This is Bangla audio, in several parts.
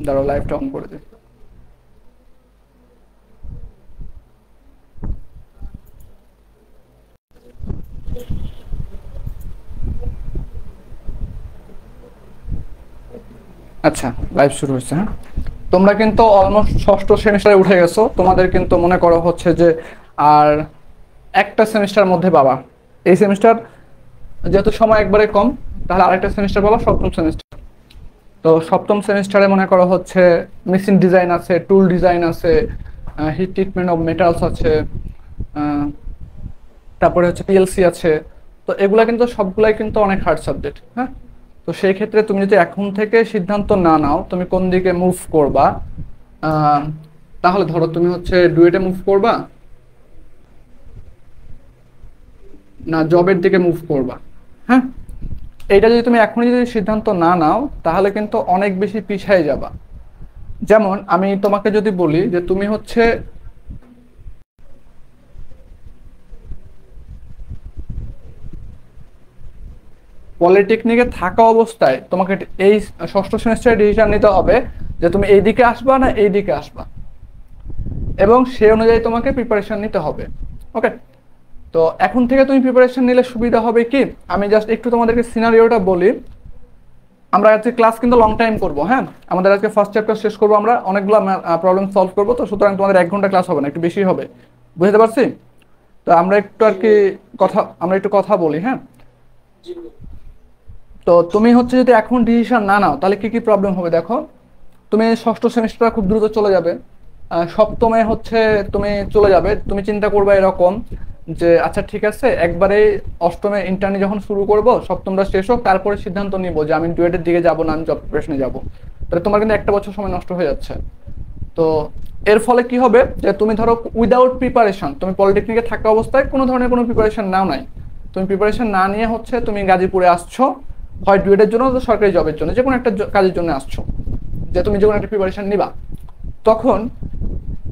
দাঁড়াও লাইভটা অন করে দিই। আচ্ছা, লাইভ শুরু হচ্ছে। হ্যাঁ, তোমরা কিন্তু অলমোস্ট ষষ্ঠ সেমিস্টারে উঠে গেছো। তোমাদের কিন্তু মনে করো হচ্ছে যে আর একটা সেমিস্টার মধ্যে পাবা। এই সেমিস্টার যেহেতু সময় একবারে কম, তাহলে আরেকটা সেমিস্টার পাবা, সপ্তম সেমিস্টার। তো সপ্তম সেমিস্টারে মনে করো হচ্ছে মেশিন ডিজাইন আছে, টুল ডিজাইন আছে, হিট ট্রিটমেন্ট অফ মেটালস আছে, আহ, তারপরে হচ্ছে পিএলসি আছে। তো এগুলা কিন্তু সবগুলাই কিন্তু অনেক হার্ড সাবজেক্ট। হ্যাঁ, তো সেই ক্ষেত্রে তুমি যদি এখন থেকে সিদ্ধান্ত না নাও তুমি কোন দিকে মুভ করবা, আহ, তাহলে ধরো তুমি হচ্ছে ডুয়েটে মুভ করবা না জবের দিকে মুভ করবা। হ্যাঁ, এইটা যদি তুমি এখনই যদি সিদ্ধান্ত না নাও তাহলে কিন্তু অনেক বেশি পিছিয়ে যাবা। যেমন আমি তোমাকে যদি বলি যে তুমি হচ্ছে পলিটেকনিকে থাকা অবস্থায় তোমাকে এই ষষ্ঠ সেমিস্টারে ডিসিশন নিতে হবে যে তুমি এই দিকে আসবা না এই দিকে আসবা, এবং সেই অনুযায়ী তোমাকে প্রিপারেশন নিতে হবে। ওকে, তো এখন থেকে তুমি প্রিপারেশন নিলে সুবিধা হবে কি, আমি জাস্ট একটু তোমাদেরকে সিনারিওটা বলি। আমরা আজকে ক্লাস কিন্তু লং টাইম করব। হ্যাঁ, আমাদের আজকে ফার্স্ট চ্যাপ্টার শেষ করব, আমরা অনেকগুলো প্রবলেম সলভ করব, তো সুতরাং তোমাদের 1 ঘন্টা ক্লাস হবে না, একটু বেশি হবে। বুঝতে পারছি? তো আমরা একটু আর কি আমরা একটু কথা বলি। হ্যাঁ, তো তুমি হচ্ছে যদি এখন ডিসিশন না নাও তাহলে কি কি প্রবলেম হবে দেখো। তুমি ষষ্ঠ সেমিস্টার খুব দ্রুত চলে যাবে, সপ্তমে হচ্ছে তুমি চলে যাবে, তুমি চিন্তা করবে এরকম যে আচ্ছা ঠিক আছে একবারে অষ্টমে ইন্টার্নি যখন শুরু করব, সপ্তমটা শেষ হোক, তারপরে সিদ্ধান্ত নিব যে আমি ডুয়েটের দিকে যাব না আমি জব প্রিপারেশনে যাব। তাহলে তোমার কিন্তু 1 বছর সময় নষ্ট হয়ে যাচ্ছে। তো এর ফলে কি হবে যে তুমি ধরো উইদাউট প্রিপারেশন, তুমি পলিটেকনিকে থাকা অবস্থায় কোনো ধরনের কোনো প্রিপারেশন নাও নাই, তুমি প্রিপারেশন না নিয়ে হচ্ছে তুমি গাজীপুরে আসছো, হয় ডুয়েটের জন্য অথবা সরকারি জবের জন্য, যে কোনো একটা কাজের জন্য আসছো, যে তুমি যে কোনো একটা প্রিপারেশন নিবা। তখন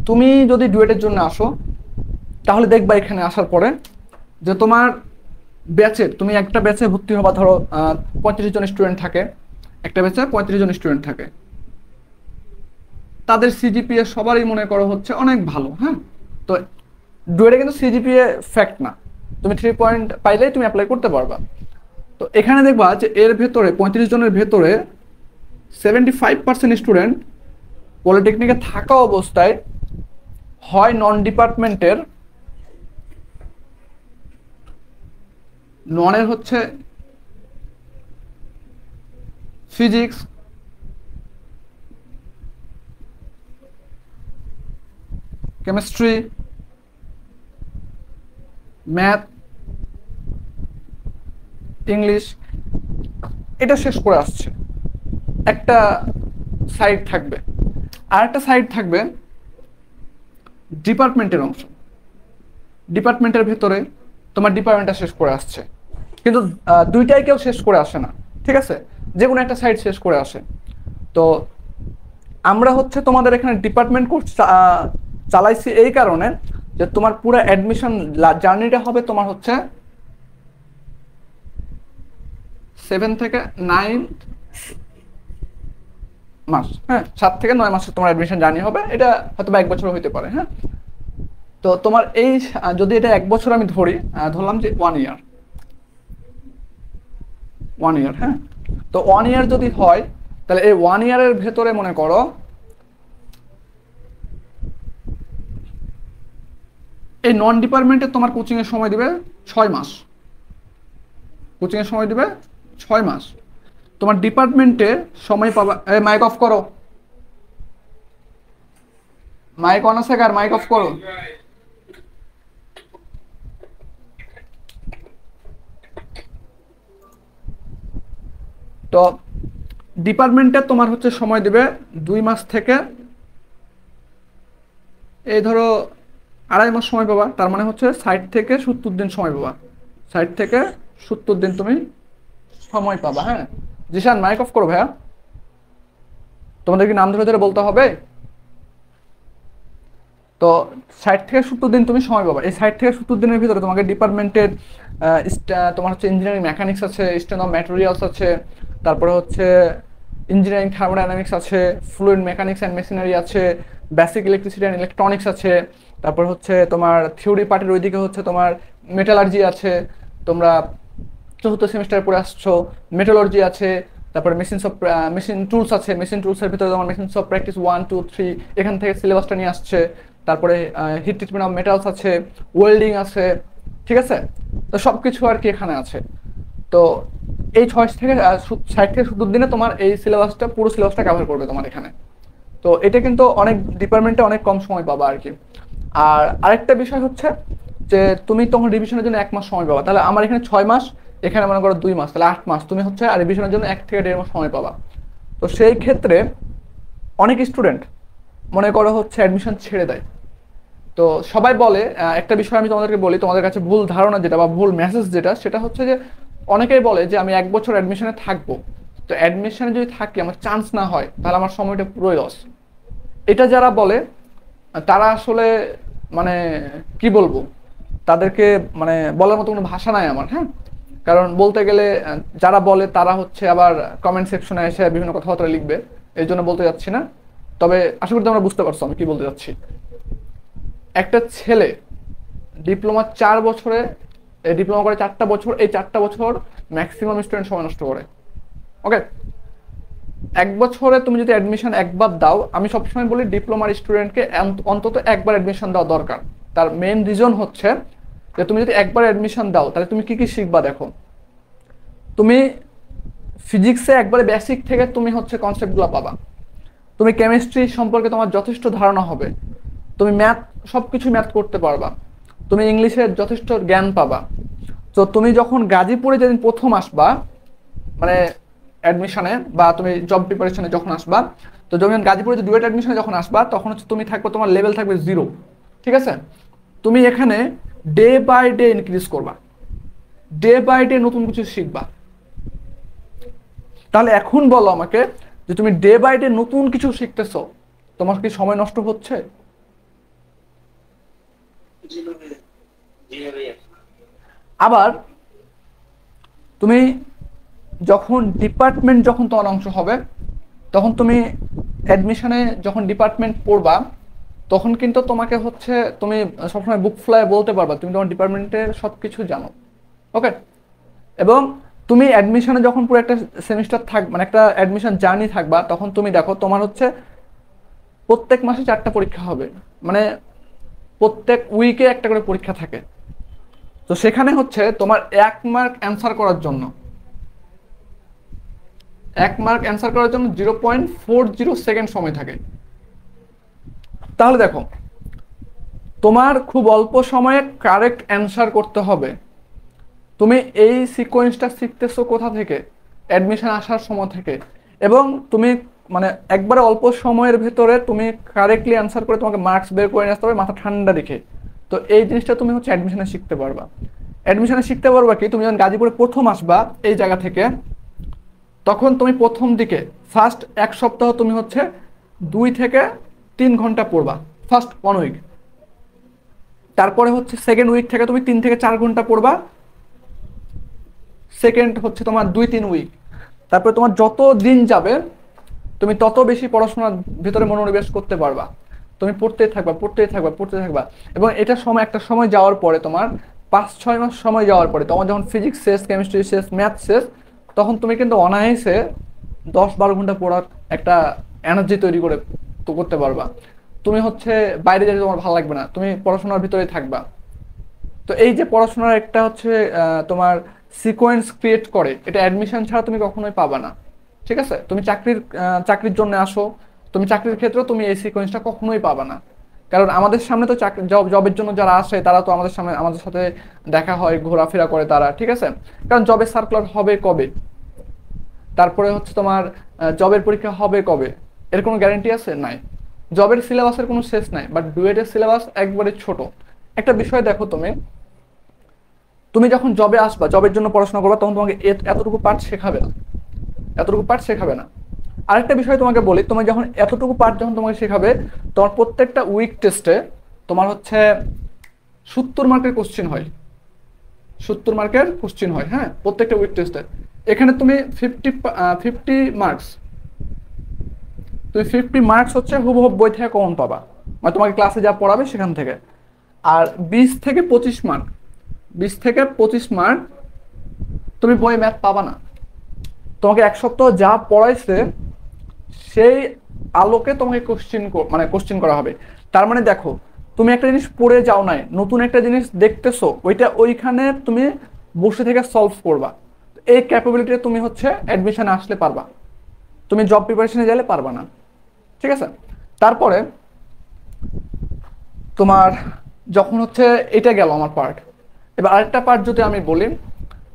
তুমি যদি ডুয়েটের জন্য আসো তাহলে দেখবা এখানে আসার পরে যে তোমার ব্যাচের, তুমি একটা ব্যাচে ভর্তি হবা, ধরো 35 জন স্টুডেন্ট থাকে, একটা ব্যাচে 35 জন স্টুডেন্ট থাকে, তাদের সিজিপিএ সবারই মনে করো হচ্ছে অনেক ভালো। হ্যাঁ, তো ডুয়েটে কিন্তু সিজিপিএ ফ্যাক্ট না, তুমি 3 পয়েন্ট পাইলেই তুমি অ্যাপ্লাই করতে পারবা। তো এখানে দেখবা যে এর ভেতরে 35 জনের ভেতরে 75% স্টুডেন্ট পলিটেকনিকে থাকা অবস্থায় হয় নন ডিপার্টমেন্টের, ননের হচ্ছে ফিজিক্স, কেমিস্ট্রি, ম্যাথ, ইংলিশ, এটা শেষ করে আসছে, একটা সাইড থাকবে। আর একটা সাইড থাকবে ডিপার্টমেন্টের অংশ, ডিপার্টমেন্টের ভেতরে তোমার ডিপার্টমেন্টটা শেষ করে আসছে, কিন্তু দুইটাই কেউ শেষ করে আসে না। ঠিক আছে, যে কোনো একটা সাইড শেষ করে আসে। তো আমরা হচ্ছে তোমাদের এখানে ডিপার্টমেন্ট কোর্স চালাইছি এই কারণে যে তোমার পুরো অ্যাডমিশন জার্নিটা হবে তোমার হচ্ছে 7 থেকে 9 মাস। হ্যাঁ, 7 থেকে 9 মাসের তোমার অ্যাডমিশন জার্নি হবে, এটা হয়তো বা 1 বছর হইতে পারে। হ্যাঁ, তো তোমার এই যদি এটা 1 বছর আমি ধরি, ধরলাম যে 1 ইয়ার, 1 ইয়ার। হ্যাঁ, তো 1 ইয়ার যদি হয় তাহলে এই 1 ইয়ারের ভেতরে মনে করো এই নন ডিপার্টমেন্টে তোমার কোচিং এর সময় দিবে 6 মাস, কোচিং এর সময় দিবে 6 মাস। তোমার ডিপার্টমেন্টে সময় পাবা, মাইক অফ করো, মাইক অন আছে কার, মাইক অফ করো। তো ডিপার্টমেন্টে তোমার হচ্ছে সময় দিবে 2 মাস থেকে এই ধরো 2.5 মাস সময় পাবা, তার মানে হচ্ছে 60 থেকে 70 দিন সময় পাবা, 60 থেকে 70 দিন তুমি সময় পাবা। হ্যাঁ, জিশান মাইক অফ করো ভাইয়া, তোমাদের কি নাম ধরে ধরে বলতে হবে? তো 60 থেকে 70 দিন তুমি সময় পাবা, এই 60 থেকে 70 দিনের ভিতরে তোমাকে ডিপার্টমেন্টের তোমার হচ্ছে ইঞ্জিনিয়ারিং মেকানিক্স আছে, স্টেন অফ ম্যাটেরিয়ালস আছে, তারপরে হচ্ছে ইঞ্জিনিয়ারিং থার্মোডাইনামিক্স আছে, ফ্লুইড মেকানিক্স অ্যান্ড মেশিনারি আছে, বেসিক ইলেকট্রিসিটি অ্যান্ড ইলেকট্রনিক্স আছে, তারপর হচ্ছে তোমার থিওরি পার্টের ওইদিকে হচ্ছে তোমার মেটালার্জি আছে, তোমরা চতুর্থ সেমিস্টারে পড়ে আসছো, মেটালর্জি আছে, তারপরে মেশিন টুলস আছে, মেশিন টুলসের ভিতরে তোমার মেশিনস অফ প্র্যাকটিস 1 2 3 এখান থেকে সিলেবাসটা নিয়ে আসছে। তারপরে হিট ট্রিটমেন্ট অফ মেটালস আছে, ওয়েল্ডিং আছে, ঠিক আছে। তো সব কিছু আর কি এখানে আছে। তো এই 60 থেকে 70 দিনে তোমার এই সিলেবাসটা, পুরো সিলেবাসটা কভার করবে তোমার এখানে। তো এটা কিন্তু অনেক ডিপার্টমেন্টে অনেক কম সময় পাবা আর কি। আর আরেকটা বিষয় হচ্ছে যে তুমি তখন রিভিশনের জন্য 1 মাস সময় পাবা, তাহলে আমার এখানে 6 মাস, এখানে মনে করো 2 মাস, তাহলে 8 মাস তুমি হচ্ছে আর রিভিশনের জন্য 1 থেকে 1.5 মাস সময় পাবা। তো সেই ক্ষেত্রে অনেক স্টুডেন্ট মনে করো হচ্ছে অ্যাডমিশন ছেড়ে দেয়। তো সবাই বলে, একটা বিষয় আমি তোমাদেরকে বলি, তোমাদের কাছে ভুল ধারণা যেটা বা ভুল মেসেজ যেটা, সেটা হচ্ছে যে অনেকেই বলে যে আমি 1 বছর অ্যাডমিশনে থাকবো, তো অ্যাডমিশনে যদি থাকি আমার চান্স না হয় তাহলে আমার সময়টা পুরোই লস। এটা যারা বলে তারা আসলে মানে কি বলবো, তাদেরকে মানে বলার মতো কোনো ভাষা নাই আমার, হ্যাঁ। কারণ বলতে গেলে যারা বলে তারা হচ্ছে আবার কমেন্ট সেকশনে এসে বিভিন্ন কথাবার্তা লিখবে, এই জন্য বলতে যাচ্ছি না। তবে আশা করি তোমরা বুঝতে পারছো আমি কি বলতে যাচ্ছি। একটা ছেলে ডিপ্লোমা 4 বছরে, ডিপ্লোমা করে 4টা বছর, এই 4টা বছর ম্যাক্সিমাম স্টুডেন্ট সময় নষ্ট করে। ওকে, 1 বছরে তুমি যদি অ্যাডমিশন একবার দাও, আমি সবসময় বলি ডিপ্লোমার স্টুডেন্টকে অন্তত একবার অ্যাডমিশন দেওয়া দরকার। তার মেইন রিজন হচ্ছে যে তুমি যদি একবার অ্যাডমিশন দাও তাহলে তুমি কি কি শিখবা দেখো। তুমি ফিজিক্সে একবারে বেসিক থেকে তুমি হচ্ছে কনসেপ্টগুলো পাবা, তুমি কেমিস্ট্রি সম্পর্কে তোমার যথেষ্ট ধারণা হবে, তুমি ম্যাথ, সবকিছু ম্যাথ করতে পারবা, তুমি ইংলিশের যথেষ্ট জ্ঞান পাবা। তো তুমি যখন গাজীপুরে যেদিন প্রথম আসবা, মানে অ্যাডমিশনে বা তুমি জব প্রিপারেশনে যখন আসবা, তো যখন গাজীপুরে যে ডুয়েট অ্যাডমিশনে যখন আসবা তখন হচ্ছে তুমি থাকবে, তোমার লেভেল থাকবে 0, ঠিক আছে। তুমি এখানে ডে বাই ডে ইনক্রিজ করবা, ডে বাই ডে নতুন কিছু শিখবা। তাহলে এখন বলো আমাকে যে তুমি ডে বাই ডে নতুন কিছু শিখতেছো, তোমার কি সময় নষ্ট হচ্ছে? আবার তুমি যখন তোমার অংশ হবে, তখন তুমি অ্যাডমিশনে যখন ডিপার্টমেন্ট পড়বা, তখন কিন্তু তোমাকে হচ্ছে তুমি সবসময় বুক ফুলায় বলতে পারবা তুমি তোমার ডিপার্টমেন্টের সব কিছু জানো। ওকে, এবং তুমি অ্যাডমিশনে যখন পুরো একটা সেমিস্টার মানে একটা অ্যাডমিশন জার্নি থাকবা, তখন তুমি দেখো তোমার হচ্ছে প্রত্যেক মাসে 4টা পরীক্ষা হবে, মানে প্রত্যেক উইকে একটা করে পরীক্ষা থাকে। তো সেখানে হচ্ছে তোমার 1 মার্ক অ্যান্সার করার জন্য 0.40 সেকেন্ড সময় থাকে। তাহলে দেখো তোমার খুব অল্প সময়ে কারেক্ট অ্যান্সার করতে হবে। তুমি এই সিকোয়েন্সটা শিখতেছো কোথা থেকে? অ্যাডমিশন আসার সময় থেকে। এবং তুমি মানে একবারে অল্প সময়ের ভেতরে তুমি কারেক্টলি অ্যান্সার করে তোমাকে মার্কস বের করে নিয়ে আসতে হবে মাথা ঠান্ডা রেখে। তো এই জিনিসটা তুমি হচ্ছে অ্যাডমিশনে শিখতে পারবা। অ্যাডমিশনে শিখতে পারবা কি, তুমি যখন গাজীপুরে প্রথম আসবা এই জায়গা থেকে, তখন তুমি প্রথম দিকে ফার্স্ট 1 সপ্তাহ তুমি হচ্ছে 2 থেকে 3 ঘন্টা পড়বা, ফার্স্ট 1 উইক। তারপরে হচ্ছে সেকেন্ড উইক থেকে তুমি 3 থেকে 4 ঘন্টা পড়বা, সেকেন্ড হচ্ছে তোমার 2-3 উইক। তারপরে তোমার যত দিন যাবে তুমি তত বেশি পড়াশোনার ভিতরে মনোনিবেশ করতে পারবা, তুমি পড়তেই থাকবা। এবং এটা সময়, একটা সময় যাওয়ার পরে তোমার 5-6 মাস সময় যাওয়ার পরে তোমার যখন ফিজিক্স শেষ, কেমিস্ট্রি শেষ, ম্যাথ শেষ, তখন তুমি কিন্তু অনায়াসে 10-12 ঘন্টা পড়ার একটা এনার্জি তৈরি করে তো করতে পারবা। তুমি হচ্ছে বাইরে যেতে তোমার ভালো লাগবে না, তুমি পড়াশোনার ভিতরেই থাকবা। তো এই যে পড়াশোনার একটা হচ্ছে তোমার সিকোয়েন্স ক্রিয়েট করে, এটা অ্যাডমিশন ছাড়া তুমি কখনোই পাবা না, ঠিক আছে। তুমি চাকরির জন্য আসো, তুমি চাকরির ক্ষেত্রেও তুমি এই সিকোয়েন্সটা কখনোই পাবা না। কারণ আমাদের সামনে তো চাকরি জবের জন্য যারা আসে তারা তো আমাদের সামনে আমাদের সাথে দেখা হয়, ঘোরাফেরা করে তারা, ঠিক আছে। কারণ জবের সার্কুলার হবে কবে, তারপরে হচ্ছে তোমার জবের পরীক্ষা হবে কবে, এর কোনো গ্যারান্টি আছে? নাই। জবের সিলেবাসের কোনো শেষ নাই, বাট ডুয়েটের সিলেবাস একবারে ছোট। একটা বিষয় দেখো, তুমি তুমি যখন জবে আসবা, জবের জন্য পড়াশোনা করবা, তখন তোমাকে এতটুকু পার্ট শেখাবে না। আরেকটা বিষয় তোমাকে বলি, তোমার যখন এতটুকু পার্ট যখন তোমাকে শেখাবে, তোমার প্রত্যেকটা উইক টেস্টে তোমার হচ্ছে 70 মার্কের কোশ্চেন হয়, 70 মার্কের কোশ্চেন হয়, হ্যাঁ, প্রত্যেকটা উইক টেস্টে। এখানে তুমি 50 মার্কস তুমি 50 মার্কস হচ্ছে হুবহু বই থেকে কমন পাবা, মানে তোমাকে ক্লাসে যা পড়াবে সেখান থেকে। আর 20 থেকে 25 মার্ক, 20 থেকে 25 মার্ক তুমি বই ম্যাথ পাবা না। তোমাকে এক সপ্তাহ যা পড়াইছে সেই আলোকে তোমাকে কোশ্চেন করা হবে। তার মানে দেখো, তুমি একটা জিনিস পড়ে যাও নাই, নতুন একটা জিনিস দেখতেছো, ওইটা ওইখানে তুমি বসে থেকে সলভ করবা। এই ক্যাপাবিলিটি তুমি হচ্ছে অ্যাডমিশনে আসলে পারবা, তুমি জব প্রিপারেশনে গেলে পারবা না। ঠিক আছে, তারপরে তোমার যখন হচ্ছে এটা গেল আমার পার্ট, এবার আরেকটা পার্ট যদি আমি বলি,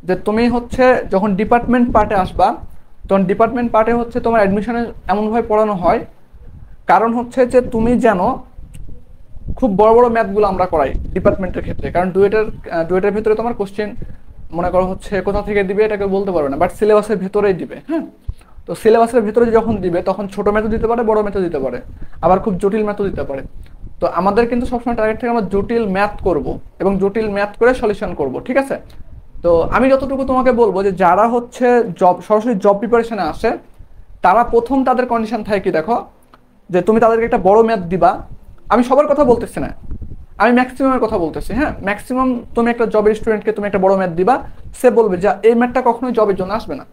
যে তুমি হচ্ছে যখন ডিপার্টমেন্ট পার্টে আসবা, তখন ডিপার্টমেন্ট পার্টে হচ্ছে তোমার অ্যাডমিশনে এমনভাবে পড়ানো হয়, কারণ হচ্ছে যে তুমি জানো খুব বড় বড় ম্যাথগুলো আমরা করাই ডিপার্টমেন্টের ক্ষেত্রে, কারণ ডুয়েটের ভিতরে তোমার কোশ্চেন মনে করো হচ্ছে কোথা থেকে দিবে এটাকে বলতে পারবে না, বাট সিলেবাসের ভেতরেই দিবে। হ্যাঁ, তো সিলেবাসের ভেতরে যখন দিবে তখন ছোট ম্যাথও দিতে পারে, বড় ম্যাথও দিতে পারে, আবার খুব জটিল ম্যাথও দিতে পারে। তো আমাদের কিন্তু সবসময় টার্গেট থেকে আমরা জটিল ম্যাথ করব এবং জটিল ম্যাথ করে সলিউশন করব। ঠিক আছে, তো আমি যতটুকু তোমাকে বলবো যে যারা হচ্ছে সরাসরি জব প্রিপারেশনে আসে, তারা প্রথম তাদের কন্ডিশন থাকে কি দেখো, যে তুমি তাদেরকে একটা বড় ম্যাথ দিবা। আমি সবার কথা বলতেছি না, আমি ম্যাক্সিমামের কথা বলতেছি। হ্যাঁ, ম্যাক্সিমাম তুমি একটা জবের স্টুডেন্টকে তুমি একটা বড় ম্যাথ দিবা, সে বলবে যে এই ম্যাথটা কখনোই জবের জন্য আসবে না।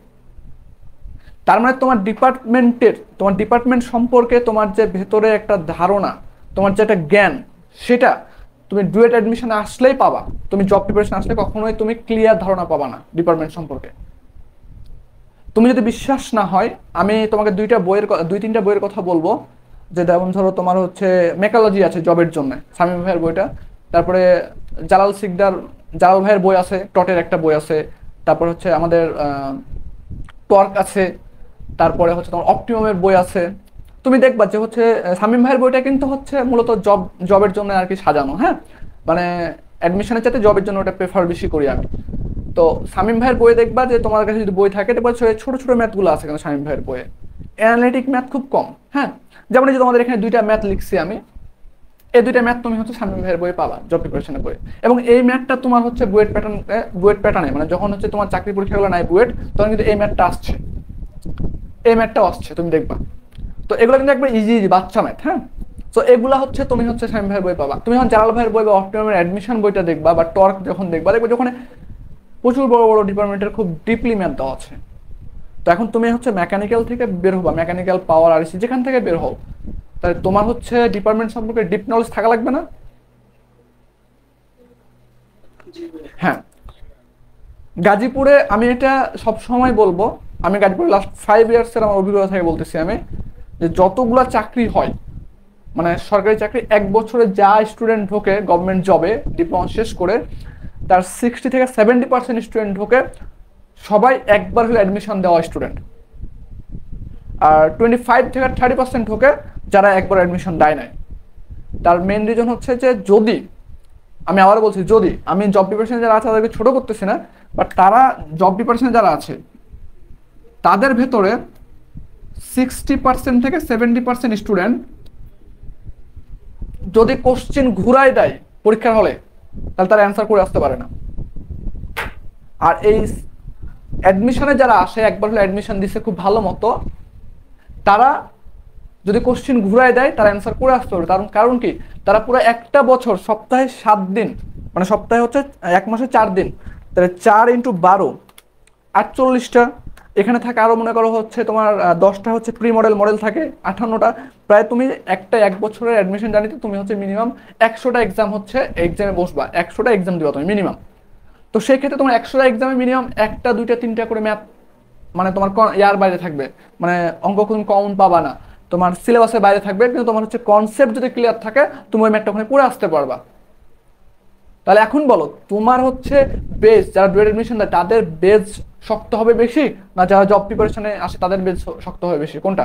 তার মানে তোমার ডিপার্টমেন্ট সম্পর্কে তোমার যে ভেতরে একটা ধারণা, তোমার যে একটা জ্ঞান, সেটা তুমি ডুয়েট অ্যাডমিশনে আসলেই পাবা। তুমি জব প্রিপারেশন আসলে কখনোই তুমি ক্লিয়ার ধারণা পাবা না ডিপার্টমেন্ট সম্পর্কে। তুমি যদি বিশ্বাস না হয়, আমি তোমাকে দুই তিনটা বইয়ের কথা বলবো। যে যেমন ধরো তোমার হচ্ছে মেকালজি আছে জবের জন্য, সামিম ভাইয়ের বইটা। তারপরে জালাল ভাইয়ের বই আছে, টটের একটা বই আছে। তারপর হচ্ছে আমাদের টর্ক আছে। তারপরে হচ্ছে তোমার অপটিমামের বই আছে। তুমি দেখবা যে হচ্ছে সামিম ভাইয়ের বইটা কিন্তু হচ্ছে মূলত জবের জন্য আর কি সাজানো। হ্যাঁ, মানে অ্যাডমিশনের চাইতে জবের জন্য ওটা প্রেফার বেশি করি আমি। তো শামীম ভাইয়ের বইয়ে দেখবা যে তোমার কাছে যদি বই থাকে, দেখবা ছোট ছোট ম্যাথগুলো আছে কিন্তু শামীম ভাইয়ের বইয়ে, অ্যানালিটিক ম্যাথ খুব কম। হ্যাঁ, যেমন এই যে তোমাদের এখানে দুইটা ম্যাথ লিখছি আমি, এই দুইটা ম্যাথ তুমি হচ্ছে শামীম ভাইয়ের বইয়ে পাবা জব প্রিপারেশনের বইয়ে। এবং এই ম্যাথটা তোমার হচ্ছে বুয়েট প্যাটার্নে, মানে যখন হচ্ছে তোমার চাকরি পরীক্ষাগুলো নাই বুয়েট, তখন কিন্তু এই ম্যাথটা আসছে, এই ম্যাথটাও আসছে, তুমি দেখবা। তো এগুলো কিন্তু একবার ইজি ইজি বাচ্চা ম্যাথ। হ্যাঁ, তো এগুলা হচ্ছে তুমি হচ্ছে শামীম ভাইয়ের বই পাবা। তুমি যখন জালাল ভাইয়ের বই বা অপটিমামের অ্যাডমিশন বইটা দেখবা, বা টর্ক যখন দেখবা, দেখবে যখন প্রচুর বড় বড় ডিপার্টমেন্টের খুব ডিপলি ম্যাথ দেওয়া আছে। তো এখন তুমি হচ্ছে মেকানিক্যাল থেকে বের হবা, মেকানিক্যাল পাওয়ার আরসি যেখান থেকে বের হও, তাহলে তোমার হচ্ছে ডিপার্টমেন্ট সম্পর্কে ডিপ নলেজ থাকা লাগবে না? হ্যাঁ, গাজীপুরে আমি এটা সব সময় বলবো, আমি গাজীপুরে লাস্ট 5 ইয়ার্সের আমার অভিজ্ঞতা থেকে বলতেছি আমি, যে যতগুলা চাকরি হয়, মানে সরকারি চাকরি 1 বছরে যা স্টুডেন্ট ঢোকে গভর্নমেন্ট জবে ডিপ্লোমা শেষ করে, তার 60 থেকে 70% স্টুডেন্ট ঢোকে সবাই একবার হলে অ্যাডমিশন দেওয়া স্টুডেন্ট। আর 25 থেকে 30% ঢোকে যারা একবার অ্যাডমিশন দেয় নাই। তার মেন রিজন হচ্ছে যে যদি, আমি আবার বলছি, যদি আমি জব প্রিপারেশনে যারা আছে তাদেরকে ছোট করতেছি না, বাট তারা জব প্রিপারেশনে যারা আছে তাদের ভেতরে 60% থেকে 70% স্টুডেন্ট যদি কোশ্চেন ঘুরাই দেয় পরীক্ষার হলে, তাহলে তারা অ্যান্সার করে আসতে পারে না। আর এই অ্যাডমিশনে যারা আসে একবার হলে অ্যাডমিশন দিচ্ছে খুব ভালো মতো, তারা যদি কোশ্চেন ঘুরাই দেয় তারা অ্যান্সার করে আসতে পারবে। কারণ কি, তারা পুরো একটা বছর সপ্তাহে 7 দিন, মানে সপ্তাহে হচ্ছে 1 মাসে 4 দিন, তাহলে 4 × 12 48টা, এখানে থাকে আরো মনে করো হচ্ছে তোমার 10টা হচ্ছে প্রি মডেল থাকে 58টা। প্রায় তুমি 1 বছরের অ্যাডমিশন জানিতে তুমি হচ্ছে মিনিমাম 100টা এক্সাম হচ্ছে এক্সামে বসবা, 100টা এক্সাম দিবা তুমি মিনিমাম। তো সেই ক্ষেত্রে তোমার 100টা এক্সামে মিনিমাম 1টা 2টা 3টা করে ম্যাথ, মানে তোমার ইয়ার বাইরে থাকবে, মানে অঙ্ক তুমি কমন পাবা না, তোমার সিলেবাসের বাইরে থাকবে, কিন্তু তোমার হচ্ছে কনসেপ্ট যদি ক্লিয়ার থাকে তুমি ওই ম্যাথটা ওখানে পড়ে আসতে পারবা। তাহলে এখন বলো, তোমার হচ্ছে বেস, যারা ডুয়েট এডমিশন দেয় তাদের বেস শক্ত হবে বেশি, না যারা জব প্রিপারেশনে আসে তাদের বেস শক্ত হবে বেশি, কোনটা?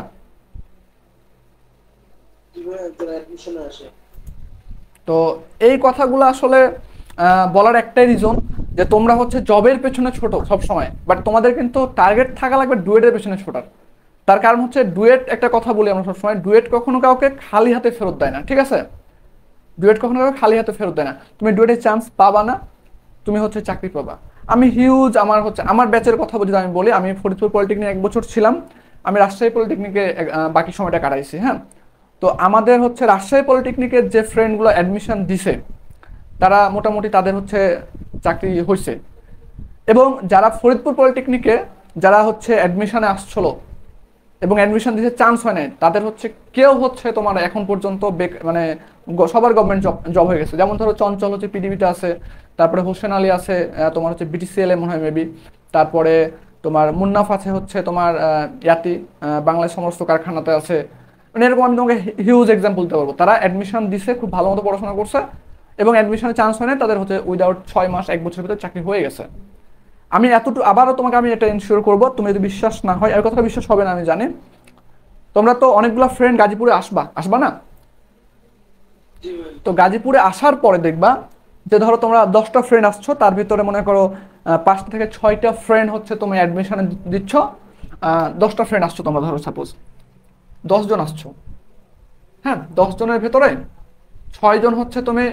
তো এই কথাগুলো আসলে বলার একটাই রিজন, যে তোমরা হচ্ছে জবের পেছনে ছোট সব সময়, বাট তোমাদের কিন্তু টার্গেট থাকা লাগবে ডুয়েটের পেছনে ছোটার। তার কারণ হচ্ছে ডুয়েট, একটা কথা বলি আমরা সবসময়, ডুয়েট কখনো কাউকে খালি হাতে ফেরত দেয় না। ঠিক আছে, ডুয়েট কখনো কাউকে খালি হাতে ফেরত দেয় না। তুমি ডুয়েটের চান্স পাবা না, তুমি হচ্ছে চাকরি পাবা। আমি হিউজ আমার ব্যাচের কথা যদি আমি বলি, আমি ফরিদপুর পলিটেকনিক 1 বছর ছিলাম, আমি রাজশাহী পলিটেকনিকে বাকি সময়টা কাটাইছি। হ্যাঁ, তো আমাদের হচ্ছে রাজশাহী পলিটেকনিকের যে ফ্রেন্ডগুলো অ্যাডমিশন দিছে তারা মোটামুটি তাদের হচ্ছে চাকরি হয়েছে। এবং যারা ফরিদপুর পলিটেকনিকে যারা হচ্ছে অ্যাডমিশনে আসছিল এবং অ্যাডমিশন দিতে চান্স হয় নাই, তাদের হচ্ছে কেউ হচ্ছে তোমার এখন পর্যন্ত মানে সবার গভর্নমেন্ট জব জব হয়ে গেছে। যেমন ধরো চঞ্চল হচ্ছে পিডিবিতে আছে, তারপরে হোসেন আলী আছে তোমার হচ্ছে বিটিসিএল এ মনে হয় মেবি, তারপরে তোমার মুন্নাফ আছে হচ্ছে তোমার ইয়াতি বাংলাদেশ সমস্ত কারখানাতে আছে। মানে এরকম আমি তোমাকে হিউজ এক্সাম্পল দিতে পারবো। তারা অ্যাডমিশন দিছে, খুব ভালো মতো পড়াশোনা করছে এবং অ্যাডমিশনে চান্স হয় নাই, তাদের হচ্ছে উইদাউট 6 মাস 1 বছরের ভিতরে চাকরি হয়ে গেছে। আমি এতটুকু আবারও তোমাকে আমি এটা ইনশিওর করবো, তুমি যদি বিশ্বাস না হয়, এর কথা বিশ্বাস হবে না আমি জানি। তোমরা তো অনেকগুলো ফ্রেন্ড গাজীপুরে আসবা, আসবা না? তো গাজীপুরে আসার পরে দেখবা যে ধরো তোমরা 10টা ফ্রেন্ড আসছো, তার ভিতরে মনে করো 5টা থেকে 6টা ফ্রেন্ড হচ্ছে তুমি অ্যাডমিশনে দিচ্ছ। 10টা ফ্রেন্ড আসছো তোমরা, ধরো সাপোজ 10 জন আসছো। হ্যাঁ, 10 জনের ভেতরে 6 জন হচ্ছে তুমি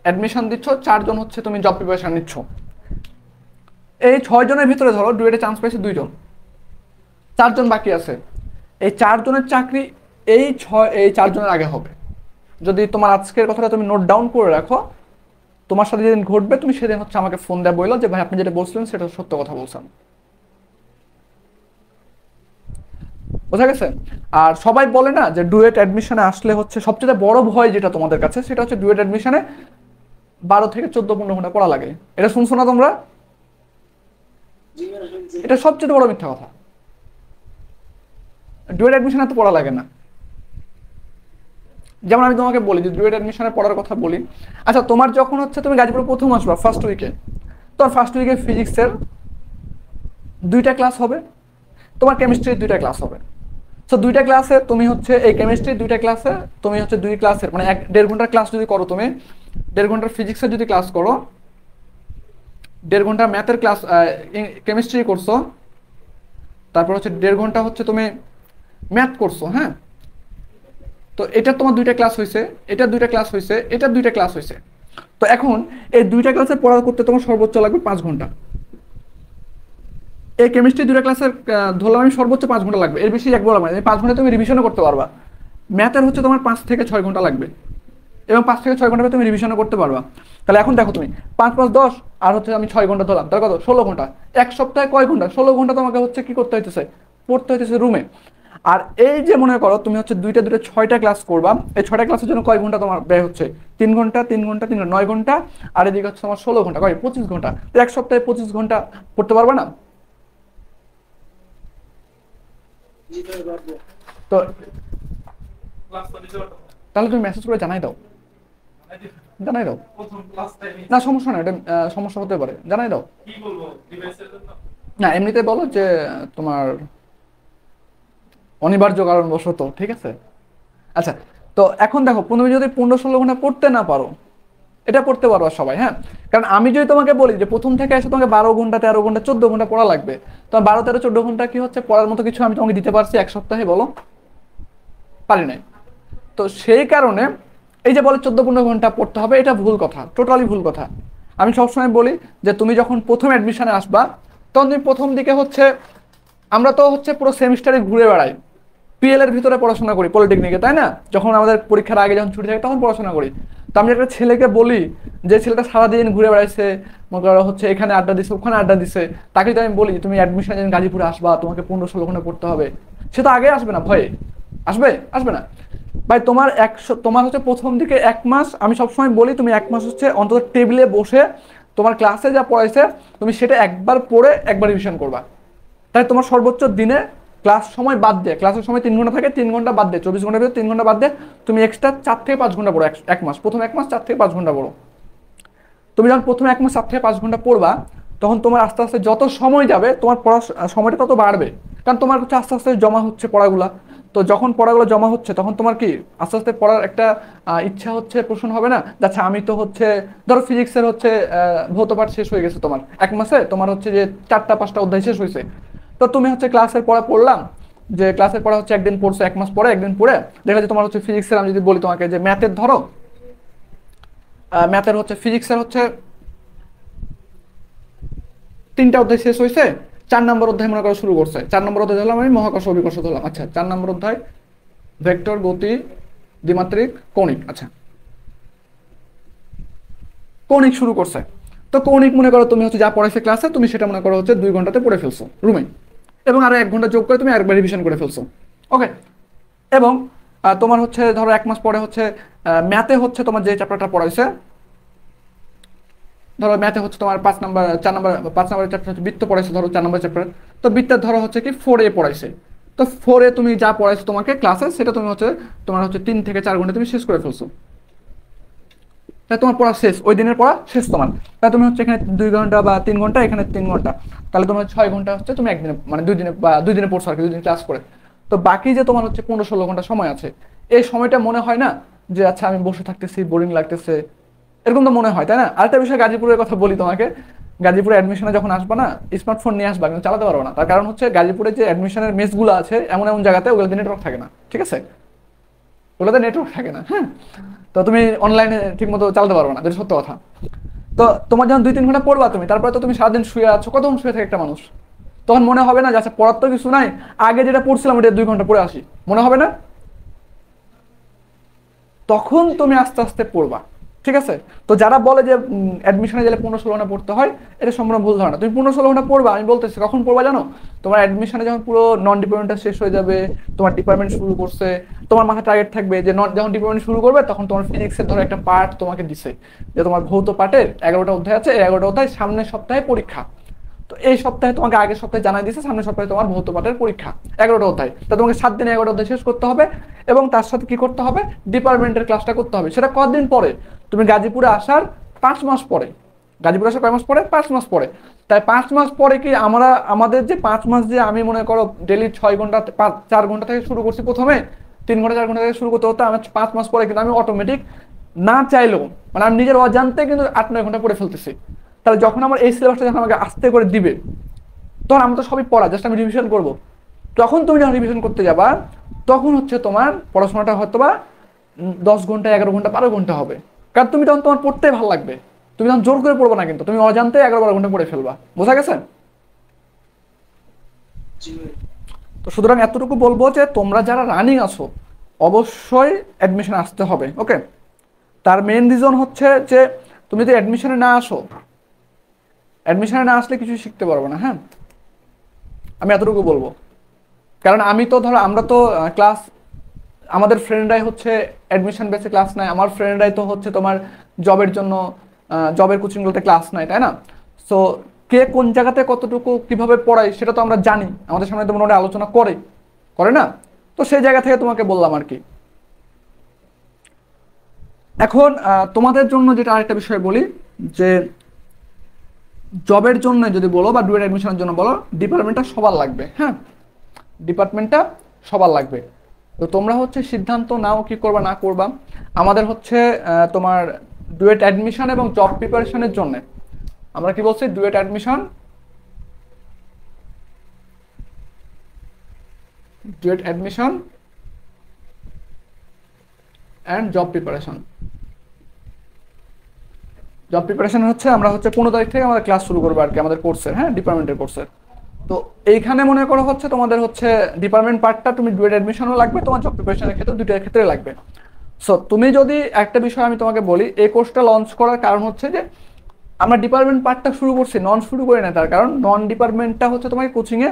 অ্যাডমিশন দিচ্ছ, 4 জন হচ্ছে তুমি জব প্রিপারেশন নিচ্ছ। এই 6 জনের ভিতরে ধরো ডুয়েটে চান্স পেয়েছে 2 জন, 4 জন বাকি আছে। এই 4 জনের চাকরি এই 4 জনের আগে হবে। যদি তোমার আজকের কথাটা তুমি নোট ডাউন করে রাখো, তোমার সাথে যেদিন ঘটবে তুমি সেদিন হচ্ছে আমাকে ফোন দেয় বললো যে ভাই আপনি যেটা বলছিলেন সেটা সত্য কথা বলছেন। বোঝা গেছে? আর সবাই বলে না যে ডুয়েট অ্যাডমিশনে আসলে হচ্ছে সবচেয়ে বড় ভয় যেটা তোমাদের কাছে, সেটা হচ্ছে ডুয়েট অ্যাডমিশনে 12 থেকে 14-15 ঘন্টা পড়া লাগে। এটা শুনছো না তোমরা? এটা সবচেয়ে বড় মিথ্যা কথা। ডুয়েট অ্যাডমিশনে এত পড়া লাগে না। যেমন আমি তোমাকে বলি যে ডুয়েট অ্যাডমিশনে পড়ার কথা বলি। আচ্ছা, তোমার যখন হচ্ছে তুমি গাজীপুরে প্রথম আসবা ফার্স্ট উইকে, তোমার ফার্স্ট উইকে ফিজিক্সের 2টা ক্লাস হবে, তোমার কেমিস্ট্রির 2টা ক্লাস হবে। তো 2টা ক্লাসে তুমি হচ্ছে এই কেমিস্ট্রির 2টা ক্লাসে তুমি হচ্ছে 2 ক্লাসের মানে 1.5 ঘন্টার ক্লাস যদি করো, তুমি 1.5 ঘন্টার ফিজিক্সের যদি ক্লাস করো, 1.5 ঘন্টা ম্যাথের ক্লাস কেমিস্ট্রি করছো, তারপর হচ্ছে 1.5 ঘন্টা হচ্ছে তুমি ম্যাথ করছো। হ্যাঁ, তো এটা তোমার 2টা ক্লাস হয়েছে, এটা 2টা ক্লাস হয়েছে, এটা 2টা ক্লাস হয়েছে। তো এখন এই 2টা ক্লাসে পড়া করতে তোমার সর্বোচ্চ লাগবে 5 ঘন্টা। এই কেমিস্ট্রি 2টা ক্লাসের ধরলাম আমি সর্বোচ্চ 5 ঘন্টা লাগবে, এর বেশি একবার মানে 5 ঘন্টা তুমি রিভিশনও করতে পারবা। ম্যাথের হচ্ছে তোমার 5 থেকে 6 ঘন্টা লাগবে এবং 5 থেকে 6 ঘন্টা তুমি রিভিশনও করতে পারবা। তাহলে এখন দেখো তুমি 5 5 10 আর হচ্ছে আমি 6 ঘন্টা ধরলাম, তাহলে কত? 16 ঘন্টা। এক সপ্তাহে কয় ঘন্টা? 16 ঘন্টা তোমাকে হচ্ছে কি করতে হইতেছে? পড়তে হইতেছে রুমে। আর এই যে মনে করো তুমি হচ্ছে 6টা ক্লাস করবা, এই 6টা ক্লাসের জন্য কয় ঘন্টা তোমার ব্যয় হচ্ছে? 3 ঘন্টা 3 ঘন্টা 3 ঘন্টা 9 ঘন্টা, আর এদিকে হচ্ছে তোমার 16 ঘন্টা, কয়? 25 ঘন্টা। তো এক সপ্তাহে 25 ঘন্টা পড়তে পারবা না? তো তাহলে তুমি মেসেজ করে জানাই দাও, জানাই দাও। না সমস্যা না, এটা সমস্যা হতে পারে, জানাই দাও। না এমনিতে বলো যে তোমার অনিবার্য কারণবশত, ঠিক আছে? আচ্ছা, তো এখন দেখো তুমি যদি 15-16 ঘন্টা পড়তে না পারো, এটা পড়তে পারবা সবাই। হ্যাঁ, কারণ আমি যদি তোমাকে বলি যে প্রথম থেকে এসে তোমাকে 12 ঘন্টা 13 ঘন্টা 14 ঘন্টা পড়া লাগবে, তোমার 12 13 14 ঘন্টা কি হচ্ছে পড়ার মতো কিছু আমি তোমাকে দিতে পারছি এক সপ্তাহে? বলো, পারি নাই। তো সেই কারণে এই যে বলে 14-15 ঘন্টা পড়তে হবে, এটা ভুল কথা, টোটালি ভুল কথা। আমি সবসময় বলি যে তুমি যখন প্রথম অ্যাডমিশনে আসবা, তখন তুমি প্রথম দিকে হচ্ছে আমরা তো হচ্ছে পুরো সেমিস্টারে ঘুরে বেড়াই, পিএল এর ভিতরে পড়াশোনা করি পলিটেকনিকে, তাই না? যখন আমাদের পরীক্ষার আগে যখন ছুটি থাকে তখন পড়াশোনা করি। তো আমি একটা ছেলেকে বলি যে ছেলেটা সারাদিন ঘুরে বেড়াইছে, মনে করো হচ্ছে এখানে আড্ডা দিছে ওখানে আড্ডা দিছে, তাকে যদি আমি বলি তুমি অ্যাডমিশন গাজীপুরে আসবা, তোমাকে 15-16 ঘন্টা পড়তে হবে, সে তো আগে আসবে না, ভয়ে আসবে? আসবে না ভাই। তোমার হচ্ছে প্রথম দিকে 1 মাস, আমি সবসময় বলি তুমি 1 মাস হচ্ছে অন্তত টেবিলে বসে তোমার ক্লাসে যা পড়াইছে তুমি সেটা একবার পড়ে একবার রিভিশন করবা। তাই তোমার সর্বোচ্চ দিনে ক্লাস সময় বাদ দিয়ে, ক্লাসের সময় 3 ঘন্টা থাকে, 3 ঘন্টা বাদ দিয়ে 24 ঘন্টার ভিতরে 3 ঘন্টা বাদ দিয়ে তুমি এক্সট্রা 4 থেকে 5 ঘন্টা পড়ো 1 মাস। প্রথম 1 মাস 4 থেকে 5 ঘন্টা পড়ো। তুমি যখন প্রথম 1 মাস 4 থেকে 5 ঘন্টা পড়বা, তখন তোমার আস্তে আস্তে যত সময় যাবে তোমার পড়ার সময়টা তত বাড়বে, কারণ তোমার হচ্ছে আস্তে আস্তে জমা হচ্ছে পড়াগুলা। তো যখন পড়াগুলো জমা হচ্ছে তখন তোমার কি আস্তে আস্তে পড়ার একটা ইচ্ছা হচ্ছে, পোষণ হবে না? আচ্ছা আমি তো হচ্ছে ধরো ফিজিক্সের হচ্ছে ভৌত পাঠ শেষ হয়ে গেছে তোমার 1 মাসে, তোমার হচ্ছে যে 4টা 5টা অধ্যায় শেষ হয়েছে। তো তুমি হচ্ছে ক্লাসের পড়া পড়লাম, যে ক্লাসের পড়া হচ্ছে একদিন পড়ছো, 1 মাস পরে একদিন পড়ে দেখা যায় তোমার হচ্ছে ফিজিক্সের, আমি যদি বলি তোমাকে যে ম্যাথের ধরো ম্যাথের হচ্ছে ফিজিক্সের হচ্ছে 3টা অধ্যায় শেষ হয়েছে, 4 নম্বর অধ্যায় মনে করো শুরু করছে, 4 নম্বর অধ্যায় ধরলাম আমি, মহাকর্ষ অভিকর্ষ ধরলাম। আচ্ছা 4 নম্বর অধ্যায় ভেক্টর, গতি, দ্বিমাত্রিক, কৌণিক। আচ্ছা কৌণিক শুরু করছে, তো কৌণিক মনে করো তুমি হচ্ছে যা পড়াইছে ক্লাসে, তুমি সেটা মনে করো হচ্ছে 2 ঘন্টাতে পড়ে ফেলছো রুমে, এবং আরো 1 ঘন্টা যোগ করে তুমি আরেকবার রিভিশন করে ফেলছো। ওকে, এবং তোমার হচ্ছে ধরো 1 মাস পরে হচ্ছে ম্যাথে হচ্ছে তোমার যে চ্যাপ্টারটা পড়াইছে, ধরো ম্যাথে হচ্ছে তোমার 5 নাম্বার 4 নাম্বার 5 নাম্বারের চ্যাপ্টার হচ্ছে বৃত্ত পড়াইছে, ধরো 4 নাম্বার চ্যাপ্টার, তো বৃত্তের ধরো হচ্ছে কি 4A পড়াইছে, তো 4A তুমি যা পড়াইছো তোমাকে ক্লাসে, সেটা তুমি হচ্ছে তোমার হচ্ছে 3 থেকে 4 ঘন্টা তুমি শেষ করে ফেলছো, তাই তোমার পড়া শেষ, ওই দিনের পড়া শেষ তোমার। তাই তুমি হচ্ছে এখানে 2 ঘন্টা বা 3 ঘন্টা, এখানে 3 ঘন্টা, তাহলে তোমার 6 ঘন্টা হচ্ছে তুমি একদিনে মানে 2 দিনে বা 2 দিনে পড়ছো আর কি, 2 দিন ক্লাস করে। তো বাকি যে তোমার হচ্ছে 15-16 ঘন্টা সময় আছে, এই সময়টা মনে হয় না যে আচ্ছা আমি বসে থাকতেছি, বোরিং লাগতেছে, এরকম তো মনে হয়, তাই না? আরেকটা বিষয় গাজীপুরের কথা বলি তোমাকে, গাজীপুরে অ্যাডমিশনে যখন আসবা না, স্মার্টফোন নিয়ে আসবা, কিন্তু চালাতে পারবো না। তার কারণ হচ্ছে গাজীপুরে যে অ্যাডমিশনের মেসগুলো আছে এমন এমন জায়গাতে, ওগুলোতে নেটওয়ার্ক থাকে না, ঠিক আছে? ওগুলোতে নেটওয়ার্ক থাকে না, হ্যাঁ, তো তুমি অনলাইনে ঠিক মতো চালাতে পারবে না, যেটা সত্য কথা। তো তোমার যখন 2-3 ঘন্টা পড়বা তুমি, তারপরে তো তুমি সারাদিন শুয়ে আছো, কতক্ষণ শুয়ে থাকে একটা মানুষ, তখন মনে হবে না যে আচ্ছা পড়ার তো কিছু নাই, আগে যেটা পড়ছিলাম ওটা 2 ঘন্টা পড়ে আসি, মনে হবে না? তখন তুমি আস্তে আস্তে পড়বা, ঠিক আছে? তো যারা বলে যে অ্যাডমিশনে গেলে 15-16 ঘন্টা পড়তে হয়, এটা সম্পূর্ণ ভুল ধারণা। তুমি 15-16 ঘন্টা পড়বা, আমি বলতেছি কখন পড়বা জানো? তোমার অ্যাডমিশনে যখন পুরো নন ডিপার্টমেন্টটা শেষ হয়ে যাবে, তোমার ডিপার্টমেন্ট শুরু করছে, তোমার মাথায় টার্গেট থাকবে যে যখন ডিপার্টমেন্ট শুরু করবে, তখন তোমার ফিজিক্সের ধরো একটা পার্ট তোমাকে দিছে, যে তোমার ভৌত পার্টের 11টা অধ্যায় আছে, এই 11টা অধ্যায় সামনের সপ্তাহে পরীক্ষা। তো এই সপ্তাহে তোমাকে আগের সপ্তাহে জানাই দিয়েছে সামনের সপ্তাহে তোমার ভৌত পাঠের পরীক্ষা, 11টা অধ্যায়, তা তোমাকে 7 দিনে 11টা অধ্যায় শেষ করতে হবে, এবং তার সাথে কি করতে হবে, ডিপার্টমেন্টের ক্লাসটা করতে হবে। সেটা কতদিন পরে? তুমি গাজীপুরে আসার 5 মাস পরে। গাজীপুরে আসার কয় মাস পরে? 5 মাস পরে। তাই 5 মাস পরে কি আমরা আমাদের যে 5 মাস যে আমি মনে করো ডেলি 6 ঘন্টা 4 ঘন্টা থেকে শুরু করছি, প্রথমে 3 ঘন্টা 4 ঘন্টা থেকে শুরু করতে হতো, আমার 5 মাস পরে কিন্তু আমি অটোমেটিক না চাইলেও মানে আমি নিজের অজান্তে কিন্তু 8-9 ঘন্টা পড়ে ফেলতেছি। তাহলে যখন আমার এই সিলেবাসটা যখন আমাকে আস্তে করে দিবে, তখন আমার তো সবই পড়া, জাস্ট আমি রিভিশন করব। তখন তুমি যখন রিভিশন করতে যাবা, তখন হচ্ছে তোমার পড়াশোনাটা হয়তো বা 10 ঘন্টা 11 ঘন্টা 12 ঘন্টা হবে, কারণ তুমি তখন তোমার পড়তে ভালো লাগবে, তুমি তখন জোর করে পড়বে না, কিন্তু তুমি অজান্তে 11-12 ঘন্টা পড়ে ফেলবা। বোঝা গেছে? তো সুতরাং এতটুকু বলবো যে তোমরা যারা রানিং আছো অবশ্যই অ্যাডমিশনে আসতে হবে। ওকে, তার মেইন রিজন হচ্ছে যে তুমি যদি অ্যাডমিশনে না আসো, অ্যাডমিশনে না আসলে কিছু শিখতে পারবো না। হ্যাঁ, আমি এতটুকু বলবো, কারণ আমি তো ধরো আমরা তো ক্লাস, আমাদের ফ্রেন্ডরাই হচ্ছে অ্যাডমিশন বেসে ক্লাস নেয়, আমার ফ্রেন্ডরাই তো হচ্ছে তোমার জবের জন্য জবের কোচিংগুলোতে ক্লাস নেয়, তাই না? সো কে কোন জায়গাতে কতটুকু কিভাবে পড়ায় সেটা তো আমরা জানি, আমাদের সামনে তো মোটামুটি আলোচনা করে করে না? তো সেই জায়গা থেকে তোমাকে বললাম আর কি। এখন তোমাদের জন্য যেটা আরেকটা বিষয় বলি, যে জবের জন্য যদি বলো বা ডুয়েট অ্যাডমিশনের জন্য বলো, ডিপার্টমেন্টটা সবার লাগবে। হ্যাঁ, ডিপার্টমেন্টটা সবার লাগবে। তো তোমরা হচ্ছে সিদ্ধান্ত নাও কি করবা না করবা। আমাদের হচ্ছে তোমার ডুয়েট অ্যাডমিশন এবং জব প্রিপারেশনের জন্য আমরা কি বলছি, duet admission, duet admission and job preparation. Job preparation হচ্ছে আমরা হচ্ছে 15 তারিখ থেকে আমাদের ক্লাস শুরু করবো আর কি, আমাদের কোর্সের, হ্যাঁ, ডিপার্টমেন্টের কোর্সের। তো এইখানে মনে করো হচ্ছে তোমাদের হচ্ছে ডিপার্টমেন্ট পার্টটা তুমি ডুয়েট অ্যাডমিশনও লাগবে, তোমার জব প্রিপারেশনের ক্ষেত্রে দুইটার ক্ষেত্রে লাগবে। সো তুমি যদি একটা বিষয় আমি তোমাকে বলি, এই কোর্সটা লঞ্চ করার কারণ হচ্ছে যে আমরা ডিপার্টমেন্ট পার্টটা শুরু করছি, নন শুরু করি না, তার কারণ নন ডিপার্টমেন্টটা হচ্ছে তোমাকে কোচিংয়ে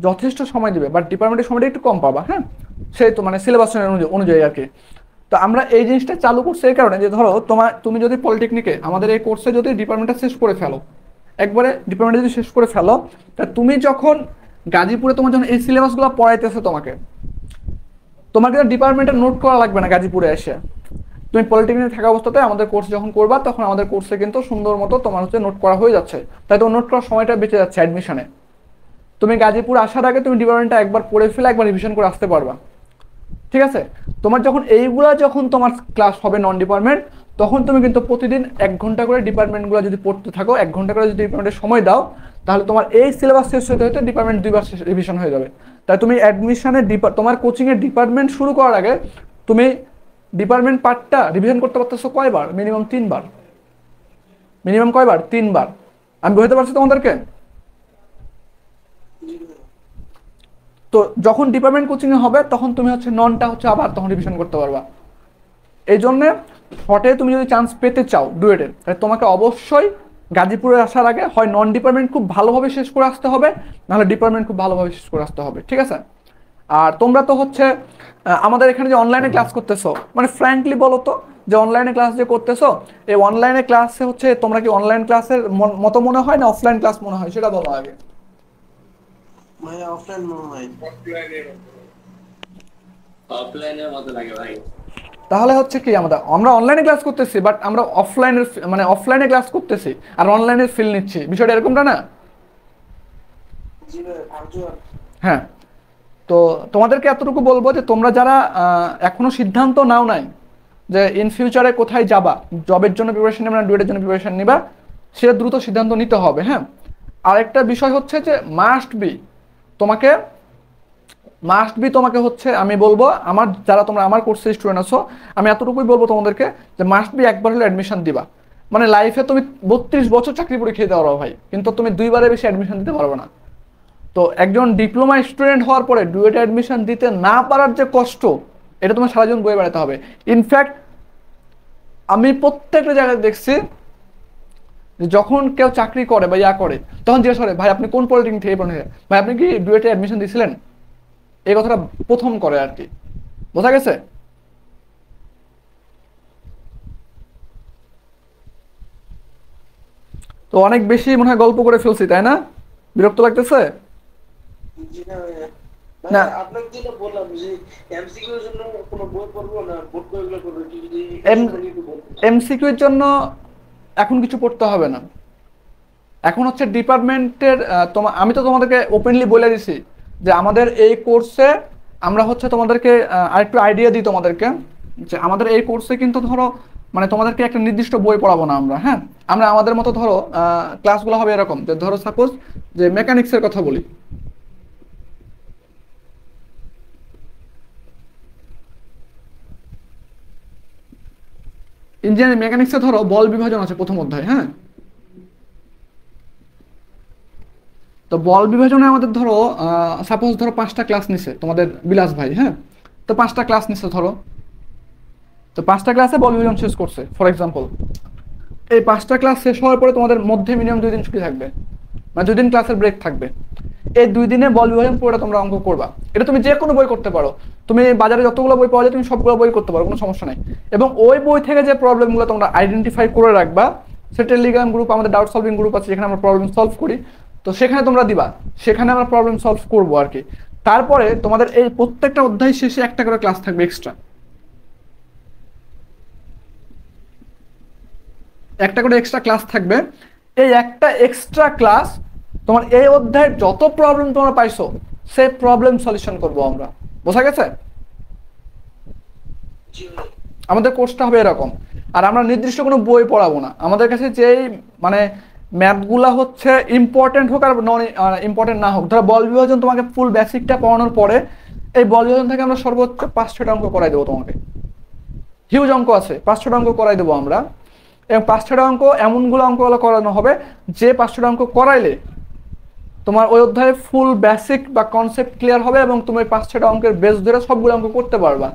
যথেষ্ট সময় দিবে, বাট ডিপার্টমেন্টের সময়টা একটু কম পাবা। হ্যাঁ, সেই তো মানে সিলেবাস অনুযায়ী আর কি। তো আমরা এই জিনিসটা চালু করছি এই কারণে যে ধরো তুমি যদি পলিটেকনিকে আমাদের এই কোর্সে যদি ডিপার্টমেন্টটা শেষ করে ফেলো, একবারে ডিপার্টমেন্টে যদি শেষ করে ফেলো, তা তুমি যখন গাজীপুরে তোমার যখন এই সিলেবাসগুলো পড়াইতেছে তোমাকে, তোমার কিন্তু ডিপার্টমেন্টে নোট করা লাগবে না গাজীপুরে এসে। তুমি পলিটেকনিকে থাকা অবস্থাতে আমাদের কোর্স যখন করবা, তখন আমাদের কোর্সে কিন্তু সুন্দর মতো তোমার হচ্ছে নোট করা হয়ে যাচ্ছে, তাই তো নোট করার সময়টা বেঁচে যাচ্ছে অ্যাডমিশনে। তুমি গাজীপুর আসার আগে তুমি ডিপার্টমেন্টটা একবার পড়ে ফেলে একবার রিভিশন করে আসতে পারবা, ঠিক আছে? তোমার যখন এইগুলা যখন তোমার ক্লাস হবে নন ডিপার্টমেন্ট, তখন তুমি কিন্তু প্রতিদিন 1 ঘন্টা করে ডিপার্টমেন্টগুলো যদি পড়তে থাকো, 1 ঘন্টা করে যদি ডিপার্টমেন্টের সময় দাও, তাহলে তোমার এই সিলেবাস শেষ হতে হতে ডিপার্টমেন্ট 2 বার রিভিশন হয়ে যাবে। তাই তুমি অ্যাডমিশনে তোমার কোচিংয়ের ডিপার্টমেন্ট শুরু করার আগে তুমি ডিপার্টমেন্ট পার্টটা রিভিশন করতে পারতেছো কয়বার? মিনিমাম 3 বার। মিনিমাম কয়বার? 3 বার। আমি বুঝতে পারছি তোমাদেরকে? তো যখন ডিপার্টমেন্ট কোচিং এ হবে তখন তুমি হচ্ছে ননটা হচ্ছে আবার তখন রিভিশন করতে পারবা। এই জন্য শর্টে তুমি যদি চান্স পেতে চাও ডুয়েটের, তাহলে তোমাকে অবশ্যই গাজীপুরে আসার আগে হয় নন ডিপার্টমেন্ট খুব ভালোভাবে শেষ করে আসতে হবে, নাহলে ডিপার্টমেন্ট খুব ভালোভাবে শেষ করে আসতে হবে, ঠিক আছে? আর তোমরা তো হচ্ছে আমাদের এখানে যে অনলাইনে ক্লাস করতেছো, মানে ফ্র্যাঙ্কলি বলো তো, যে অনলাইনে ক্লাস যে করতেছো, এই অনলাইনে ক্লাসে হচ্ছে তোমরা কি অনলাইন ক্লাসের মতো মনে হয় না অফলাইন ক্লাস মনে হয়, সেটা বলো আগে। ভাই অফলাইন মনে হয়। অফলাইনের মতো লাগে ভাই। তাহলে হচ্ছে কি আমরা অনলাইনে ক্লাস করতেছি, বাট আমরা অফলাইনের মানে অফলাইনে ক্লাস করতেছি আর অনলাইনের ফিল নিচ্ছি, বিষয়টা এরকমটা না? জি ভাই ভার্চুয়াল। হ্যাঁ। তো তোমাদেরকে এতটুকু বলবো যে তোমরা যারা এখনো সিদ্ধান্ত নাও নাই যে ইন ফিউচারে কোথায় যাবা, জবের জন্য প্রিপারেশন নেবে না ডুয়েটের জন্য প্রিপারেশন নিবা, সেটা দ্রুত সিদ্ধান্ত নিতে হবে। হ্যাঁ। আরেকটা বিষয় হচ্ছে যে তোমাকে তোমাকে হচ্ছে আমি বলবো, তোমরা আমার কোর্সের স্টুডেন্ট আছো, আমি এতটুকুই বলবো তোমাদেরকে যে একবার হলে অ্যাডমিশন দিবা। মানে লাইফে তুমি 32 বছর চাকরি পরীক্ষা দিতে পারো ভাই, কিন্তু তুমি দুইবারের বেশি অ্যাডমিশন দিতে পারবে না। তো একজন ডিপ্লোমা স্টুডেন্ট হওয়ার পরে ডুয়েটে অ্যাডমিশন দিতে না পারার যে কষ্ট, এটা তোমার সারা জীবন বয়ে বেড়াতে হবে। ইনফ্যাক্ট আমি প্রত্যেকটা জায়গায় দেখছি যে যখন কেউ চাকরি করে বা ইয়া করে, তখন জিজ্ঞেস করে ভাই আপনি কোন পলিটেকনিক থেকে পড়েন, ভাই আপনি কি ডুয়েটে অ্যাডমিশন দিয়েছিলেন, এই কথাটা প্রথম করে আর কি। বোঝা গেছে? তো অনেক বেশি মনে হয় গল্প করে ফেলছি, তাই না? বিরক্ত লাগতেছে? জি না ভাই। ভাই না, আপনাকে যেটা বললাম যে এমসিকিউ এর জন্য কোনো বই পড়বো না বোর্ড বইগুলো পড়বো, একটু যদি এই এম সম্পর্কে একটু বলতেন। এমসিকিউ এর জন্য এখন কিছু পড়তে হবে না। এখন হচ্ছে ডিপার্টমেন্টের আমি তো তোমাদেরকে ওপেনলি বলে দিছি যে আমাদের এই কোর্সে আমরা হচ্ছে তোমাদেরকে আরেকটু আইডিয়া দিই তোমাদেরকে, যে আমাদের এই কোর্সে কিন্তু ধরো মানে তোমাদেরকে একটা নির্দিষ্ট বই পড়াবো না আমরা। হ্যাঁ। আমরা আমাদের মতো ধরো ক্লাসগুলো হবে এরকম, যে ধরো সাপোজ যে মেকানিক্সের কথা বলি, ইঞ্জিনিয়ারিং মেকানিক্সে ধরো বল বিভাজন আছে প্রথম অধ্যায়। হ্যাঁ। তো বল বিভাজনে আমাদের ধরো সাপোজ ধরো 5টা ক্লাস নিছে তোমাদের বিলাস ভাই। হ্যাঁ। তো 5টা ক্লাস নিছে ধরো, তো 5টা ক্লাসে বল বিভাজন শেষ করছে ফর এক্সাম্পল। এই 5টা ক্লাস শেষ হওয়ার পরে তোমাদের মধ্যে মিনিমাম 2 দিন ছুটি থাকবে, মানে 2 দিন ক্লাসের ব্রেক থাকবে। এই 2 দিনে বল বিভাজন পুরোটা তোমরা অঙ্ক করবা। এটা তুমি যে কোনো বই করতে পারো, তুমি বাজারে যতগুলো বই পাওয়া যায় তুমি সবগুলো বই করতে পারো, কোনো সমস্যা নাই। এবং ওই বই থেকে যে প্রবলেমগুলো তোমরা আইডেন্টিফাই করে রাখবা, সেটা টেলিগ্রাম গ্রুপ, আমাদের ডাউট সলভিং গ্রুপ আছে যেখানে আমরা প্রবলেম সলভ করি, তো সেখানে তোমরা দিবা, সেখানে আমরা প্রবলেম সলভ করবো আর কি। তারপরে তোমাদের এই প্রত্যেকটা অধ্যায় শেষে একটা করে ক্লাস থাকবে এক্সট্রা, একটা করে এক্সট্রা ক্লাস থাকবে। এই একটা এক্সট্রা ক্লাস তোমার এই অধ্যায়ের যত প্রবলেম তোমরা পাইছো সেই প্রবলেম সলিউশন করবো আমরা। বোঝা গেছে? জি ভাই। আমাদের কোর্সটা হবে এরকম। আর আমরা নির্দিষ্ট কোনো বই পড়াবো না, আমাদের কাছে যেই মানে ম্যাথগুলা হচ্ছে ইম্পর্টেন্ট হোক আর নন ইম্পর্টেন্ট না হোক, ধরো বল বিভাজন তোমাকে ফুল বেসিকটা পড়ানোর পরে এই বল বিভাজন থেকে আমরা সর্বোচ্চ 5-6টা অঙ্ক করাই দেবো তোমাকে। হিউজ অঙ্ক আছে, 5-6টা অঙ্ক করাই দেবো আমরা। এবং 5-6টা অঙ্ক এমনগুলো অঙ্কগুলো করানো হবে যে 5-6টা অঙ্ক করাইলে তোমার ওই অধ্যায়ে ফুল বেসিক বা কনসেপ্ট ক্লিয়ার হবে এবং তুমি 5-6টা অঙ্কের বেস ধরে সবগুলো অঙ্ক করতে পারবা।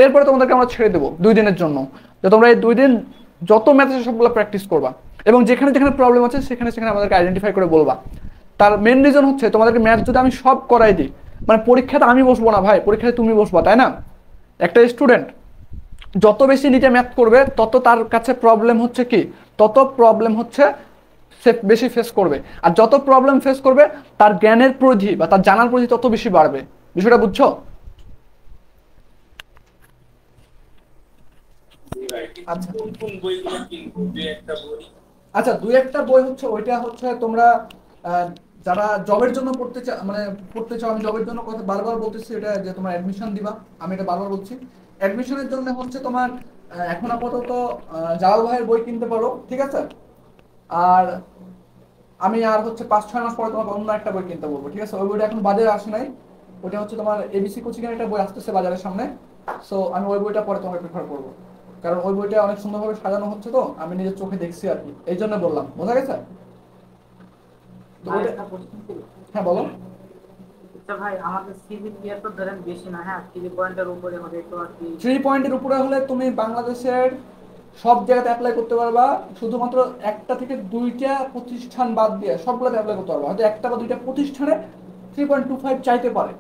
এরপরে তোমাদেরকে আমরা ছেড়ে দেবো 2 দিনের জন্য, যে তোমরা এই 2 দিন যত ম্যাথ আছে সবগুলো প্র্যাকটিস করবা এবং যেখানে যেখানে প্রবলেম আছে সেখানে সেখানে আমাদেরকে আইডেন্টিফাই করে বলবা। তার মেন রিজন হচ্ছে তোমাদেরকে ম্যাথ যদি আমি সব করাই দিই, মানে পরীক্ষাতে আমি বসবো না ভাই, পরীক্ষাতে তুমি বসবা, তাই না? একটা স্টুডেন্ট যত বেশি নিজে ম্যাথ করবে তত তার কাছে প্রবলেম হচ্ছে কি, তত প্রবলেম হচ্ছে সে বেশি ফেস করবে। আর যত প্রবলেম ফেস করবে তার জ্ঞানের পরিধি বা তার জানার পরিধি তত বেশি বাড়বে। বিষয়টা বুঝছো? জি ভাই। আচ্ছা। কোন কোন বইগুলো কি দুই একটা বই? আচ্ছা, 2-1টা বই হচ্ছে ওইটা হচ্ছে তোমরা আহ, যারা জবের জন্য পড়তে চাও, আমি জবের জন্য কথা বারবার বলতেছি এটা, যে তোমার অ্যাডমিশন দিবা, আমি এটা বারবার বলছি। অ্যাডমিশনের জন্য হচ্ছে তোমার এখন আপাতত জালাল ভাইয়ের বই কিনতে পারো, ঠিক আছে? আর আমি আর হচ্ছে 5-6 মাস পরে তোমাকে অন্য একটা বই কিনতে বলবো, ঠিক আছে? ওই বইটা এখন বাজারে আসে নাই, ওটা হচ্ছে তোমার এবিসি কোচিং এর একটা বই আসতেছে বাজারের সামনে। সো আমি ওই বইটা পরে তোমাকে প্রেফার করবো, কারণ ওই বইটা অনেক সুন্দরভাবে সাজানো হচ্ছে, তো আমি নিজের চোখে দেখছি আর কি, এই জন্য বললাম। বোঝা গেছে? তো ওইটা, হ্যাঁ বলো। আচ্ছা ভাই, আমাদের সিজিপিএ তো ধরেন বেশি না, হ্যাঁ 3 পয়েন্টের উপরে হবে তো আর কি। 3 পয়েন্টের উপরে হলে তুমি বাংলাদেশের সব জায়গাতে অ্যাপ্লাই করতে পারবা, শুধুমাত্র একটা থেকে দুইটা প্রতিষ্ঠান বাদ দিয়ে সবগুলোতে অ্যাপ্লাই করতে পারবা। হয়তো একটা বা দুইটা প্রতিষ্ঠানে 3.25 চাইতে পারে,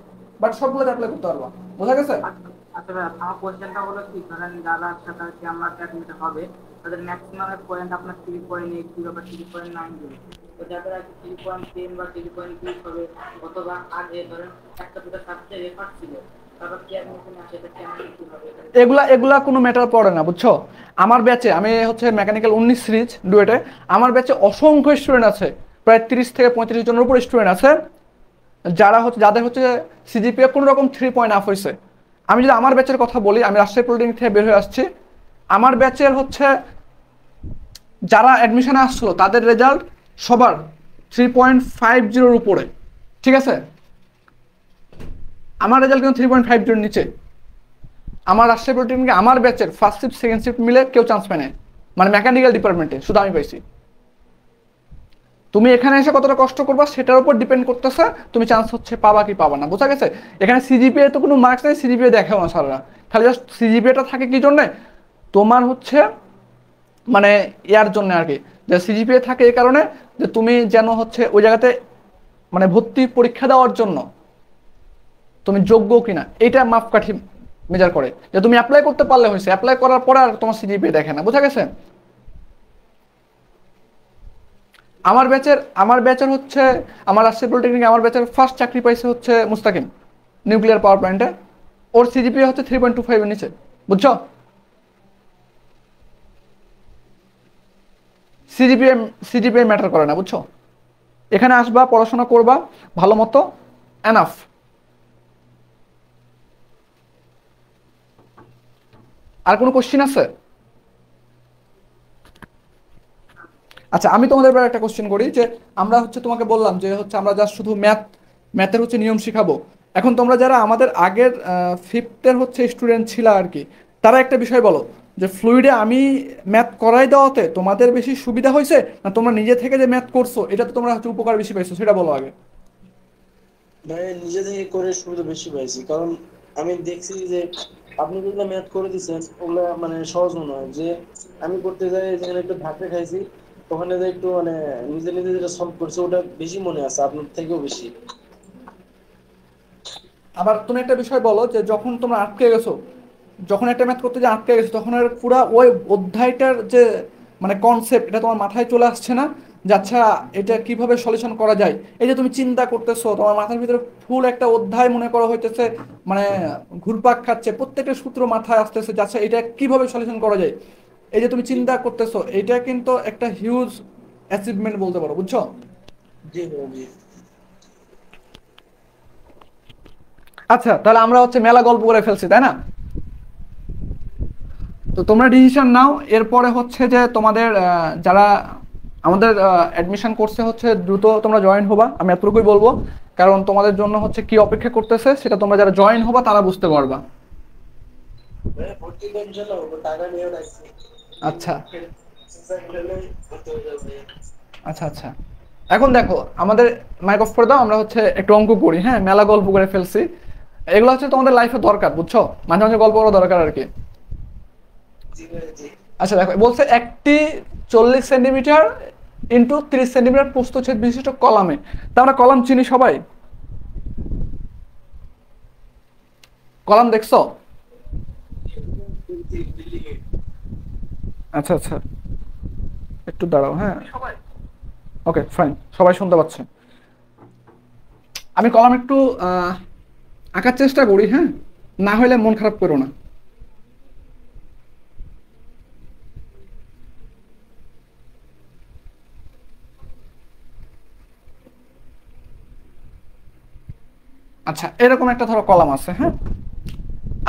বাট সবগুলোতে অ্যাপ্লাই করতে পারবা। বোঝা গেছে? আচ্ছা আচ্ছা ভাই, আমার কোশ্চেনটা হলো কি, ধরেন যারা সাথে আর কি আমরা অ্যাডমিট হবে তাদের ম্যাক্সিমাম পয়েন্ট আপনার 3.8 বা 3.9 দিবে। তো যাদের আর কি 3.10 বা 3.20 হবে, অথবা আগে ধরেন একটা দুটো সাবজেক্ট রেফার ছিল, তারপর কি অ্যাডমিশন আসে, এটা কেমন কি হবে? এগুলা এগুলা কোনো ম্যাটার পড়ে না, বুঝছো? আমার ব্যাচে, আমি হচ্ছে মেকানিক্যাল 19 সিরিজ ডুয়েটে, আমার ব্যাচে অসংখ্য স্টুডেন্ট আছে, প্রায় 30 থেকে 35 জনের উপর স্টুডেন্ট আছে যারা হচ্ছে, যাদের হচ্ছে সিজিপিএ কোনো রকম 3 পয়েন্ট আপ হয়েছে। আমি যদি আমার ব্যাচের কথা বলি, আমি রাজশাহী পলিটেকনিক থেকে বের হয়ে আসছি, আমার ব্যাচের হচ্ছে যারা অ্যাডমিশনে আসছিল তাদের রেজাল্ট সবার 3.50 উপরে। ঠিক আছে, আমার রেজাল্ট কিন্তু 3.50 নিচে। আমার রাজশাহী পলিটেকনিকে আমার ব্যাচের ফার্স্ট শিফট সেকেন্ড শিফট মিলে কেউ চান্স পায় না, মানে মেকানিক্যাল ডিপার্টমেন্টে শুধু আমি পাইছি। তুমি এখানে এসে কতটা কষ্ট করবা সেটার উপর ডিপেন্ড করতেছে তুমি চান্স হচ্ছে পাবা কি পাবা না। বোঝা গেছে? এখানে সিজিপিএ তো কোনো মার্কস নেই, সিজিপিএ দেখেও না সারা, খালি জাস্ট সিজিপিএটা থাকে কি জন্যে, তোমার হচ্ছে মানে ইয়ার জন্য আর কি, যে সিজিপিএ থাকে এই কারণে যে তুমি যেন হচ্ছে ওই জায়গাতে মানে ভর্তি পরীক্ষা দেওয়ার জন্য তুমি যোগ্য কিনা এটা মাপকাঠি মেজার করে, যে তুমি অ্যাপ্লাই করতে পারলে হয়েছে, অ্যাপ্লাই করার পরে আর তোমার সিজিপিএ দেখে না। বোঝা গেছে? আমার ব্যাচের হচ্ছে, আমার রাজশাহী পলিটেকনিকে আমার ব্যাচের ফার্স্ট চাকরি পাইছে হচ্ছে মুস্তাকিম, নিউক্লিয়ার পাওয়ার প্ল্যান্টে। ওর সিজিপিএ হচ্ছে 3.25 এর নিচে। বুঝছো? সিজিপিএ সিজিপিএ ম্যাটার করে না, বুঝছো? এখানে আসবা, পড়াশোনা করবা ভালো মতো, এনাফ। আর কোনো কোশ্চিন আছে? আচ্ছা, আমি তোমাদের এবার একটা কোশ্চেন করি, যে আমরা হচ্ছে তোমাকে বললাম যে হচ্ছে আমরা জাস্ট শুধু ম্যাথের হচ্ছে নিয়ম শিখাবো। এখন তোমরা যারা আমাদের আগের ফিফথের হচ্ছে স্টুডেন্ট ছিল আর কি, তারা একটা বিষয় বলো, যে ফ্লুইডে আমি ম্যাথ করাই দেওয়াতে তোমাদের বেশি সুবিধা হয়েছে, না তোমরা নিজে থেকে যে ম্যাথ করছো এটাতে তোমরা হচ্ছে উপকার বেশি পাইছো, সেটা বলো আগে। ভাই নিজে থেকে করে সুবিধা বেশি পাইছি, কারণ আমি দেখছি যে আপনি যেগুলো ম্যাথ করে দিচ্ছেন ওগুলা মানে সহজ মনে হয়। যে আমি করতে যাই যেখানে একটু ধাক্কা খাইছি, ওখানে যে একটু মানে নিজে নিজে যেটা সলভ করছে ওটা বেশি মনে আছে আপনার থেকেও বেশি। আবার তুমি একটা বিষয় বলো, যে যখন তোমরা আটকে গেছো, যখন একটা ম্যাথ করতে যে আটকে গেছো, তখন আর পুরা ওই অধ্যায়টার যে মানে কনসেপ্ট এটা তোমার মাথায় চলে আসছে না, যে আচ্ছা এটা কিভাবে সলিউশন করা যায়। এই যে তুমি চিন্তা করতেছো, তোমার মাথার ভিতরে ফুল একটা অধ্যায় মনে করা হইতেছে, মানে ঘুরপাক খাচ্ছে, প্রত্যেকটা সূত্র মাথায় আসতেছে যে আচ্ছা এটা কিভাবে সলিউশন করা যায়। এই যে তুমি চিন্তা করতেছো, এটা কিন্তু একটা হিউজ অ্যাচিভমেন্ট বলতে পারো। বুঝছো? জি ভাই জি। আচ্ছা, তাহলে আমরা হচ্ছে মেলা গল্প করে ফেলছি, তাই না? তো তোমরা ডিসিশন নাও, এরপরে হচ্ছে যে তোমাদের যারা আমাদের অ্যাডমিশন কোর্সে হচ্ছে দ্রুত তোমরা জয়েন হবা, আমি এতটুকুই বলবো, কারণ তোমাদের জন্য হচ্ছে কি অপেক্ষা করতেছে সেটা তোমরা যারা জয়েন হবা তারা বুঝতে পারবা। ভাই ভর্তি তো ইনশাআল্লাহ হবে, টাকা নিয়ে রাখছি। আচ্ছা সুসাইড করলে ভর্তি হয়ে যাবে। আচ্ছা আচ্ছা, এখন দেখো আমাদের মাইক অফ করে দাও, আমরা হচ্ছে একটু অঙ্ক করি। হ্যাঁ, মেলা গল্প করে ফেলছি, এগুলো হচ্ছে তোমাদের লাইফে দরকার, বুঝছো? মাঝে মাঝে গল্প করা দরকার আর কি। জি ভাই জি। আচ্ছা দেখো, বলছে একটি 40 সেন্টিমিটার ইন্টু 30 সেন্টিমিটার প্রস্থচ্ছেদ বিশিষ্ট কলামে, তা আমরা কলাম চিনি সবাই, কলাম দেখছো? আচ্ছা আচ্ছা, একটু দাঁড়াও। হ্যাঁ, ওকে ফাইন, সবাই শুনতে পাচ্ছে। আমি কলাম একটু আঁকার চেষ্টা করি, হ্যাঁ, না হলে মন খারাপ করো না। আচ্ছা, এরকম একটা ধরো কলাম আছে, হ্যাঁ,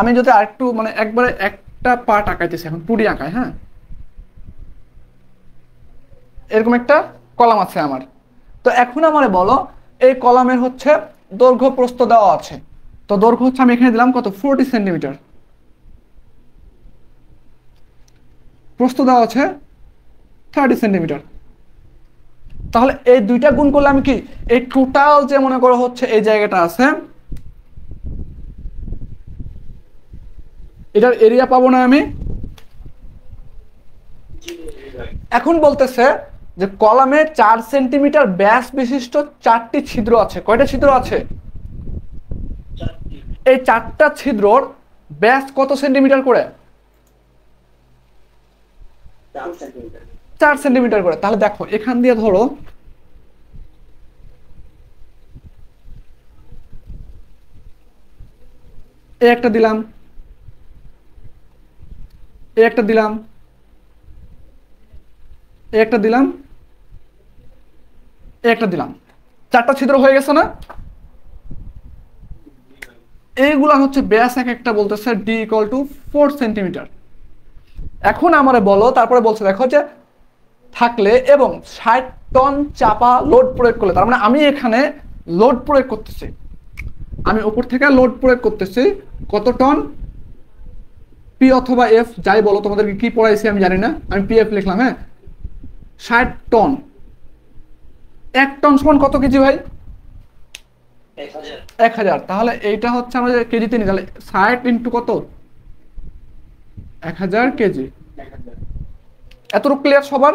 আমি যদি আরেকটু মানে একবারে একটা পার্ট আঁকাইতেছি, এখন 2D আঁকাই, হ্যাঁ, এরকম একটা কলাম আছে আমার। তো এখন আমারে বলো, এই কলামের হচ্ছে দৈর্ঘ্য প্রস্থ দেওয়া আছে, তো দৈর্ঘ্য হচ্ছে আমি এখানে দিলাম কত, 40 সেন্টিমিটার, প্রস্থ দেওয়া আছে 30 সেন্টিমিটার। তাহলে এই দুইটা গুণ করলে আমি কি, এই টোটাল যে মনে করো হচ্ছে এই জায়গাটা আছে এটার এরিয়া পাবো না আমি? জি ভাই। এখন বলতেছে যে কলামে 4 সেন্টিমিটার ব্যাস বিশিষ্ট 4টি ছিদ্র আছে। কয়টা ছিদ্র আছে? 4টি। এই 4টা ছিদ্রর ব্যাস কত সেন্টিমিটার করে? 4 সেন্টিমিটার। 4 সেন্টিমিটার করে। তাহলে দেখো এখান দিয়ে ধরো এই একটা দিলাম, এই একটা দিলাম, এই একটা দিলাম, এই একটা দিলাম, 4টা ছিদ্র হয়ে গেছে না? এইগুলা হচ্ছে ব্যাস এক একটা বলতেছে ডি ইকুয়াল টু 4 সেন্টিমিটার। এখন আমারে বলো, তারপরে বলছে দেখো যে থাকলে এবং 60 টন চাপা লোড প্রয়োগ করলে, তার মানে আমি এখানে লোড প্রয়োগ করতেছি, আমি উপর থেকে লোড প্রয়োগ করতেছি কত টন? পি অথবা এফ যাই বলো, তোমাদেরকে কি পড়াইছি আমি জানি না, আমি পি এফ লিখলাম। হ্যাঁ, 60 টন। 1 টন সমান কত কেজি ভাই? 1000। 1000। তাহলে এইটা হচ্ছে আমাদের কেজিতে নিই, তাহলে 60 ইন্টু কত? 1000 কেজি। 1000। এতটুকু ক্লিয়ার সবার?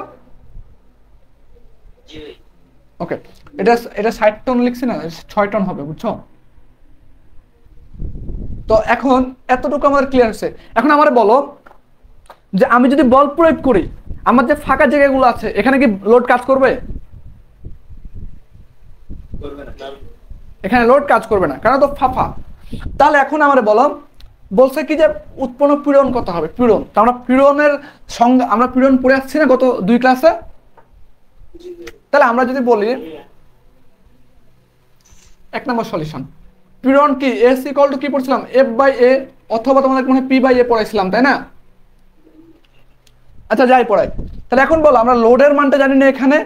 জি ভাই। ওকে, এটা এটা 60 টন লিখছি না, 6 টন হবে, বুঝছো? তো এখন এতটুকু আমাদের ক্লিয়ার হচ্ছে। এখন আমারে বলো যে আমি যদি বল প্রয়োগ করি, আমার যে ফাঁকা জায়গাগুলো আছে এখানে কি লোড কাজ করবে? করবে না। এখানে লোড কাজ করবে না, কারণ তো ফাঁপা। তাহলে এখন আমারে বলো, বলছে কি যে উৎপন্ন পীড়ন কত হবে? পীড়ন, তো আমরা পীড়নের সংজ্ঞা, আমরা পীড়ন পড়ে আসছি না গত 2 ক্লাসে? জি ভাই। তাহলে আমরা যদি বলি 1 নম্বর সলিউশন, পীড়ন কি এস ইকুয়াল টু কি পড়ছিলাম? এফ বাই এ, অথবা তোমাদের মনে হয় পি বাই এ পড়াইছিলাম, তাই না? আচ্ছা যাই পড়াই। তাহলে এখন বলো, আমরা লোডের মানটা জানি না এখানে।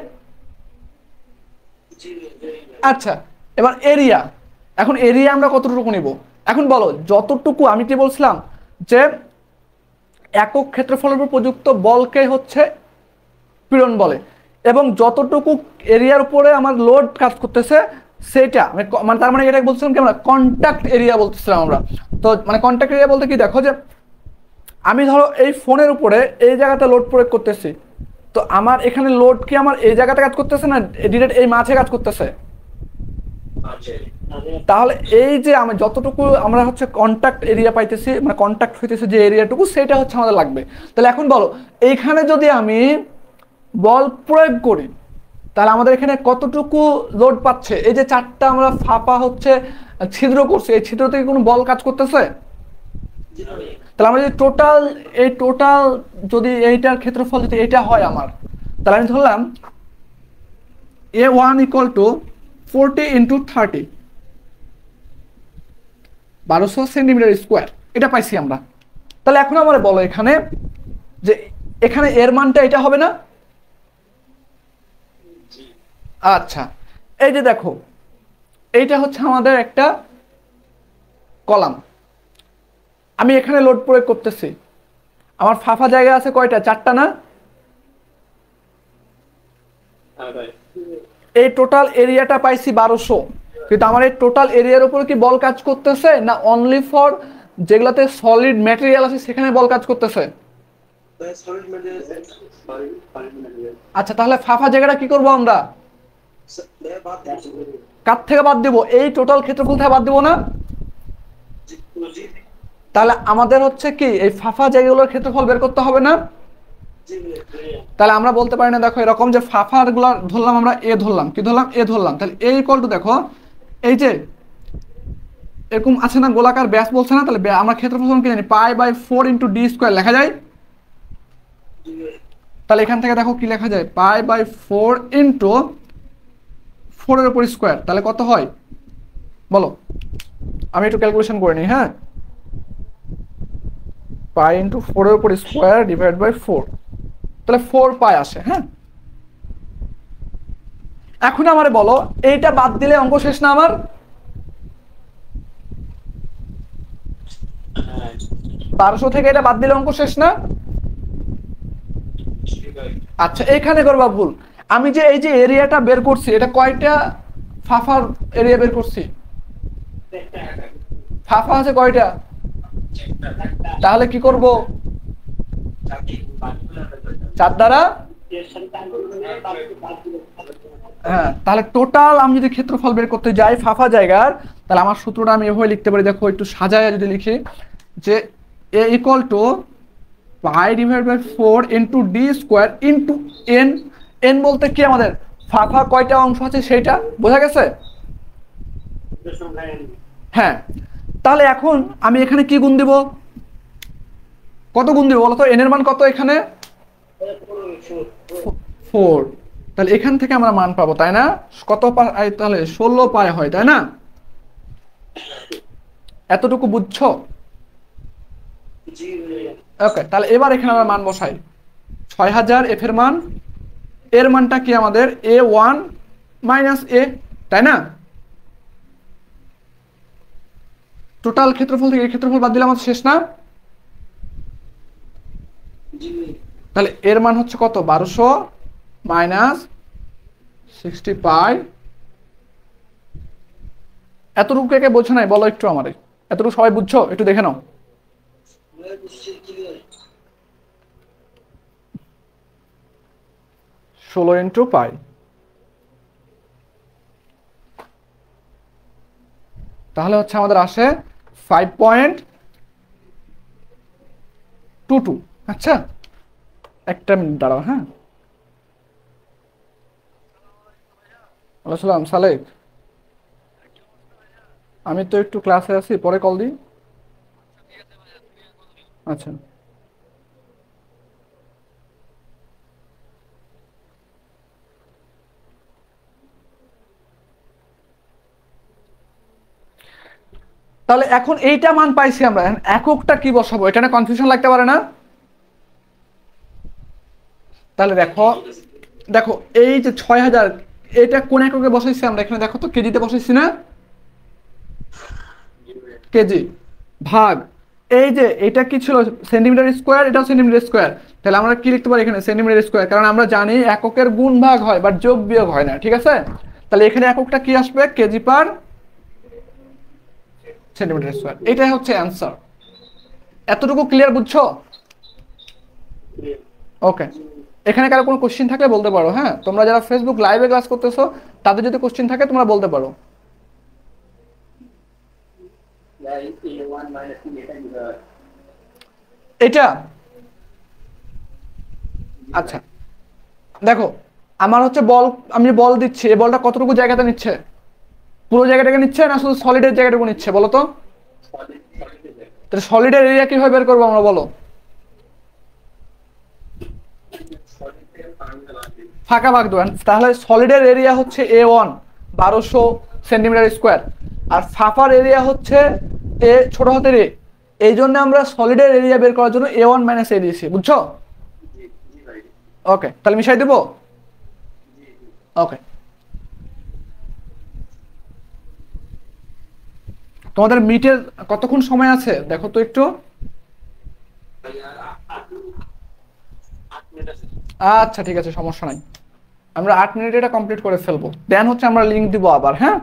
জি ভাই। আচ্ছা, এবার এরিয়া, এখন এরিয়া আমরা কতটুকু নিব? এখন বলো যতটুকু, আমি কি বলছিলাম যে একক ক্ষেত্রফলের উপর প্রযুক্ত বলকে হচ্ছে পীড়ন বলে, এবং যতটুকু এরিয়ার উপরে আমার লোড কাজ করতেছে সেটা মানে তার মানে এটা বলছিলাম কি, আমরা কন্ট্যাক্ট এরিয়া বলতেছিলাম আমরা। তো মানে কন্ট্যাক্ট এরিয়া বলতে কি, দেখো যে আমি ধরো এই ফোনের উপরে এই জায়গাতে লোড প্রয়োগ করতেছি, তো আমার এখানে লোড কি আমার এই জায়গাতে কাজ করতেছে না ডিরেক্ট এই মাঝে কাজ করতেছে? আচ্ছা। তাহলে এই যে আমি যতটুকু আমরা হচ্ছে কন্ট্যাক্ট এরিয়া পাইতেছি, মানে কন্ট্যাক্ট হইতেছে যে এরিয়াটুকু, সেটা হচ্ছে আমাদের লাগবে। তাহলে এখন বলো এইখানে যদি আমি বল প্রয়োগ করি, তাহলে আমাদের এখানে কতটুকু লোড পাচ্ছে? এই যে 4টা আমরা ফাঁপা হচ্ছে ছিদ্র করছি, এই ছিদ্র থেকে কোনো বল কাজ করতেছে? জি ভাই। তাহলে আমরা যদি টোটাল যদি এইটার ক্ষেত্রফল যদি এটা হয় আমার, তাহলে আমি ধরলাম A1 equal to 40 into 30, 1200 centimetre square, এটা পাইছি আমরা। তাহলে এখন আমার বলো এখানে যে এখানে এর মানটা এটা হবে না? জি। আচ্ছা, এই যে দেখো এইটা হচ্ছে আমাদের একটা কলাম, আমি এখানে লোড প্রয়োগ করতেছি, আমার ফাঁপা জায়গা আছে কয়টা? 4টা না? হ্যাঁ ভাই। এই টোটাল এরিয়াটা পাইছি 1200, কিন্তু আমার এই টোটাল এরিয়ার উপরে কি বল কাজ করতেছে না অনলি ফর যেগুলাতে সলিড ম্যাটেরিয়াল আছে সেখানে বল কাজ করতেছে? ভাই সলিড মেটেরিয়াল সলিড মেটেরিয়াল। আচ্ছা, তাহলে ফাঁপা জায়গাটা কি করব আমরা? ভাই বাদ দিচ্ছি। কার থেকে বাদ দিব? এই টোটাল ক্ষেত্রফল থেকে বাদ দিব না? জি তাহলে আমাদের হচ্ছে কি এই ফাঁপা জায়গাগুলোর ক্ষেত্রফল বের করতে হবে না? জি ভাই। তাহলে আমরা বলতে পারি না, দেখো এরকম যে ফাঁপার গুলা ধরলাম, আমরা এ ধরলাম, কি ধরলাম? এ ধরলাম। তাহলে এ ইকুয়াল টু, দেখো এই যে এরকম আছে না গোলাকার ব্যাস বলছে না, তাহলে আমরা ক্ষেত্রফল কি জানি? Pi by 4 into D square লেখা যায়। জি ভাই। তাহলে এখান থেকে দেখো কি লেখা যায়? পাই বাই 4 ইন্টু 4 এর উপর স্কোয়ার, তাহলে কত হয় বলো? আমি একটু ক্যালকুলেশন করে নিই। হ্যাঁ, পাই ইন্টু 4 এর উপর স্কোয়ার ডিভাইড বাই 4, তাহলে 4 পাই আসে। হ্যাঁ, এখন আমারে বলো এইটা বাদ দিলে অঙ্ক শেষ না আমার? হ্যাঁ। 1200 থেকে এটা বাদ দিলে অঙ্ক শেষ না? জি ভাই। আচ্ছা, এখানে করবা ভুল। আমি যে এই যে এরিয়াটা বের করছি, এটা কয়টা ফাফার এরিয়া বের করছি? ফাফা আছে কয়টা? তাহলে কি করব, 4 দ্বারা, হ্যাঁ, তাহলে টোটাল আমি যদি ক্ষেত্রফল বের করতে যাই ফাঁকা জায়গার, তাহলে আমার সূত্রটা আমি এভাবে লিখতে পারি, দেখো একটু সাজায় যদি লিখি, যে a equal to pi divide by 4 into D square into n. N বলতে কি আমাদের ফাঁকা কয়টা অংশ আছে সেইটা বোঝা গেছে। হ্যাঁ, তাহলে এখন আমি এখানে কি গুণ দিব, কত গুণ দিব বলো তো, এন এর মান কত এখানে 4, তাহলে এখান থেকে আমরা মান পাবো তাই না, কত পাই, তাহলে 16 পাই হয় তাই না, এতটুকু বুঝছো। ওকে, তাহলে এবার এখানে আমরা মান বসাই, 6000 এফ এর মান, এর মানটা কি আমাদের a1 মাইনাস এ, তাই না, টোটাল ক্ষেত্রফল থেকে ক্ষেত্রফল বাদ দিলে আমাদের শেষ না, তাহলে এর মান হচ্ছে কত 1200 মাইনাস 60 পাই। এতটুকু কে বোঝো নাই বলো একটু আমারে, এতটুকু সবাই বুঝছো, একটু দেখে নাও। 16 ইন্টু পাই, তাহলে হচ্ছে আমাদের আসে 5.22। আচ্ছা, একটা মিনিট দাঁড়াও, হ্যাঁ, সালাম সালেক, আমি তো একটু ক্লাসে আছি, পরে কল দিই। আচ্ছা, তাহলে এখন এইটা মান পাইছি আমরা, এখন এককটা কি বসাবো, এটা না কনফিউশন লাগতে পারে না। তাহলে দেখো, দেখো এই যে 6000, এটা কোন এককে বসাইছি আমরা, এখানে দেখো তো কেজিতে বসাইছি না, কেজি ভাগ, এই যে এটা কি ছিল সেন্টিমিটার স্কোয়ার, এটাও সেন্টিমিটার স্কোয়ার, তাহলে আমরা কি লিখতে পারি এখানে সেন্টিমিটার স্কোয়ার, কারণ আমরা জানি এককের গুণ ভাগ হয় বাট যোগ বিয়োগ হয় না, ঠিক আছে। তাহলে এখানে এককটা কি আসবে, কেজি পার সেন্টিমিটার স্কোয়ার, এটাই হচ্ছে অ্যান্সার। এতটুকু ক্লিয়ার বুঝছো। ওকে, এখানে কারো কোনো কোশ্চেন থাকলে বলতে পারো, হ্যাঁ, তোমরা যারা ফেসবুক লাইভে ক্লাস করতেছো তাদের যদি কোশ্চেন থাকে তোমরা বলতে পারো। এটা আচ্ছা, দেখো আমার হচ্ছে বল, আমি বল দিচ্ছি, এই বলটা কতটুকু জায়গাতে নিচ্ছে, পুরো জায়গাটাকে নিচ্ছে না শুধু সলিডের জায়গাটুকু নিচ্ছে বলো তো, তাহলে সলিডের এরিয়া কিভাবে বের করবো আমরা বলো, ফাঁকা ভাগ দেবেন, তাহলে সলিডের এরিয়া হচ্ছে A1 1200 সেন্টিমিটার স্কোয়ার, আর ফাঁপার এরিয়া হচ্ছে এ ছোট হাতের এ, এই জন্য আমরা সলিডের এরিয়া বের করার জন্য A1 মাইনাস এ দিয়েছি, বুঝছো। ওকে, তাহলে মিশাই দেবো। ওকে, তোমাদের মিটের কতক্ষণ সময় আছে দেখো তো একটু। আচ্ছা ঠিক আছে, সমস্যা নাই, আমরা 8 মিনিটে এটা কমপ্লিট করে ফেলবো, দেন হচ্ছে আমরা লিংক দিব আবার, হ্যাঁ।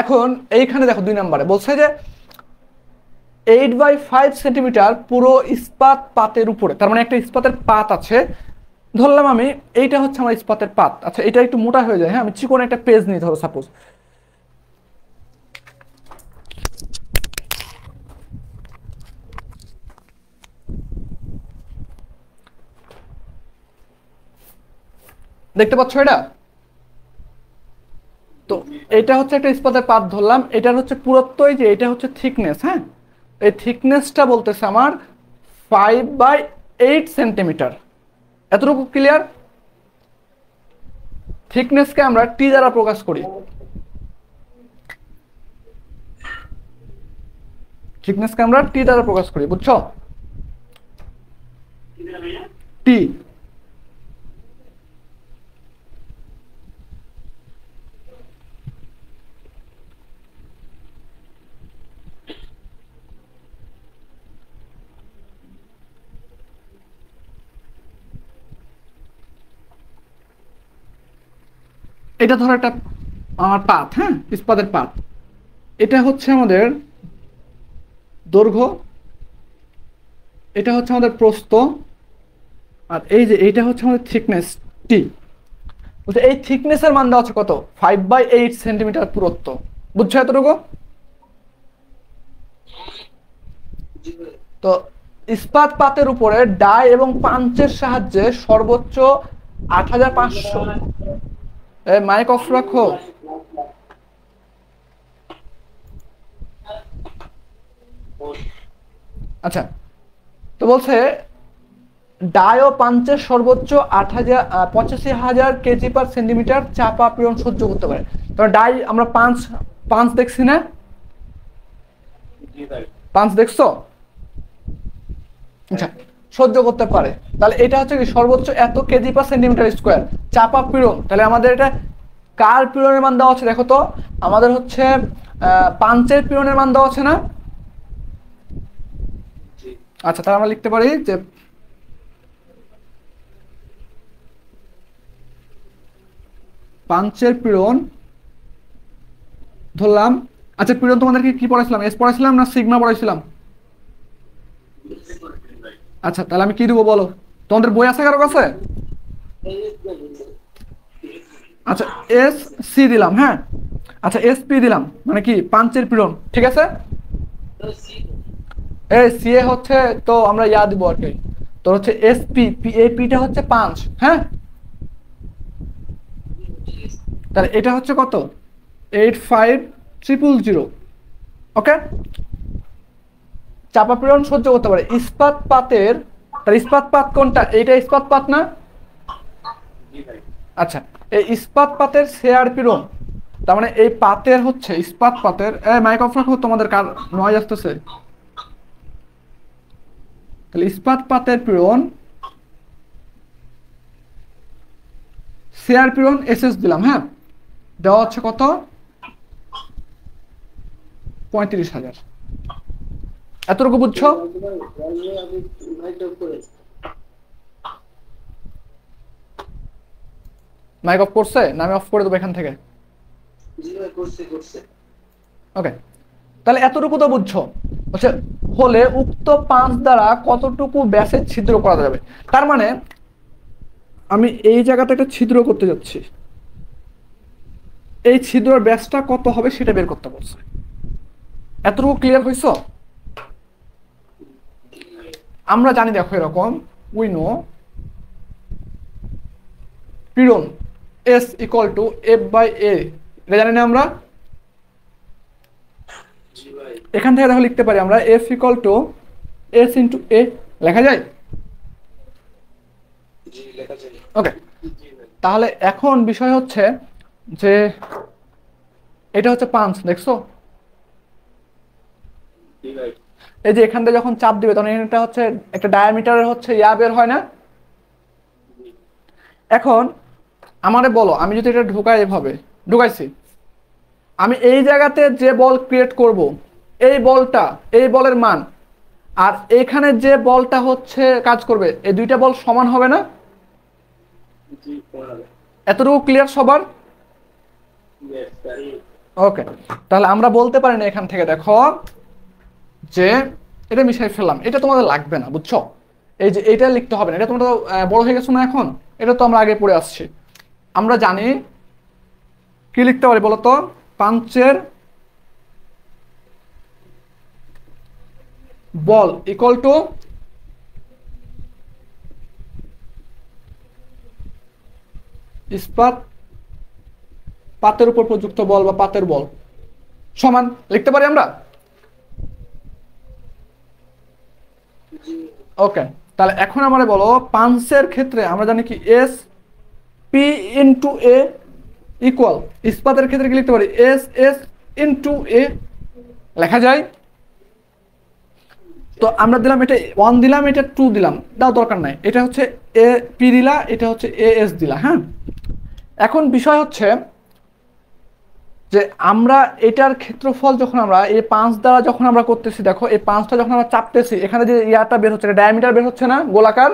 এখন এইখানে দেখো 2 নম্বরে বলছে যে 8/5 সেন্টিমিটার পুরো ইস্পাত পাতের উপরে, তার মানে একটা ইস্পাতের পাত আছে, ধরলাম আমি এইটা হচ্ছে আমার ইস্পাতের পাত, আচ্ছা এটা একটু মোটা হয়ে যায়, হ্যাঁ, আমি চিকন একটা পেজ নিই ধরো সাপোজ, দেখতে পাচ্ছ এটা, তো এটা হচ্ছে একটা ইস্পাতের পাত ধরলাম, এটার হচ্ছে পুরুত্ব, এই যে এটা হচ্ছে থিকনেস, হ্যাঁ, এই থিকনেসটা বলতেছে আমার 5/8 সেন্টিমিটার, এতটুকু ক্লিয়ার। থিকনেসকে আমরা টি দ্বারা প্রকাশ করি, থিকনেসকে আমরা টি দ্বারা প্রকাশ করি, বুঝছো, টি। এটা ধরো একটা আমার পাত, হ্যাঁ, ইস্পাতের পাত, এটা হচ্ছে আমাদের দৈর্ঘ্য, এটা হচ্ছে আমাদের প্রস্থ, আর এই যে এইটা হচ্ছে আমাদের থিকনেস টি। বুঝছো, এই থিকনেসের মান দেওয়া আছে কত? 5/8 সেন্টিমিটার পুরুত্ব। বুঝছো এতটুকু? তো ইস্পাত পাতের উপরে ডাই এবং পাঞ্চের সাহায্যে সর্বোচ্চ 8500। মাইক অফ রাখো। আচ্ছা, তো বলছে ডাই ও পাঞ্চের সর্বোচ্চ 85,000 কেজি পার সেন্টিমিটার চাপা পীড়ন সহ্য করতে পারে। তবে ডাই আমরা পাঞ্চ দেখছি না? জি ভাই। পাঞ্চ দেখছো? আচ্ছা, সহ্য করতে পারে। তাহলে এটা হচ্ছে কি সর্বোচ্চ এত কেজি পার সেন্টিমিটার স্কোয়ার চাপা পীড়ন। তাহলে আমাদের এটা কার পীড়নের মান দেওয়া আছে দেখো তো? আমাদের হচ্ছে পাঞ্চের পীড়নের মান দেওয়া আছে না? জি। আচ্ছা, তাহলে আমরা লিখতে পারি যে পাঞ্চের পীড়ন ধরলাম। আচ্ছা, পীড়ন তোমাদেরকে কি পড়াইছিলাম? এস পড়াইছিলাম না সিগমা পড়াইছিলাম? আচ্ছা, তাহলে আমি কি দেবো বলো? তোমাদের বই আছে কারো কাছে? আচ্ছা, এস সি দিলাম। হ্যাঁ, আচ্ছা এস পি দিলাম, মানে কি পাঞ্চের পীড়ন। ঠিক আছে, এই সি এ হচ্ছে, তো আমরা ইয়া দিব আর কি, তো হচ্ছে এস পি, এই পিটা হচ্ছে পাঞ্চ। হ্যাঁ, তাহলে এটা হচ্ছে কত? 85,000। ওকে, চাপা পীড়ন সহ্য করতে পারে। ইস্পাত পাতের, তার ইস্পাত পাত কোনটা? এইটা ইস্পাত পাত না? জি ভাই। আচ্ছা, এই ইস্পাত পাতের শেয়ার পীড়ন, তার মানে এই পাতের হচ্ছে ইস্পাত পাতের, মাইক অফ রাখো, তোমাদের কার নয় আসতেছে। তাহলে ইস্পাত পাতের পীড়ন, শেয়ার পীড়ন এস এস দিলাম। হ্যাঁ, দেওয়া হচ্ছে কত? 35,000। এতটুকু বুঝছো? মাইক অফ করছে না? আমি অফ করে দেবো এখান থেকে। ওকে, তাহলে এতটুকু তো বুঝছো। হচ্ছে হলে উক্ত পাঁচ দ্বারা কতটুকু ব্যাসের ছিদ্র করা যাবে। তার মানে আমি এই জায়গাতে একটা ছিদ্র করতে যাচ্ছি, এই ছিদ্রের ব্যাসটা কত হবে সেটা বের করতে বলছে। এতটুকু ক্লিয়ার হইছো? আমরা জানি দেখো এরকম, উই নো পীড়ন S equal to F by A, এটা জানি না আমরা? জি ভাই। এখান থেকে দেখো লিখতে পারি আমরা F equal to S into A, লেখা যায়? জি লেখা যায়। ওকে, জি ভাই। তাহলে এখন বিষয় হচ্ছে যে এটা হচ্ছে পাঞ্চ, দেখছো? জি ভাই। এই যে এখান থেকে যখন চাপ দিবে তখন এটা হচ্ছে একটা ডায়ামিটারের হচ্ছে ইয়া বের হয় না? জি। এখন আমারে বলো, আমি যদি এটা ঢুকাই, এভাবে ঢুকাইছি, আমি এই জায়গাতে যে বল ক্রিয়েট করব, এই বলটা, এই বলের মান আর এখানে যে বলটা হচ্ছে কাজ করবে, এই দুইটা বল সমান হবে না? জি পড়াবে। এতটুকু ক্লিয়ার সবার? ইয়েস ভাই। ওকে, তাহলে আমরা বলতে পারি না এখান থেকে দেখো যে এটা মিশাই ফেললাম, এটা তোমাদের লাগবে না, বুঝছো? এই যে এটা লিখতে হবে না, এটা তোমরা তো বড় হয়ে গেছো না এখন, এটা তো আমরা আগে পড়ে আসছি। আমরা জানি কি লিখতে পারি বলো তো? পাঞ্চের বল ইকুয়াল টু ইস্পাত পাতের উপর প্রযুক্ত বল বা পাতের বল সমান লিখতে পারি আমরা। ওকে, তাহলে এখন আমরা বলো পাঞ্চের ক্ষেত্রে আমরা জানি কি এস পি ইন্টু এ ইকুয়াল, ইস্পাতের ক্ষেত্রে কি লিখতে পারি? এস এস ইন্টু এ, লেখা যায়? তো আমরা দিলাম এটা 1 দিলাম, এটা 2 দিলাম, দাও দরকার নাই, এটা হচ্ছে এ পি দিলা, এটা হচ্ছে এ এস দিলা। হ্যাঁ, এখন বিষয় হচ্ছে যে আমরা এটার ক্ষেত্রফল যখন আমরা এই 5 দ্বারা যখন আমরা করতেছি, দেখো এই 5টা যখন আমরা চাপতেছি, এখানে যে ইয়াটা বের হচ্ছে, ডায়ামিটার বের হচ্ছে না গোলাকার,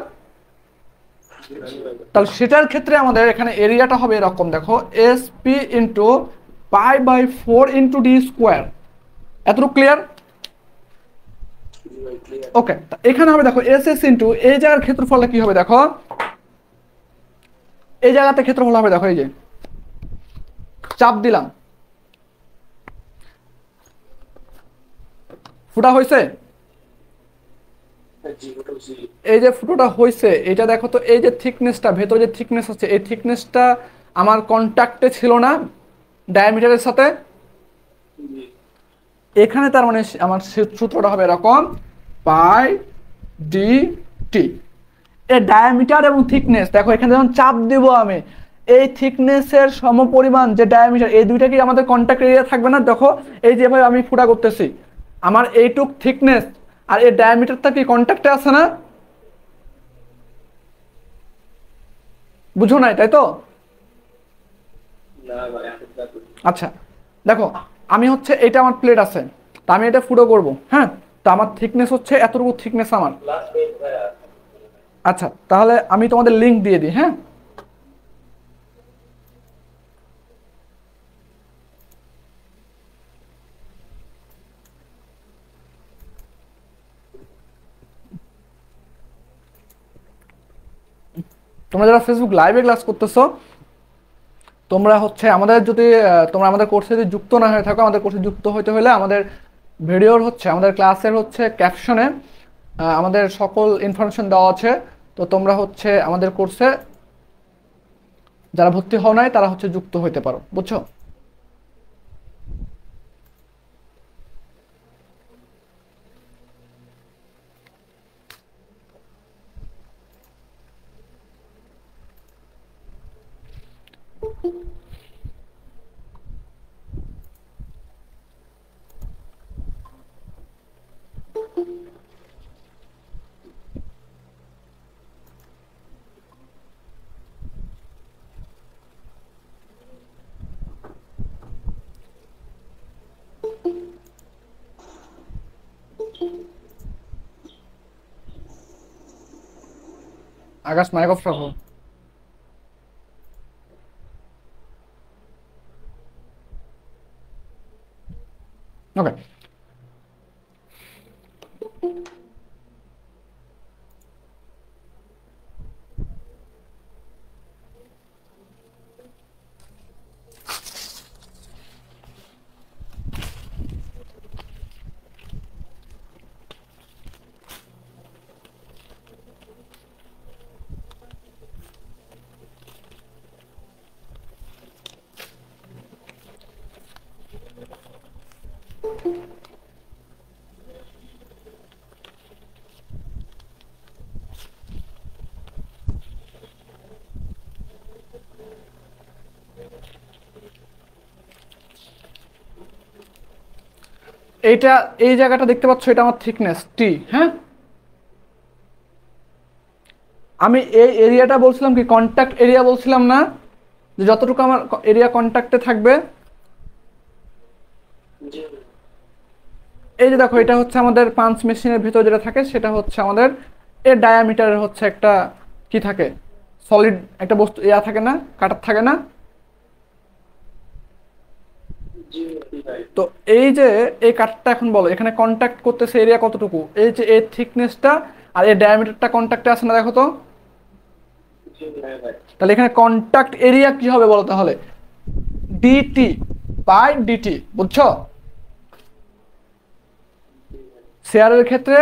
তাহলে সেটার ক্ষেত্রে আমাদের এখানে এরিয়াটা হবে এরকম, দেখো s p into pi by 4 into D square. এতটুকু ক্লিয়ার? জি ভাই ক্লিয়ার। ওকে, এখানে হবে দেখো এস এস ইন্টু এই জায়গার ক্ষেত্রফলটা কি হবে দেখো, এই জায়গাতে ক্ষেত্রফল হবে দেখো, এই যে চাপ দিলাম, ফুটা হয়েছে, জি ওটা জি। এই যে ফুটোটা হয়েছে এটা দেখো তো, এই যে থিকনেসটা ভেতরে যে থিকনেস আছে এই থিকনেসটা আমার কন্ট্যাক্টে ছিল না ডায়ামিটারের সাথে। জি এখানে তার মানে আমার সূত্রটা হবে এরকম, পাই ডি টি। এর ডায়ামিটার এবং থিকনেস দেখো, এখানে যখন চাপ দেব আমি, এই থিকনেসের সমপরিমাণ যে ডায়ামিটার, এই দুইটা কি আমাদের কন্ট্যাক্ট এরিয়া থাকবে না? দেখো এই যেভাবে আমি ফুটা করতেছি, আমার এইটুক থিকনেস আর এর ডায়ামিটারটা কি কন্ট্যাক্টে আছে না? বুঝো নাই তাই তো? না ভাই এখন দেখো। আচ্ছা দেখো, আমি হচ্ছে এটা আমার প্লেট আছে, তা আমি এটা ফুটো করব, হ্যাঁ, তো আমার থিকনেস হচ্ছে এতটুকু থিকনেস আমার। লাস্ট পেজ ভাই। আচ্ছা তাহলে আমি তোমাদের লিংক দিয়ে দিই, হ্যাঁ। তোমরা যারা ফেসবুক লাইভে ক্লাস করতেছো, তোমরা হচ্ছে আমাদের যদি তোমরা আমাদের কোর্সে যদি যুক্ত না হয়ে থাকো, আমাদের কোর্সে যুক্ত হতে হলে আমাদের ভিডিওর হচ্ছে আমাদের ক্লাসের হচ্ছে ক্যাপশনে আমাদের সকল ইনফরমেশন দেওয়া আছে। তো তোমরা হচ্ছে আমাদের কোর্সে যারা ভর্তি হও নাই তারা হচ্ছে যুক্ত হইতে পারো, বুঝছো? আকাশ মাইক অফ রাখো। ওকে, এইটা এই জায়গাটা দেখতে পাচ্ছ, এটা আমার থিকনেস টি, হ্যাঁ। আমি এই এরিয়াটা বলছিলাম কি কন্ট্যাক্ট এরিয়া বলছিলাম না, যে যতটুকু আমার এরিয়া কন্ট্যাক্টে থাকবে। জি এই যে দেখো, এটা হচ্ছে আমাদের পাঞ্চ মেশিনের ভিতর যেটা থাকে সেটা হচ্ছে আমাদের এর ডায়ামিটারের হচ্ছে একটা কি থাকে, সলিড একটা বস্তু ইয়া থাকে না, কাটার থাকে না। জি ভাই। তো এই যে এই কাঠটা এখন বলো এখানে কন্ট্যাক্ট করতেছে এরিয়া কতটুকু, এই যে এই থিকনেসটা আর এই ডায়ামিটারটা কন্ট্যাক্টে আছে না, দেখো তো। জি ভাই ভাই। তাহলে এখানে কন্ট্যাক্ট এরিয়া কি হবে বলো তাহলে, ডিটি বাই ডিটি, বুঝছো? শেয়ারের ক্ষেত্রে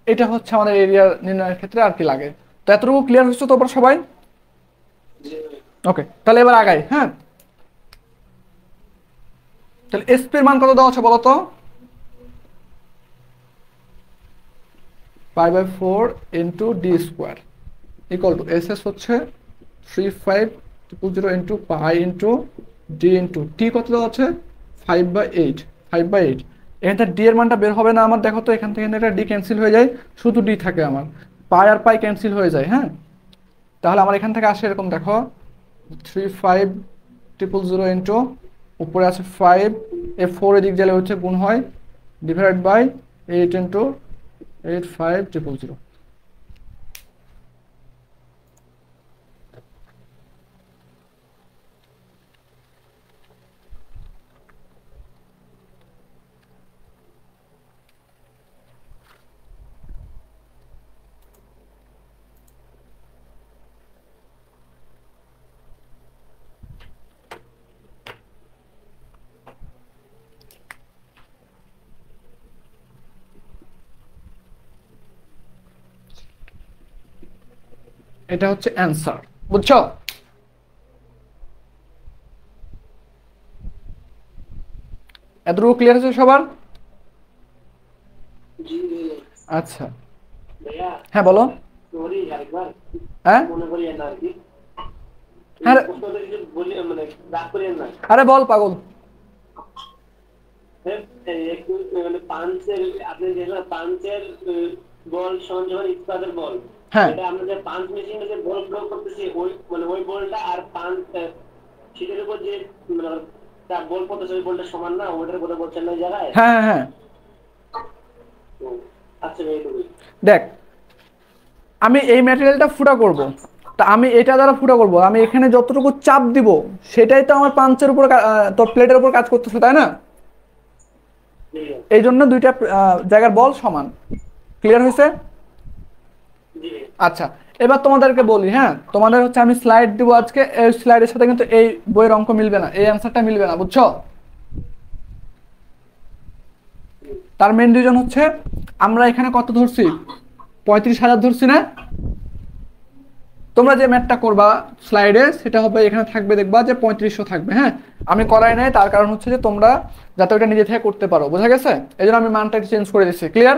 এটা হচ্ছে আমাদের এরিয়া নির্ণয়ের ক্ষেত্রে আর কি লাগে। তো এতটুকু ক্লিয়ার হচ্ছে তোমরা সবাই? জি ভাই। ওকে, তাহলে এবার আগাই, হ্যাঁ। তাহলে এসপির মান কত দেওয়া আছে বলো তো? Pi by 4 into D square equal to S S হচ্ছে 3500 into pi into D into T কত দেওয়া আছে 5/8, 5/8। এখান থেকে ডি এর মানটা বের হবে না আমার, দেখো তো এখান থেকে একটা ডি ক্যান্সেল হয়ে যায়, শুধু ডি থাকে আমার, পাই আর পাই ক্যান্সেল হয়ে যায়, হ্যাঁ। তাহলে আমার এখান থেকে আসে এরকম দেখো 3500 ইন্টু উপরে আছে 5, এ 4 এদিক গেলে হচ্ছে গুণ হয়, ডিভাইড বাই 8 ইন্টু 85000। এটা হচ্ছে অ্যান্সার, বুঝছো? এতটুকু ক্লিয়ার হচ্ছে সবার? জি ভাইয়া। আচ্ছা, ভাইয়া হ্যাঁ বলো। সরি আরেকবার হ্যাঁ মনে করিয়েন না আর কি। হ্যাঁ রে, প্রশ্নটা কিছু বলি মানে রাগ করিয়েন না। আরে বল পাগল। একটু মানে পাঞ্চের আপনি দেখলেন পাঞ্চের বল সমান সমান ইস্পাতের বল। হ্যাঁ এটা আমরা যে পাঞ্চ মেশিনে যে বল প্রয়োগ করতেছি ওই মানে ওই বলটা আর পাঞ্চ শীটের উপর যে মানে তার বল পড়তেছে ওই বলটা সমান না, ওটার কথা বলছেন না ওই জায়গায়। হ্যাঁ হ্যাঁ হ্যাঁ, তো আচ্ছা ভাই এইটুকুই। দেখ আমি এই ম্যাটেরিয়ালটা ফুটা করব, তা আমি এটা দ্বারা ফুটা করব, আমি এখানে যতটুকু চাপ দিব সেটাই তো আমার পাঞ্চের উপর তোর প্লেটের উপর কাজ করতেছে, তাই না? জি এই জন্য দুইটা জায়গার বল সমান। ক্লিয়ার হয়েছে? জি আচ্ছা, এবার তোমাদেরকে বলি, হ্যাঁ তোমাদের হচ্ছে আমি স্লাইড দিব আজকে, এই স্লাইডের সাথে কিন্তু এই বইয়ের অঙ্ক মিলবে না, এই অ্যান্সারটা মিলবে না, বুঝছো? তার মেন রিজন হচ্ছে আমরা এখানে কত ধরছি, 35,000 ধরছি না? তোমরা যে ম্যাথটা করবা স্লাইডে সেটা হবে এখানে থাকবে, দেখবা যে 3500 থাকবে। হ্যাঁ, আমি করাই নাই, তার কারণ হচ্ছে যে তোমরা যাতে ওটা নিজে থেকে করতে পারো, বোঝা গেছে? এই জন্য আমি মানটা চেঞ্জ করে দিচ্ছি। ক্লিয়ার?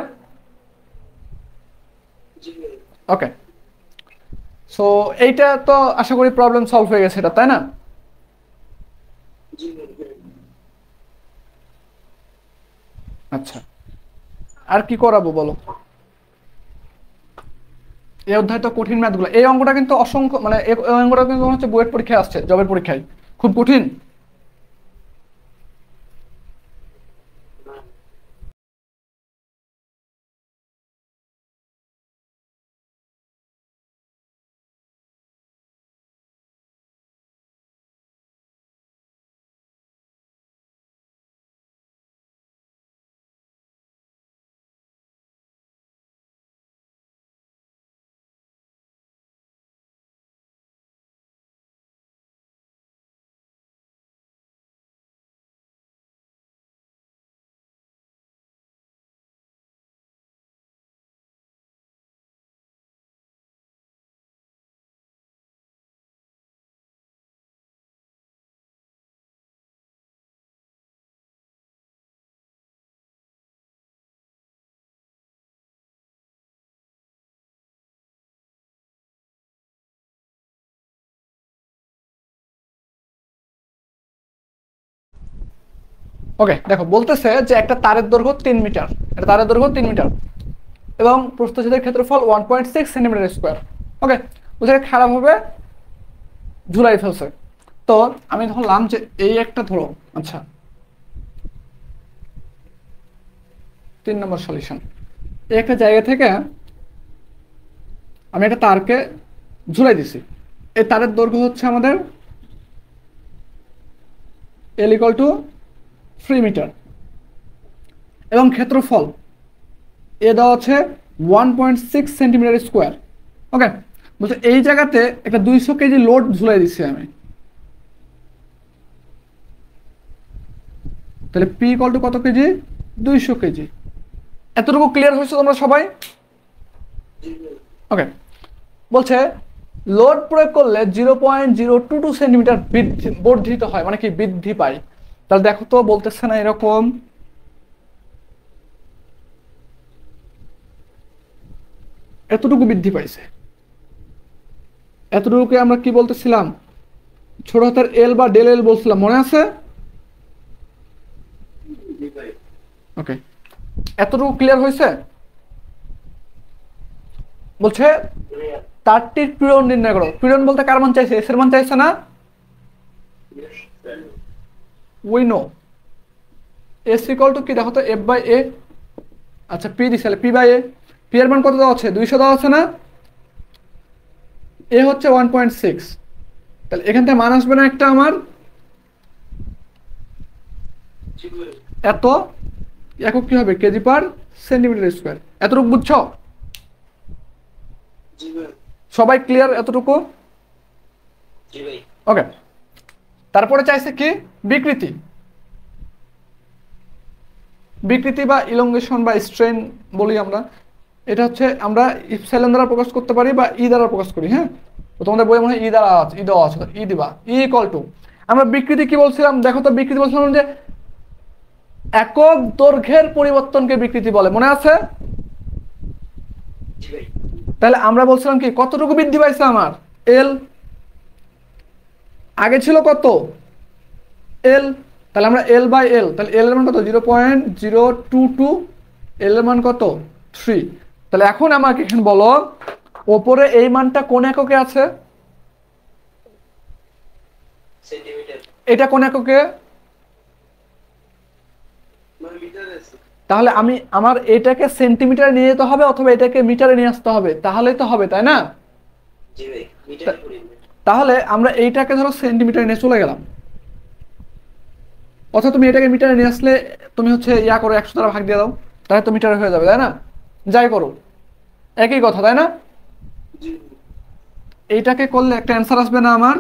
জি ভাই। ওকে, সো এইটা তো আশা করি প্রবলেম সলভ হয়ে গেছে এটা, তাই না? জি ভাই। আচ্ছা, আর কি করাবো বলো? এই অধ্যায় তো কঠিন ম্যাথগুলো, এই অঙ্কটা কিন্তু অসংখ্য মানে এই অঙ্কটা কিন্তু হচ্ছে বুয়েট পরীক্ষায় আসছে, জবের পরীক্ষায় খুব কঠিন। ওকে, দেখো বলতেছে যে একটা তারের দৈর্ঘ্য 3 মিটার, একটা তারের দৈর্ঘ্য 3 মিটার এবং প্রস্থচ্ছেদের ক্ষেত্রফল 1.6 সেন্টিমিটার স্কোয়ার। ওকে, বুঝে খারাপভাবে ঝুলাই ফেলছে। তো আমি ধরলাম যে এই একটা ধরো, আচ্ছা 3 নম্বর সলিউশন, এই একটা জায়গা থেকে আমি একটা তারকে ঝুলাই দিছি, এই তারের দৈর্ঘ্য হচ্ছে আমাদের L equal to 3 মিটার এবং ক্ষেত্রফল এ দেওয়া আছে 1.6 সেন্টিমিটার স্কোয়ার। ওকে, বলছে এই জায়গাতে একটা 200 কেজি লোড ঝুলাই দিচ্ছি আমি, তাহলে পি ইকুয়াল টু কত কেজি, 200 কেজি। এতটুকু ক্লিয়ার হয়েছে তোমরা সবাই? ওকে, বলছে লোড প্রয়োগ করলে 0.022 সেন্টিমিটার বর্ধিত হয়, মানে কি বৃদ্ধি পায়। তাহলে দেখো তো বলতেছে না এরকম এতটুকু বৃদ্ধি পাইছে, এতটুকুকে আমরা কি বলতেছিলাম, ছোট হাতের এল বা ডেল এল বলছিলাম, মনে আছে? জি ভাই। ওকে, এতটুকু ক্লিয়ার হয়েছে? বলছে তারটির পীড়ন নির্ণয় করো। পীড়ন বলতে কার মান চাইছে, এস এর মান চাইছে না? We know S equal two কি, দেখো তো এফ বাই এ। আচ্ছা পি দিছে, পি বাই এ, পি এর মান কত দেওয়া আছে, 200 দেওয়া আছে না? এ হচ্ছে 1.6, তাহলে এখান থেকে মান আসবে না একটা আমার এত, একক কি হবে, কেজি পার সেন্টিমিটার স্কোয়ার। এতটুকু বুঝছো জি ভাই। সবাই? ক্লিয়ার এতটুকু? জি ভাই। ওকে, তারপরে চাইছে কি, বিকৃতি। বিকৃতি বা ইলংগেশন বা স্ট্রেন বলি আমরা। এটা হচ্ছে আমরা ইপসাইলন দ্বারা প্রকাশ করতে পারি বা ই দ্বারা প্রকাশ করি। হ্যাঁ, তো তোমাদের বইয়ে মনে হয় ই দ্বারা আছে, ই দেওয়া আছে, ই দিবা, ই ইকুয়াল টু, আমরা বিকৃতি কি বলছিলাম দেখো তো, বিকৃতি বলছিলাম যে একক দৈর্ঘ্যের পরিবর্তনকে বিকৃতি বলে, মনে আছে? তাহলে আমরা বলছিলাম কি কতটুকু বৃদ্ধি পাইছে আমার এল, আগে ছিল কত এল, তাহলে আমরা এল বাই এল, তাহলে এল এর মান কত 0.022, এল এর মান কত 3। তাহলে এখন আমাকে এখানে বলো ওপরে এই মানটা কোন এককে আছে? এটা কোন এককে? তাহলে আমি আমার এটাকে সেন্টিমিটারে নিয়ে যেতে হবে অথবা এটাকে মিটারে নিয়ে আসতে হবে, তাহলেই তো হবে, তাই না? তাহলে আমরা এইটাকে ধরো সেন্টিমিটারে নিয়ে চলে গেলাম, অথবা তুমি এটাকে মিটারে নিয়ে আসলে তুমি হচ্ছে ইয়া করো 100 দ্বারা ভাগ দিয়ে দাও, তাহলে তো মিটারে হয়ে যাবে, তাই না? যাই করো একই কথা, তাই না? এইটাকে করলে একটা অ্যান্সার আসবে না আমার?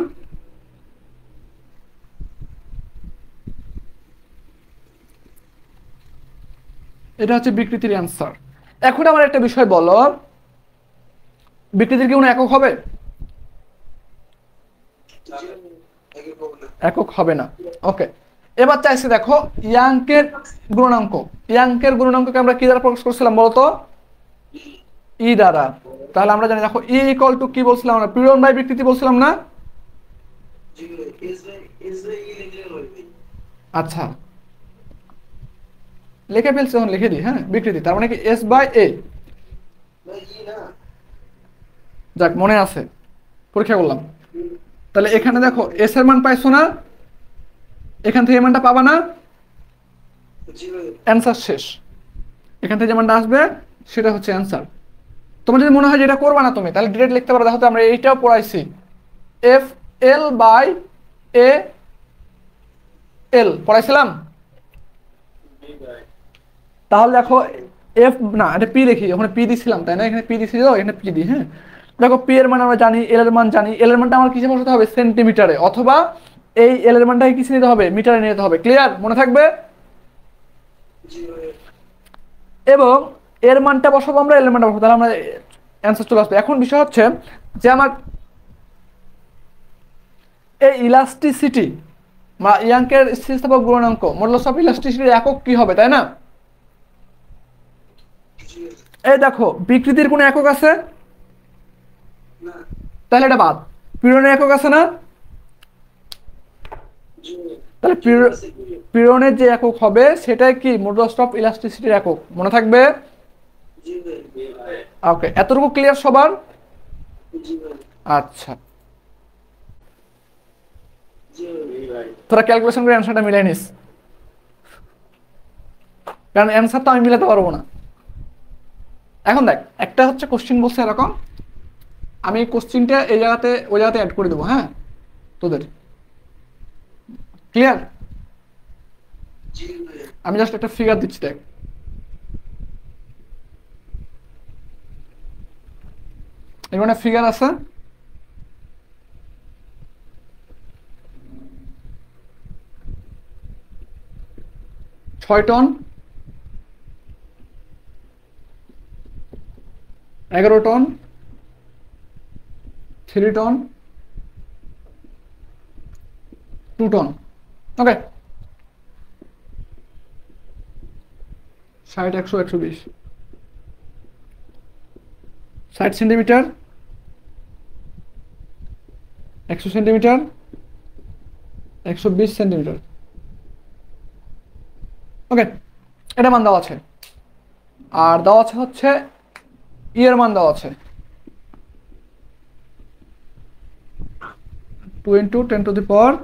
এটা হচ্ছে বিকৃতির অ্যান্সার। এখন আমার একটা বিষয় বলো, বিকৃতির কি কোনো একক হবে? একক হবে না। ওকে, এবার চাইছে দেখো ইয়াঙ্কের গুণাঙ্ক, ইয়াঙ্কের গুণাঙ্ককে আমরা কি দ্বারা প্রকাশ করছিলাম বলতো? ই দ্বারা। তাহলে আমরা জানি দেখো ই ইকুয়াল টু কি বলছিলাম আমরা? পীড়ন বাই বিকৃতি বলছিলাম না? আচ্ছা লিখে ফেলছি, এখন লিখে দিই। হ্যাঁ, বিকৃতি তার মানে কি এস বাই এ, যাক মনে আছে, পরীক্ষা করলাম। তাহলে এখানে দেখো এস এর মান পাইছো না, এখান থেকে মানটা পাবা না, অ্যান্সার শেষ। এখান থেকে যে মানটা আসবে সেটা হচ্ছে অ্যান্সার। তোমার যদি মনে হয় যে এটা করবা না তুমি, তাহলে ডিরেক্ট লিখতে পারো, দেখো তো আমরা এইটাও পড়াইছি, এফ এল বাই এ এল পড়াইছিলাম। তাহলে দেখো এফ না, এটা পি লিখি, ওখানে পি দিছিলাম তাই না, এখানে পি দিছি, এখানে পি দিই। হ্যাঁ, দেখো পি এর মান আমরা জানি, এল এর মান জানি, এল এর মানটা আমার কিসে বসাতে হবে? সেন্টিমিটারে, অথবা এই এল এর মানটাকে কিসে নিতে হবে? মিটারে নিতে হবে। ক্লিয়ার? মনে থাকবে? এবং এর মানটা বসাবো আমরা, এল এর মানটা বসাবো, তাহলে আমরা অ্যান্সার চলে আসবে। এখন বিষয় হচ্ছে যে আমার এই ইলাস্টিসিটি বা ইয়াঙ্কের স্থিতিস্থাপক গুণাঙ্ক, মডুলাস অফ ইলাস্টিসিটির একক কি হবে, তাই না? এই দেখো বিকৃতির কোনো একক আছে? তাহলে এটা বাদ। পীড়নের একক আছে না? তাহলে পীড়নের যে একক হবে সেটাই কি? মডুলাস অফ ইলাস্টিসিটির একক, মনে থাকবে? ওকে, এতটুকু ক্লিয়ার সবার? আচ্ছা, তোরা ক্যালকুলেশন করে অ্যান্সারটা মিলাই নিস, কারণ অ্যান্সার তো আমি মিলাতে পারবো না। এখন দেখ, একটা হচ্ছে কোশ্চিন বলছে এরকম, আমি কোশ্চিনটা এই জায়গাতে ওই জায়গাতে অ্যাড করে দেবো। হ্যাঁ, তোদের ক্লিয়ার? আমি জাস্ট একটা ফিগার দিচ্ছি, দেখ এখানে ফিগার আছে, ছয় টন, 11 টন, 3 টন, 2 টন। ওকে, 60, 100, 120, 60 সেন্টিমিটার, 100 সেন্টিমিটার, 120 সেন্টিমিটার। ওকে, এটা মান দেওয়া আছে, আর দেওয়া আছে হচ্ছে ইয়ের মান দেওয়া আছে 2 × 10⁶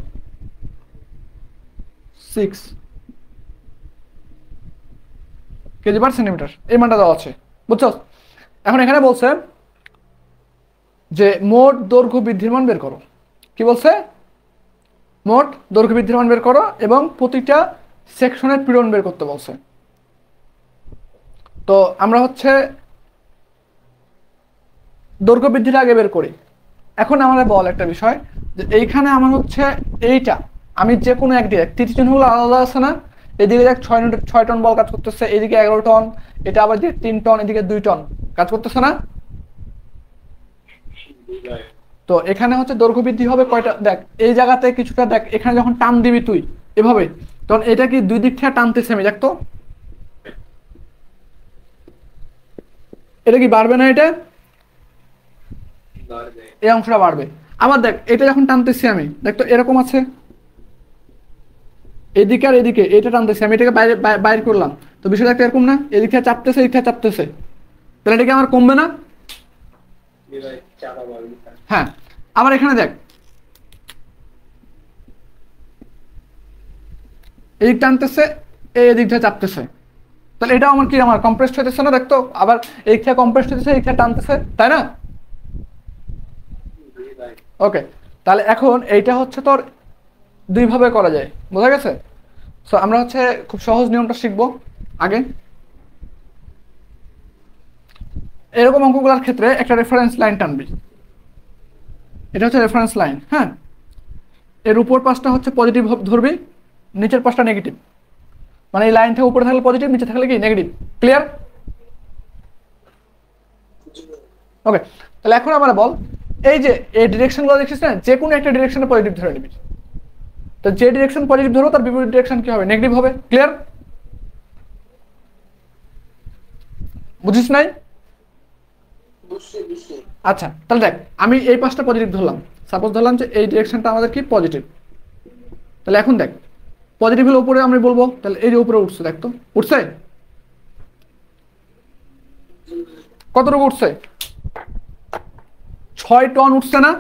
কেজি পার সেন্টিমিটার, এই মানটা দেওয়া আছে, বুঝছো? এখন এখানে বলছে যে মোট দৈর্ঘ্য বৃদ্ধির মান বের করো। কি বলছে? মোট দৈর্ঘ্য বৃদ্ধির মান বের করো এবং প্রতিটা সেকশনের পীড়ন বের করতে বলছে। তো আমরা হচ্ছে দৈর্ঘ্য বৃদ্ধিটা আগে বের করি। এখন আমাদের বল একটা বিষয়, যে এইখানে আমার হচ্ছে এইটা, আমি যে কোনো এক দিয়ে তৃতীয় চিহ্নগুলো আলাদা আছে না, এদিকে দেখ 6 টন বল কাজ করতেছে, এদিকে 11 টন, এটা আবার যে 3 টন, এদিকে 2 টন কাজ করতেছে না? তো এখানে হচ্ছে দৈর্ঘ্য বৃদ্ধি হবে কয়টা, দেখ এই জায়গাতে কিছুটা, দেখ এখানে যখন টান দিবি তুই এভাবে, তখন এটা কি দুই দিক থেকে টানতেছে, আমি দেখ তো এটা কি বাড়বে না? এটা এই অংশটা বাড়বে। আবার দেখ এটা যখন টানতেছি আমি, দেখ তো এরকম আছে, এদিকে আর এদিকে এটা টানতেছি আমি, এটাকে বাইরে বাইর করলাম, তো বিষয়টা একটা এরকম না, এদিক থেকে চাপতেছে, এদিক থেকে চাপতেছে, তাহলে এটা কি আমার কমবে না? হ্যাঁ। আবার এখানে দেখ এদিক টানতেছে, এদিক থেকে চাপতেছে, তাহলে এটা আমার কি, আমার কম্প্রেসড হইতেছে না? দেখতো আবার এদিক থেকে কম্প্রেসড হইতেছে, এদিক থেকে টানতেছে, তাই না? ওকে, তাহলে এখন এইটা হচ্ছে তোর দুই ভাবে করা যায়, বোঝা গেছে? সো আমরা হচ্ছে খুব সহজ নিয়মটা শিখবো আগে। এরকম অঙ্কগুলোর ক্ষেত্রে একটা রেফারেন্স লাইন টানবি, এটা হচ্ছে রেফারেন্স লাইন। হ্যাঁ, এর উপর পাশটা হচ্ছে পজিটিভ ধরবি, নিচের পাশটা নেগেটিভ, মানে এই লাইন থেকে উপরে থাকলে পজিটিভ, নিচে থাকলে কি নেগেটিভ। ক্লিয়ার? ওকে, তাহলে এখন আমরা বল, এই যে এই ডিরেকশনগুলো দেখছিস না, যে কোনো একটা ডিরেকশনে পজিটিভ ধরে নিবি, তো যে ডিরেকশন পজিটিভ ধরো তার বিপরীত ডিরেকশন কি হবে? নেগেটিভ হবে। ক্লিয়ার? বুঝিস নাই? আচ্ছা, তাহলে দেখ আমি এই পাশটা পজিটিভ ধরলাম, সাপোজ ধরলাম যে এই ডিরেকশনটা আমাদের কি পজিটিভ, তাহলে এখন দেখ পজিটিভ হলে উপরে আমি বলবো, তাহলে এই যে উপরে উঠছে, দেখ তো উঠছে কতটুকু উঠছে? 6 টন উঠছে না?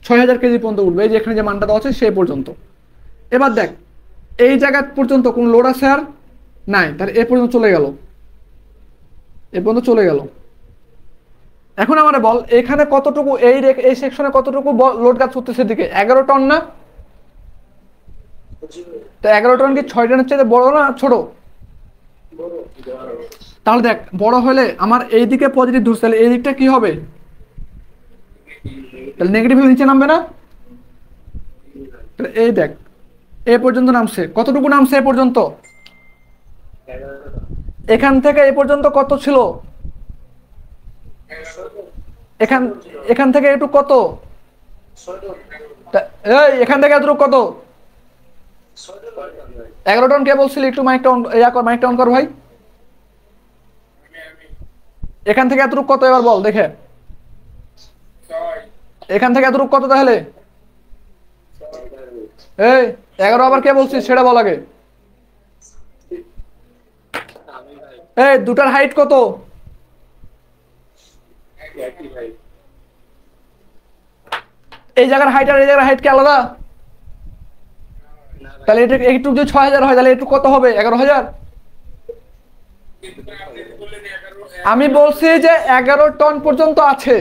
6000 কেজি পর্যন্ত উঠবে, এই যে এখানে যে মানটা দেওয়া আছে সেই পর্যন্ত। এবার দেখ এই জায়গা পর্যন্ত কোন লোড আছে আর নাই, তাহলে এ পর্যন্ত চলে গেল, এ পর্যন্ত চলে গেল। এখন আমরা বল এখানে কতটুকু, এই সেকশনে কতটুকু লোড কাজ করতেছে? দিকে 11 টন না? তো 11 টন কি 6 টনের চেয়ে বড় না ছোট? তাহলে দেখ বড় হলে আমার এই দিকে পজিটিভ ধরছে, তাহলে এই দিকটা কি হবে? তাহলে নেগেটিভ হলে নিচে নামবে না? তাহলে এই দেখ এ পর্যন্ত নামছে, কতটুকু নামছে এ পর্যন্ত? এখান থেকে এ পর্যন্ত কত ছিল? এখান থেকে একটু কত? এই এখান থেকে এতটুকু কত? 11 টন কে বলছিলি? একটু মাইকটা অন কর ভাই। এখান থেকে এতটুকু কত এবার বল দেখে, এখান থেকে এতটুকু কত? তাহলে এই 11 আবার কে বলছিস সেটা বল আগে। এই দুটার হাইট কত? এই জায়গার হাইট আর এই জায়গার হাইট কি আলাদা? তাহলে এটা একটু যদি 6000 হয় তাহলে একটু কত হবে? 11000। আমি বলছি যে 11 টন পর্যন্ত আছে,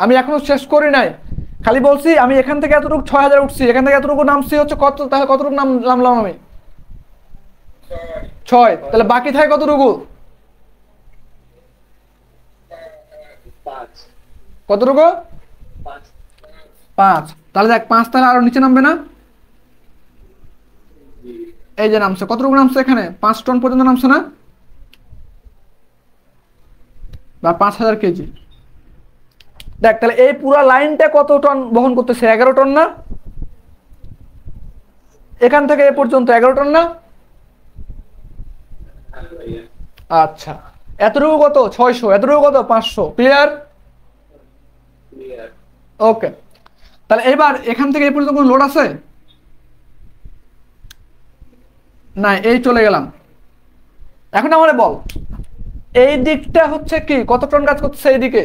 আমি এখনো শেষ করি নাই, খালি বলছি আমি এখান থেকে এতটুকু 6000 উঠছি, এখান থেকে এতটুকু নামছি হচ্ছে কত, তাহলে কতটুকু নামলাম আমি? 6। তাহলে বাকি থাকে কতটুকু? কতটুকু? 5। তাহলে দেখ 5 তাহলে আরো নিচে নামবে না? এই যে নামছে, কতটুকু নামছে? এখানে 5 টন পর্যন্ত নামছে না? বা 5000 কেজি। দেখ তাহলে এই পুরো লাইনটা কত টন বহন করতেছে? 11 টন না? এখান থেকে এ পর্যন্ত 11 টন না? আচ্ছা, এতটুকু কত? 600। এতটুকু কত? 500। ক্লিয়ার? ওকে, তাহলে এবার এখান থেকে এই পর্যন্ত কোনো লোড আছে না? এই চলে গেলাম। এখন আমারে বল এই দিকটা হচ্ছে কি কত টন কাজ করতেছে? এইদিকে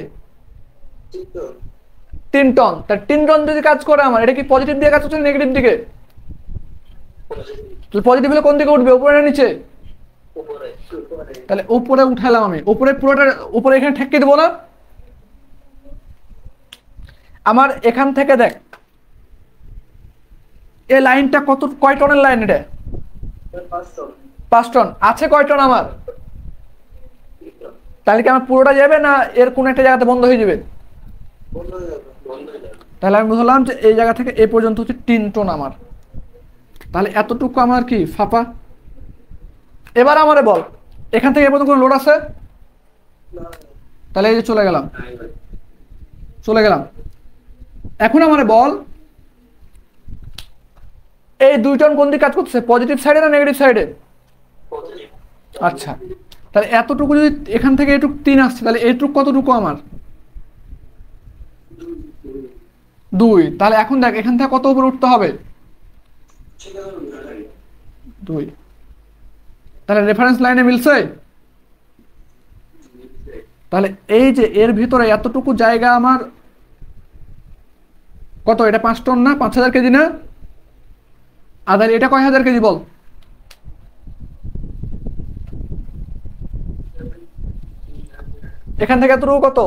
3 টন। তাহলে 3 টন যদি কাজ করে আমার, এটা কি পজিটিভ দিয়ে কাজ করছে নেগেটিভ দিকে? পজিটিভ হলে কোন দিকে উঠবে, উপরে না নিচে? তাহলে উপরে উঠালাম আমি, উপরে পুরোটা উপরে এখানে ঠেকে দেবো না? আমার এখান থেকে দেখ এই লাইনটা কত, কয় টনের লাইন? এটা 5 টন আছে। কয় টন আমার? তাহলে কি আমার পুরোটা যাবে না এর কোন একটা জায়গাতে বন্ধ হয়ে যাবে? তাহলে আমি বুঝলাম যে এই জায়গা থেকে এই পর্যন্ত হচ্ছে 3 টন আমার। তাহলে এতটুকু আমার কি ফাঁপা। এবার আমারে বল এখান থেকে এ পর্যন্ত কোনো লোড আছে? তাহলে এই যে চলে গেলাম, চলে গেলাম। এখন আমারে বল এই 2 টন কোন দিকে কাজ করতেছে, পজিটিভ সাইডে না নেগেটিভ সাইডে? আচ্ছা, তাহলে এতটুকু যদি এখান থেকে এটুকু 3 আসছে, তাহলে এইটুকু কতটুকু আমার? 2। তাহলে এখন দেখ এখান থেকে কত উপরে উঠতে হবে? 2। তাহলে রেফারেন্স লাইনে মিলছে। তাহলে এই যে এর ভিতরে এতটুকু জায়গা আমার কত? এটা 5 টন না, 5000 কেজি না? আর এটা কয় হাজার কেজি বল? এখান থেকে এতটুকু কত?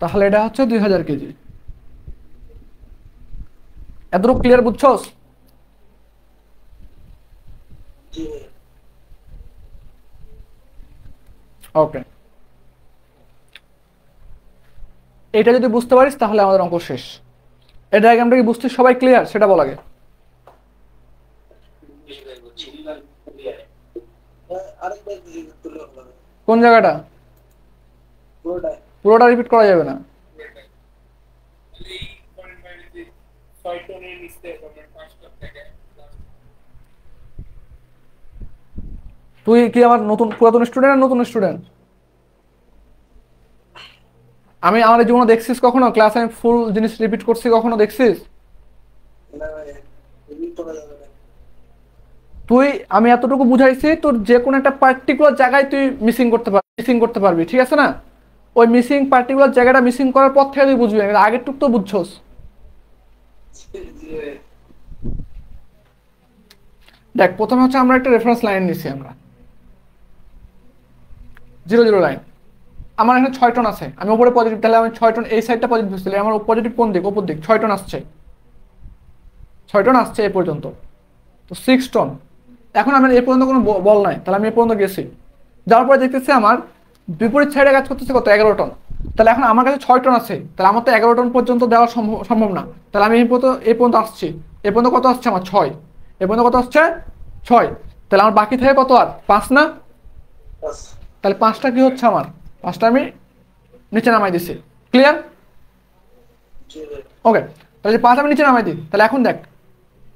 তাহলে এটা হচ্ছে 2000 কেজি। এতটুকু ক্লিয়ার বুঝছস? ওকে, এটা যদি বুঝতে পারিস তাহলে আমাদের অঙ্ক শেষ। এই ডায়াগ্রামটা কি বুঝতে সবাই ক্লিয়ার সেটা বল আগে। কোন জায়গাটা? পুরোটা রিপিট করা যাবে না। তুই কি আমার নতুন পুরাতন স্টুডেন্ট আর নতুন স্টুডেন্ট? আমি আমার জীবনে দেখছিস কখনো ক্লাস আমি ফুল জিনিস রিপিট করছি কখনো দেখছিস? তুই আমি এতটুকু বুঝাইছি তোর যে কোনো একটা পার্টিকুলার জায়গায় তুই মিসিং করতে পারবি, ঠিক আছে না? ওই মিসিং পার্টিকুলার জায়গাটা মিসিং করার পর থেকে তুই বুঝবি, আগের টুক তো বুঝছস। দেখ প্রথমে হচ্ছে আমরা একটা রেফারেন্স লাইন নিছি, আমরা 0 লাইন। আমার এখানে 6 টন আছে, আমি উপরে পজিটিভ, তাহলে আমি 6 টন এই সাইডটা পজিটিভ হচ্ছিল, আমার পজিটিভ কোন দিক? উপর দিক। 6 টন আসছে, 6 টন আসছে এই পর্যন্ত, তো 6 টন। এখন আমার এই পর্যন্ত কোনো বল নাই, তাহলে আমি এই পর্যন্ত গেছি, যাওয়ার পরে দেখতেছি আমার বিপরীত সাইডে কাজ করতেছে কত? 11 টন। তাহলে এখন আমার কাছে 6 টন আছে, তাহলে আমার তো 11 টন পর্যন্ত দেওয়া সম্ভব না। তাহলে আমি এই পর্যন্ত আসছি, এই পর্যন্ত কত আসছে আমার? 6। এই পর্যন্ত কত আসছে? 6। তাহলে আমার বাকি থেকে কত আর? 5 না? তাহলে 5টা কি হচ্ছে আমার? 5টা আমি নিচে নামাই দিছি। ক্লিয়ার? ওকে, তাহলে 5 আমি নিচে নামাই দিই। তাহলে এখন দেখ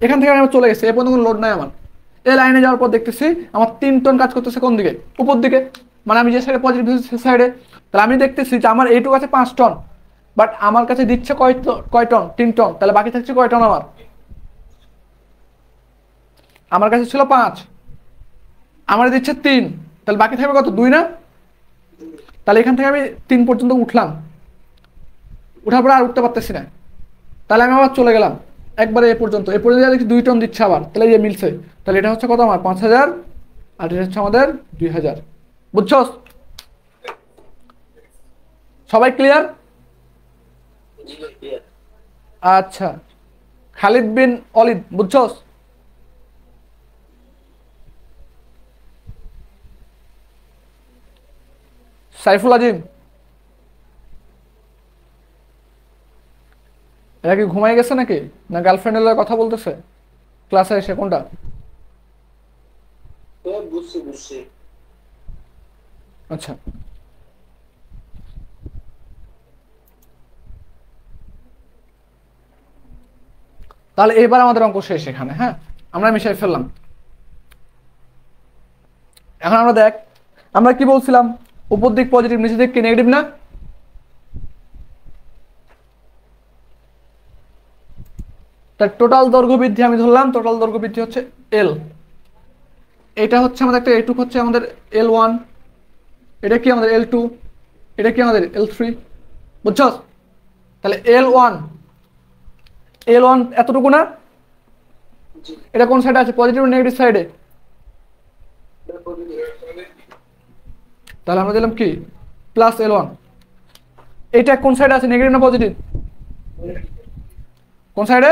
এখান থেকে আমি চলে গেছি, এ পর্যন্ত কোনো লোড নাই আমার। এই লাইনে যাওয়ার পর দেখতেছি আমার 3 টন কাজ করতেছে কোন দিকে? উপর দিকে, মানে আমি যে সাইডে পজিটিভ সে সাইডে। তাহলে আমি দেখতেছি যে আমার এইটুকু আছে 5 টন, বাট আমার কাছে দিচ্ছে কয় টন? 3 টন। তাহলে বাকি থাকছে কয় টন আমার? আমার কাছে ছিল 5, আমার দিচ্ছে 3, তাহলে বাকি থাকবে কত? 2 না? তাহলে এখান থেকে আমি 3 পর্যন্ত উঠলাম, উঠার পরে আর উঠতে পারতেছি না। তাহলে আমি আবার চলে গেলাম একবারে এ পর্যন্ত দেখি 2 টন দিচ্ছে আবার, তাহলে এই মিলছে। তাহলে এটা হচ্ছে কত আমার? 5000, আর এটা হচ্ছে আমাদের 2000। বুঝছস? সবাই ক্লিয়ার? আচ্ছা, খালিদ বিন অলিদ বুঝছস? সাইফুল আজিম, এরা কি ঘুমাই গেছে নাকি, না গার্লফ্রেন্ডের কথা বলতেছে ক্লাসে এসে? কোনটা? আচ্ছা, তাহলে এবার আমাদের অঙ্ক শেষ এখানে। হ্যাঁ, আমরা মিশাই ফেললাম। এখন আমরা দেখ আমরা কি বলছিলাম, উপর দিক পজিটিভ, নিচের দিক কি নেগেটিভ না? তার টোটাল দৈর্ঘ্য বৃদ্ধি আমি ধরলাম, টোটাল দৈর্ঘ্য বৃদ্ধি হচ্ছে এল। এটা হচ্ছে আমাদের একটা এটুক হচ্ছে আমাদের L1, এটা কি আমাদের L2, এটা কি আমাদের L3। বুঝছস? তাহলে L1 এতটুকু না? এটা কোন সাইডে আছে? পজিটিভ নেগেটিভ সাইডে? তাহলে আমরা দিলাম কি? Plus L1। এটা কোন সাইডে আছে? নেগেটিভ না পজিটিভ? কোন সাইডে?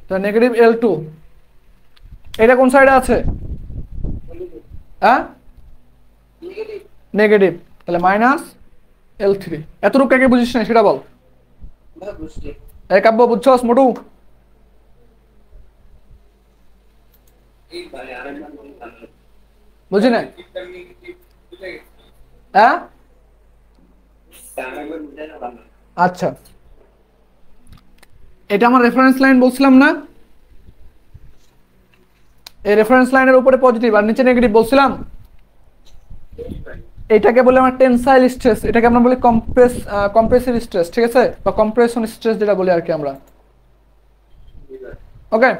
তাহলে নেগেটিভ L2। এটা কোন সাইডে আছে? হ্যাঁ, নেগেটিভ, তাহলে মাইনাস L3। এতটুকু কে বুঝিস না সেটা বল। এই কাব্য বুঝছস? মোটু বুঝি না? হ্যাঁ, আচ্ছা, এটা আমার রেফারেন্স লাইন বলছিলাম না, এই রেফারেন্স লাইনের উপরে পজিটিভ আর নিচে নেগেটিভ বলছিলাম। এটাকে বলে আমরা টেনসাইল স্ট্রেস, এটাকে আমরা বলি কম্প্রেসিভ স্ট্রেস, ঠিক আছে, বা কম্প্রেশন স্ট্রেস যেটা বলি আর কি আমরা। ওকে,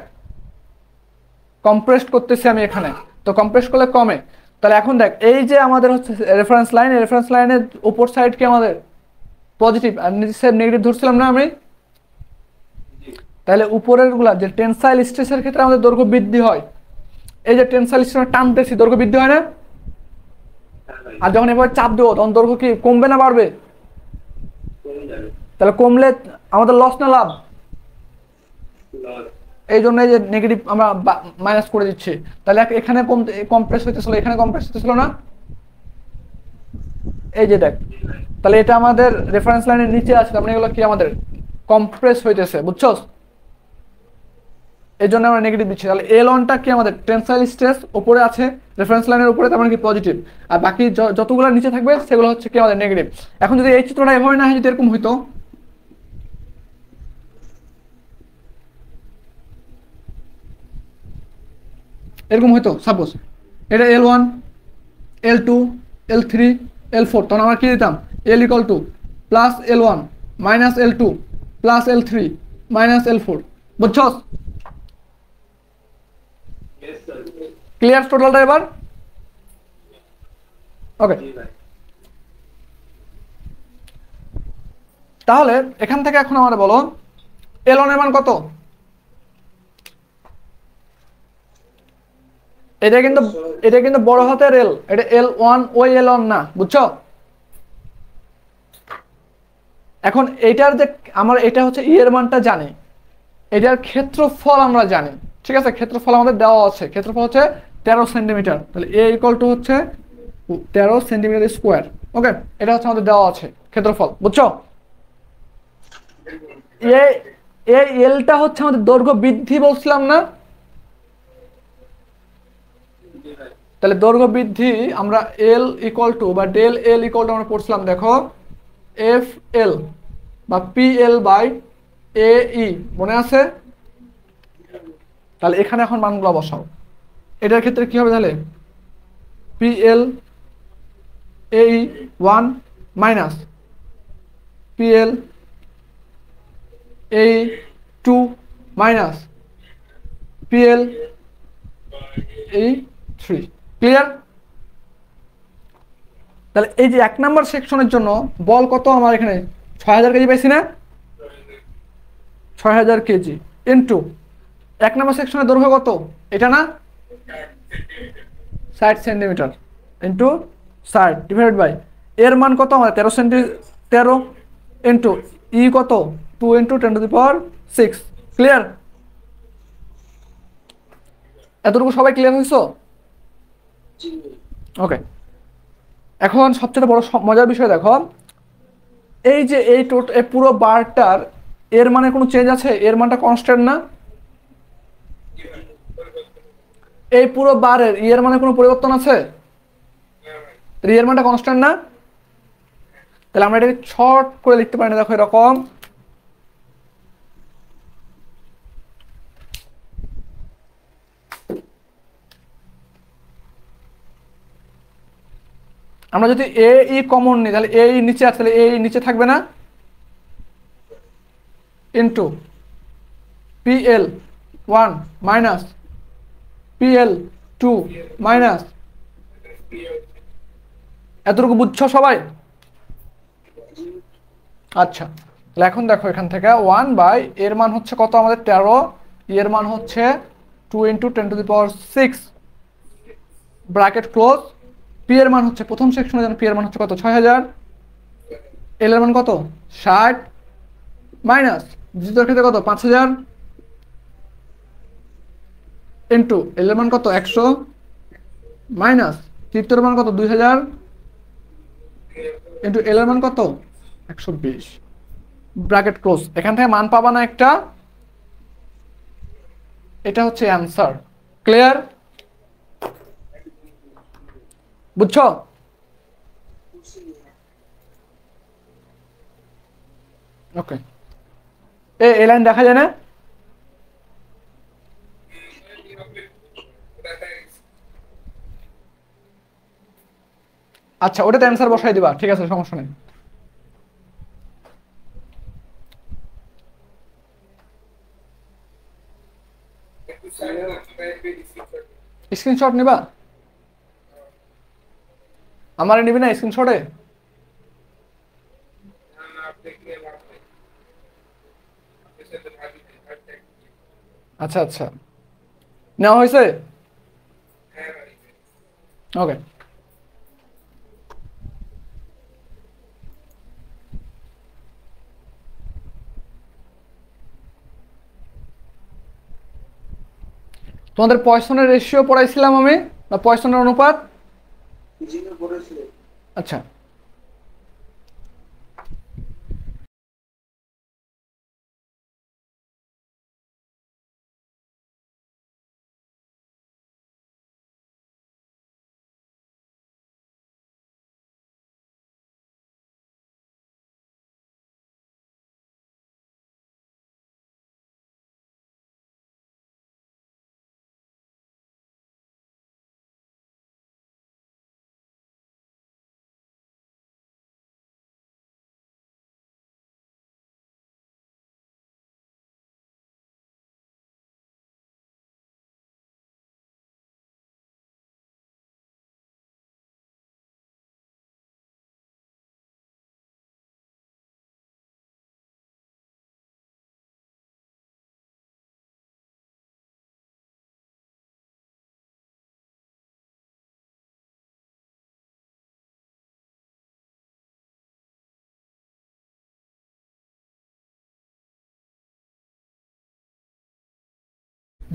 কম্প্রেস করতেছি আমি এখানে, তো কম্প্রেস করলে কমে। তাহলে এখন দেখ, এই যে আমাদের হচ্ছে রেফারেন্স লাইন, রেফারেন্স লাইনের উপর সাইড কি আমাদের পজিটিভ আর নিচের সাইড নেগেটিভ ধরছিলাম না আমি? তাহলে উপরের গুলা যে টেনসাইল স্ট্রেসের ক্ষেত্রে আমাদের দৈর্ঘ্য বৃদ্ধি হয়, এই যে টেনসাইল স্ট্রেস টানতেছি দৈর্ঘ্য বৃদ্ধি হয় না? আর যখন এভাবে চাপ দেবো তখন দৈর্ঘ্য কি কমবে না বাড়বে? তাহলে কমলে আমাদের লস না লাভ? এই জন্য এই যে নেগেটিভ আমরা মাইনাস করে দিচ্ছি। তাহলে এখানে কম্প্রেস হইতেছিল, এখানে কম্প্রেস হইতেছিল না? এই যে দেখ, তাহলে এটা আমাদের রেফারেন্স লাইনের নিচে আছে, তার মানে এগুলো কি আমাদের কম্প্রেস হইতেছে, বুঝছস? এই জন্য আমরা নেগেটিভ দিচ্ছি। তাহলে L1টা কি আমাদের টেনসাইল স্ট্রেস উপরে আছে রেফারেন্স লাইনের উপরে, তার মানে কি পজিটিভ, আর বাকি যতগুলো নিচে থাকবে সেগুলো হচ্ছে কি আমাদের নেগেটিভ। এখন যদি এই চিত্রটা এভাবে না হয়, যদি এরকম হইতো, এরকম হইতো সাপোজ এটা L1, L2, L3, L4, তখন আমরা কি দিতাম? L equal to plus L1 minus L2 plus L3 minus L4, বুঝছস? ক্লিয়ার টোটালটা এবার? ওকে, তাহলে এখান থেকে এখন আমরা বলো L1 এর মান কত? এটা কিন্তু বড় হাতের L, এটা L1, ওই L1 না, বুঝছো? এখন এটার যে আমরা এটা হচ্ছে ই এর মানটা জানি, এটার ক্ষেত্রফল আমরা জানি, ঠিক আছে, ক্ষেত্রফল আমাদের দেওয়া আছে, ক্ষেত্রফল হচ্ছে 13 সেন্টিমিটার। তাহলে এ ইকুয়াল টু হচ্ছে 13 সেন্টিমিটার স্কোয়ার। ওকে, এটা হচ্ছে আমাদের দেওয়া আছে ক্ষেত্রফল, বুঝছো? এই এলটা হচ্ছে আমাদের দৈর্ঘ্য বৃদ্ধি বলছিলাম না? তাহলে দৈর্ঘ্য বৃদ্ধি আমরা এল ইকুয়াল টু বা ডেল এল ইকুয়াল টু আমরা পড়ছিলাম, দেখো এফ এল বা পি এল বাই এ ই, মনে আছে? তাহলে এখানে এখন মানগুলো বসাও। এটার ক্ষেত্রে কি হবে তাহলে? পি এল এ ই 1 মাইনাস পি এল এ ই 2 মাইনাস পি এল এ ই 3। ক্লিয়ার? তাহলে এই যে 1 নাম্বার সেকশনের জন্য বল কত আমার এখানে? 6000 কেজি পাইছি না? 6000 কেজি ইন্টু 1 নাম্বার সেকশনের দৈর্ঘ্য কত? এটা না, 60 সেন্টিমিটার ইন্টু 60 ডিভাইডেড বাই এর মান কত আমার? 13 ইন্টু ই কত? 2 ইন্টু 10⁶। ক্লিয়ার? এতটুকু সবাই ক্লিয়ার হয়েছো? ওকে, এখন সবচেয়ে বড় মজার বিষয় দেখো, এই যে এই পুরো বারটার এর মানে কোনো চেঞ্জ আছে? এর মানটা কনস্ট্যান্ট না? এই পুরো বারের এর মানে কোনো পরিবর্তন আছে? এর মানটা কনস্ট্যান্ট না? তাহলে আমরা এটাকে শর্ট করে লিখতে পারি না, দেখো এরকম, আমরা যদি এ ই কমন নিই তাহলে এ ই নিচে আছে, তাহলে এ ই নিচে থাকবে না, into P L 1 minus P L 2 minus, এতটুকু বুঝছো সবাই? আচ্ছা, তাহলে এখন দেখো এখান থেকে 1 বাই এর মান হচ্ছে কত আমাদের? 13, এর মান হচ্ছে 2 ইন্টু 10⁶, ব্র্যাকেট ক্লোজ। পি এর মান হচ্ছে প্রথম সেকশনে জানো পি এর মান হচ্ছে কত? 6000। এল এর মান কত? 60 মাইনাস দ্বিতীয় ক্ষেত্রে কত? 5000 ইন্টু এল এর মান কত? 100 মাইনাস তৃতীয় মান কত? 2000 ইন্টু এল এর মান কত? 120, ব্র্যাকেট ক্লোজ। এখান থেকে মান পাবা না একটা, এটা হচ্ছে অ্যান্সার। ক্লিয়ার? বুঝছো? ওকে, এই লাইন দেখা যায় না? আচ্ছা, ওটাতে অ্যান্সার বসাই দিবা, ঠিক আছে, সমস্যা নেই। স্ক্রিনশট নিবা? আমারে নিবি না স্ক্রিনশটে? আচ্ছা আচ্ছা, নেওয়া হয়েছে? ওকে, তোমাদের পয়সনের রেশিও পড়াইছিলাম আমি, না পয়সনের অনুপাত? জি পড়েছিল। আচ্ছা,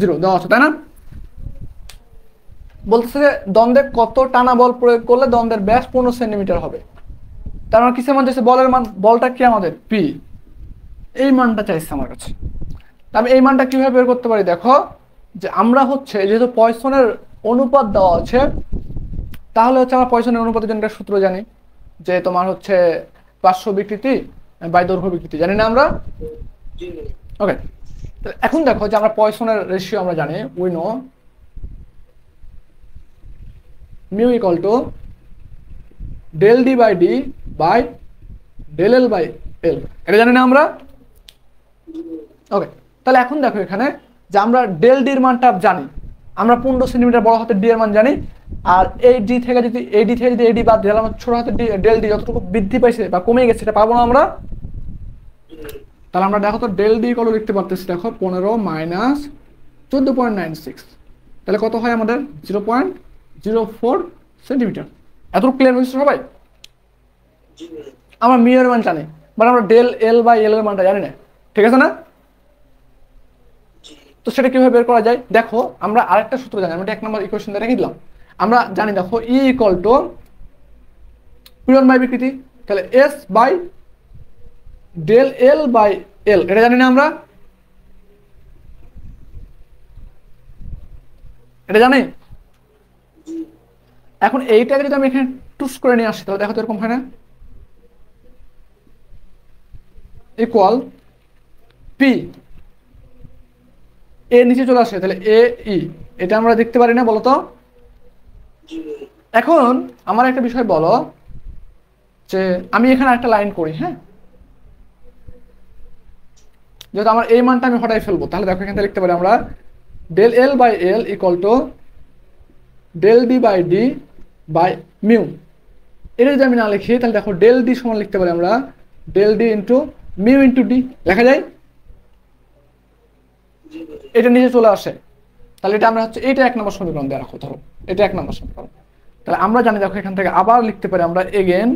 জিরো দেওয়া আছে তাই না? বলতেছে যে দ্বন্দ্বে কত টানা বল প্রয়োগ করলে দ্বন্দ্বের ব্যাস 15 সেন্টিমিটার হবে। তার মানে কিসের মান চাইছে? বলের মান। বলটা কি আমাদের? পি। এই মানটা চাইছে আমার কাছে। আমি এই মানটা কিভাবে বের করতে পারি? দেখো, যে আমরা হচ্ছে যেহেতু পয়সনের অনুপাত দেওয়া আছে, তাহলে হচ্ছে আমরা পয়সনের অনুপাতের জন্য একটা সূত্র জানি, যে তোমার হচ্ছে পার্শ্ব বিকৃতি বাই দৈর্ঘ্য বিকৃতি, জানি না আমরা? ওকে, এখন দেখো যে আমরা পয়সনের রেশিও আমরা জানি, we know mu equal to del D by d by del L by এল, এটা জানি না আমরা? ওকে, তাহলে এখন দেখো এখানে যে আমরা ডেল ডির মানটা জানি, আমরা 15 সেন্টিমিটার বড় হাতের ডি এর মান জানি, আর এই ডি থেকে যদি এডি বাদ দিলে আমরা ছোট হাতের ডেল ডি যতটুকু বৃদ্ধি পাইছে বা কমে গেছে সেটা পাবো না আমরা? তাহলে আমরা দেখো তো ডেল ডি কত লিখতে পারতেছি, দেখো 15 মাইনাস 14.96, তাহলে কত হয় আমাদের? 0.04 সেন্টিমিটার। এতটুকু ক্লিয়ার হয়েছে সবাই? আমরা মিউ এর মান জানি, মানে আমরা ডেল এল বাই এল এর মানটা জানি না, ঠিক আছে না? তো সেটা কিভাবে বের করা যায়? দেখো, আমরা আরেকটা সূত্র জানি, আমরা 1 নম্বর ইকুয়েশন দিয়ে রেখে দিলাম। আমরা জানি দেখো ই ইকুয়াল টু পীড়ন বাই বিকৃতি, তাহলে s by del L by এল, এটা জানি না আমরা? এটা জানি? এখন এইটাকে যদি আমি এখানে টুস করে নিয়ে আসি, তাহলে দেখো তো এরকম হয় না? ইকুয়াল পি, এ নিচে চলে আসে, তাহলে এ ই, এটা আমরা দেখতে পারি না বলো তো? এখন আমার একটা বিষয় বলো, যে আমি এখানে একটা লাইন করি, হ্যাঁ, যেহেতু আমার এই মানটা আমি হটাই ফেলবো, তাহলে দেখো এখান থেকে লিখতে পারি আমরা del L by L equal to del D by d by mu. এটা যদি আমি না লিখি, তাহলে দেখো ডেল ডি সমান লিখতে পারি আমরা del d into mu into d, লেখা যায়? এটা নিচে চলে আসে, তাহলে এটা আমরা হচ্ছে এইটা 1 নম্বর সমীকরণ দিয়ে রাখো, ধরো এটা 1 নম্বর সমীকরণ। তাহলে আমরা জানি দেখো এখান থেকে আবার লিখতে পারি আমরা এগেন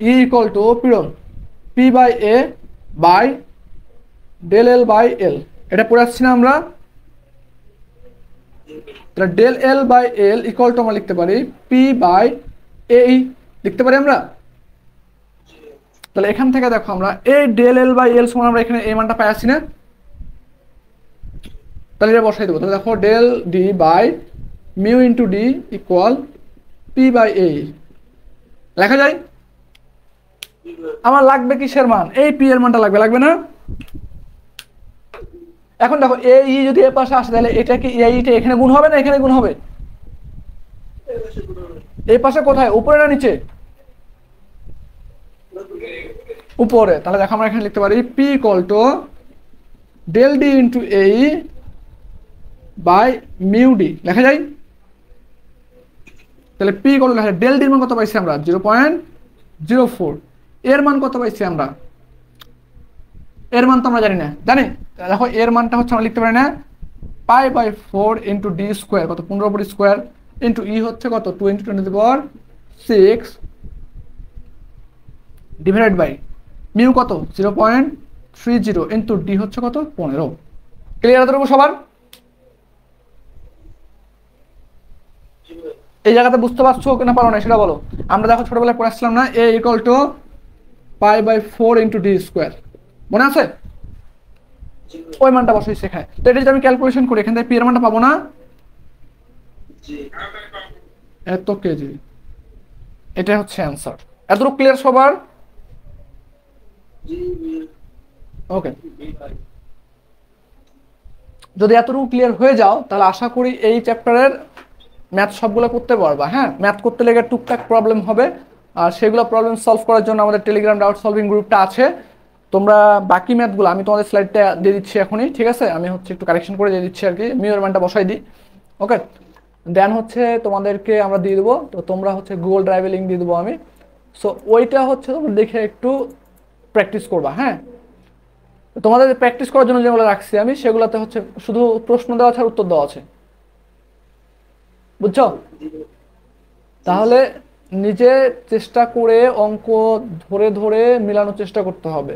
ই ইকুয়াল টু পীড়ন P by A by del L by এল, এটা পড়ে আসছি না আমরা? তাহলে del L by L equal to আমরা লিখতে পারি পি বাই এ ই, লিখতে পারি আমরা? তাহলে এখান থেকে দেখো আমরা এই ডেল এল বাই এল সমান আমরা এখানে এই মানটা পাই আসছি না? তাহলে এটা বসাই দেবো, তাহলে দেখো del D by mu into D equal P by A লেখা যায়। আমার লাগবে কিসের মান? এই পি এর মানটা লাগবে, লাগবে না? এখন দেখো এ ই যদি এর পাশে আসে তাহলে এটা কি এইটা এখানে গুণ হবে না এখানে গুণ হবে? এই পাশে কোথায়, উপরে না নিচে? উপরে। তাহলে দেখো আমরা এখানে লিখতে পারি p equal to del d into a by mu d লেখা যায়। তাহলে পি ইকুয়াল টু লেখা যায় ডেল ডির মান কত পাইছি আমরা? 0.04। এর মান কত পাইছি আমরা? এর মান তো আমরা জানি না, জানি? দেখো এর মানটা হচ্ছে আমরা লিখতে পারি না pi by 4 into D square, কত 15 স্কোয়ার, ইন্টু ই হচ্ছে কত 2 ইন্টু 10⁶, ডিভাইডেড বাই মিউ কত 0.30 ইন্টু ডি হচ্ছে কত 15। ক্লিয়ার এতটুকু সবার? এই জায়গাতে বুঝতে পারছো কিনা পারো না সেটা বলো। আমরা দেখো ছোটবেলায় পড়ে আসছিলাম না A equal to pi by 4 into D square, মনে আছে? ওই মানটা বসাইছি এখানে। তো এটা যদি আমি ক্যালকুলেশন করি এখান থেকে পি এর মানটা পাবো না এত কেজি। এটা হচ্ছে অ্যান্সার। এতটুকু ক্লিয়ার সবার? ওকে, যদি এতটুকু ক্লিয়ার হয়ে যাও তাহলে আশা করি এই চ্যাপ্টারের ম্যাথ সবগুলো করতে পারবা। হ্যাঁ, ম্যাথ করতে লেগে টুকটাক প্রবলেম হবে, আর সেগুলো প্রবলেম সলভ করার জন্য আমাদের টেলিগ্রাম ডাউট সলভিং গ্রুপটা আছে। তোমরা বাকি ম্যাথগুলো আমি তোমাদের স্লাইডটা দিয়ে দিচ্ছি এখনই, ঠিক আছে? আমি হচ্ছে একটু কারেকশন করে দিয়ে দিচ্ছি আর কি, মিউর মানটা বসাই দিই। ওকে, দেন হচ্ছে তোমাদেরকে আমরা দিয়ে দেবো, তো তোমরা হচ্ছে গুগল ড্রাইভে লিঙ্ক দিয়ে দেবো আমি। সো ওইটা হচ্ছে তোমরা দেখে একটু প্র্যাকটিস করবা। হ্যাঁ, তোমাদের প্র্যাকটিস করার জন্য যেগুলো রাখছি আমি সেগুলোতে হচ্ছে শুধু প্রশ্ন দেওয়া আছে আর উত্তর দেওয়া আছে, বুঝছো? তাহলে নিজে চেষ্টা করে অঙ্ক ধরে ধরে মিলানোর চেষ্টা করতে হবে।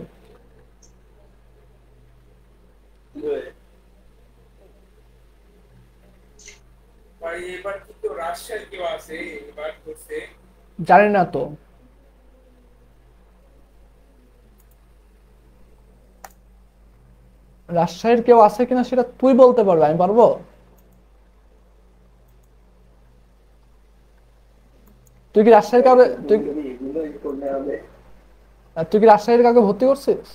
জানি না তো, রাজশাহীর কেউ আছে কিনা সেটা তুই বলতে পারবে, আমি পারবো? তুই কি রাজশাহীর কাউকে তুই কি রাজশাহীর কাউকে ভর্তি করছিস?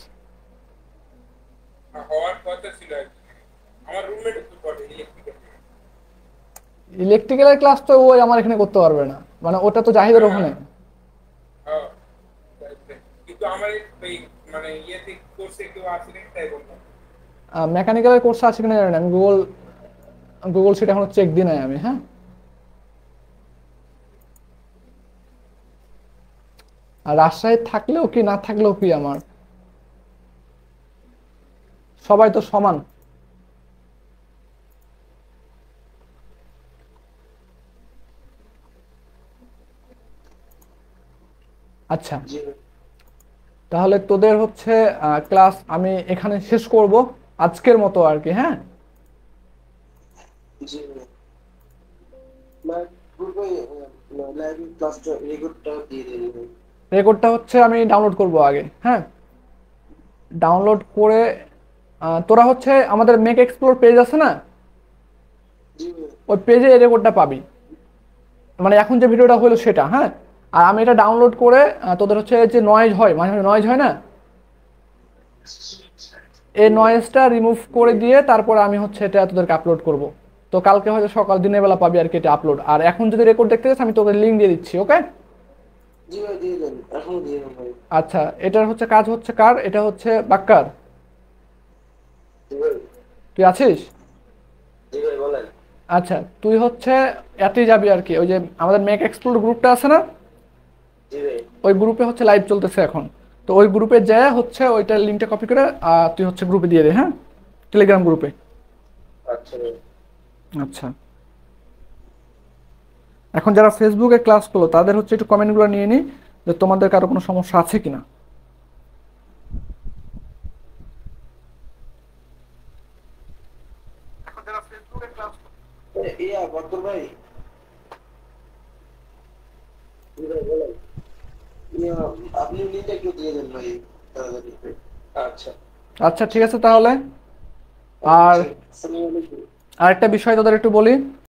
ইলেকট্রিক্যালের ক্লাস তো ওই আমার এখানে করতে পারবে না, মানে ওটা তো জাহিদের ওখানে। মেকানিক্যালের কোর্স আছে কিনা জানি না, আমি গুগল সিট এখনো চেক দিই নাই আমি। হ্যাঁ, আর রাজশাহী থাকলেও কি না থাকলেও কি আমার, সবাই তো সমান। আচ্ছা, তাহলে তোদের হচ্ছে ক্লাস আমি এখানে শেষ করব আজকের মতো আর কি। হ্যাঁ, রেকর্ডটা হচ্ছে আমি ডাউনলোড করব আগে। হ্যাঁ, ডাউনলোড করে তোরা হচ্ছে আমাদের মেক এক্সপ্লোর পেজ আছে না, ওই পেজে এই রেকর্ডটা পাবি, মানে এখন যে ভিডিওটা হলো সেটা। হ্যাঁ, আর আমি এটা ডাউনলোড করে তোদের হচ্ছে যে নয়েজ হয়, মাঝে মাঝে নয়েজ হয় না, এই নয়েজটা রিমুভ করে দিয়ে তারপরে আমি হচ্ছে এটা তোদেরকে আপলোড করব। তো কালকে হয়তো সকাল দিনের বেলা পাবি আর কি এটা আপলোড। আর এখন যদি রেকর্ড দেখতে চাস আমি তোকে লিঙ্ক দিয়ে দিচ্ছি। ওকে, আচ্ছা, এটার হচ্ছে কাজ হচ্ছে কার, এটা হচ্ছে বাক্কার, তুই আছিস? আচ্ছা, তুই হচ্ছে এতেই যাবি আর কি, ওই যে আমাদের মেক এক্সপ্লোর গ্রুপটা আছে না, ওই গ্রুপে হচ্ছে লাইভ চলতেছে এখন, তো ওই গ্রুপে যায় হচ্ছে ওইটার লিঙ্কটা কপি করে তুই হচ্ছে গ্রুপে দিয়ে দে। হ্যাঁ, টেলিগ্রাম গ্রুপে। আচ্ছা, এখন যারা ফেসবুকে ক্লাস করলো তাদের হচ্ছে একটু কমেন্টগুলো নিয়ে নি যে তোমাদের কারো কোনো সমস্যা আছে কিনা। এখন যারা ফেসবুকে ক্লাস ভাই আপনি লিংকটা একটু দিয়ে দেন ভাই। আচ্ছা আচ্ছা, ঠিক আছে তাহলে। আর আরেকটা বিষয় তোদের একটু বলি,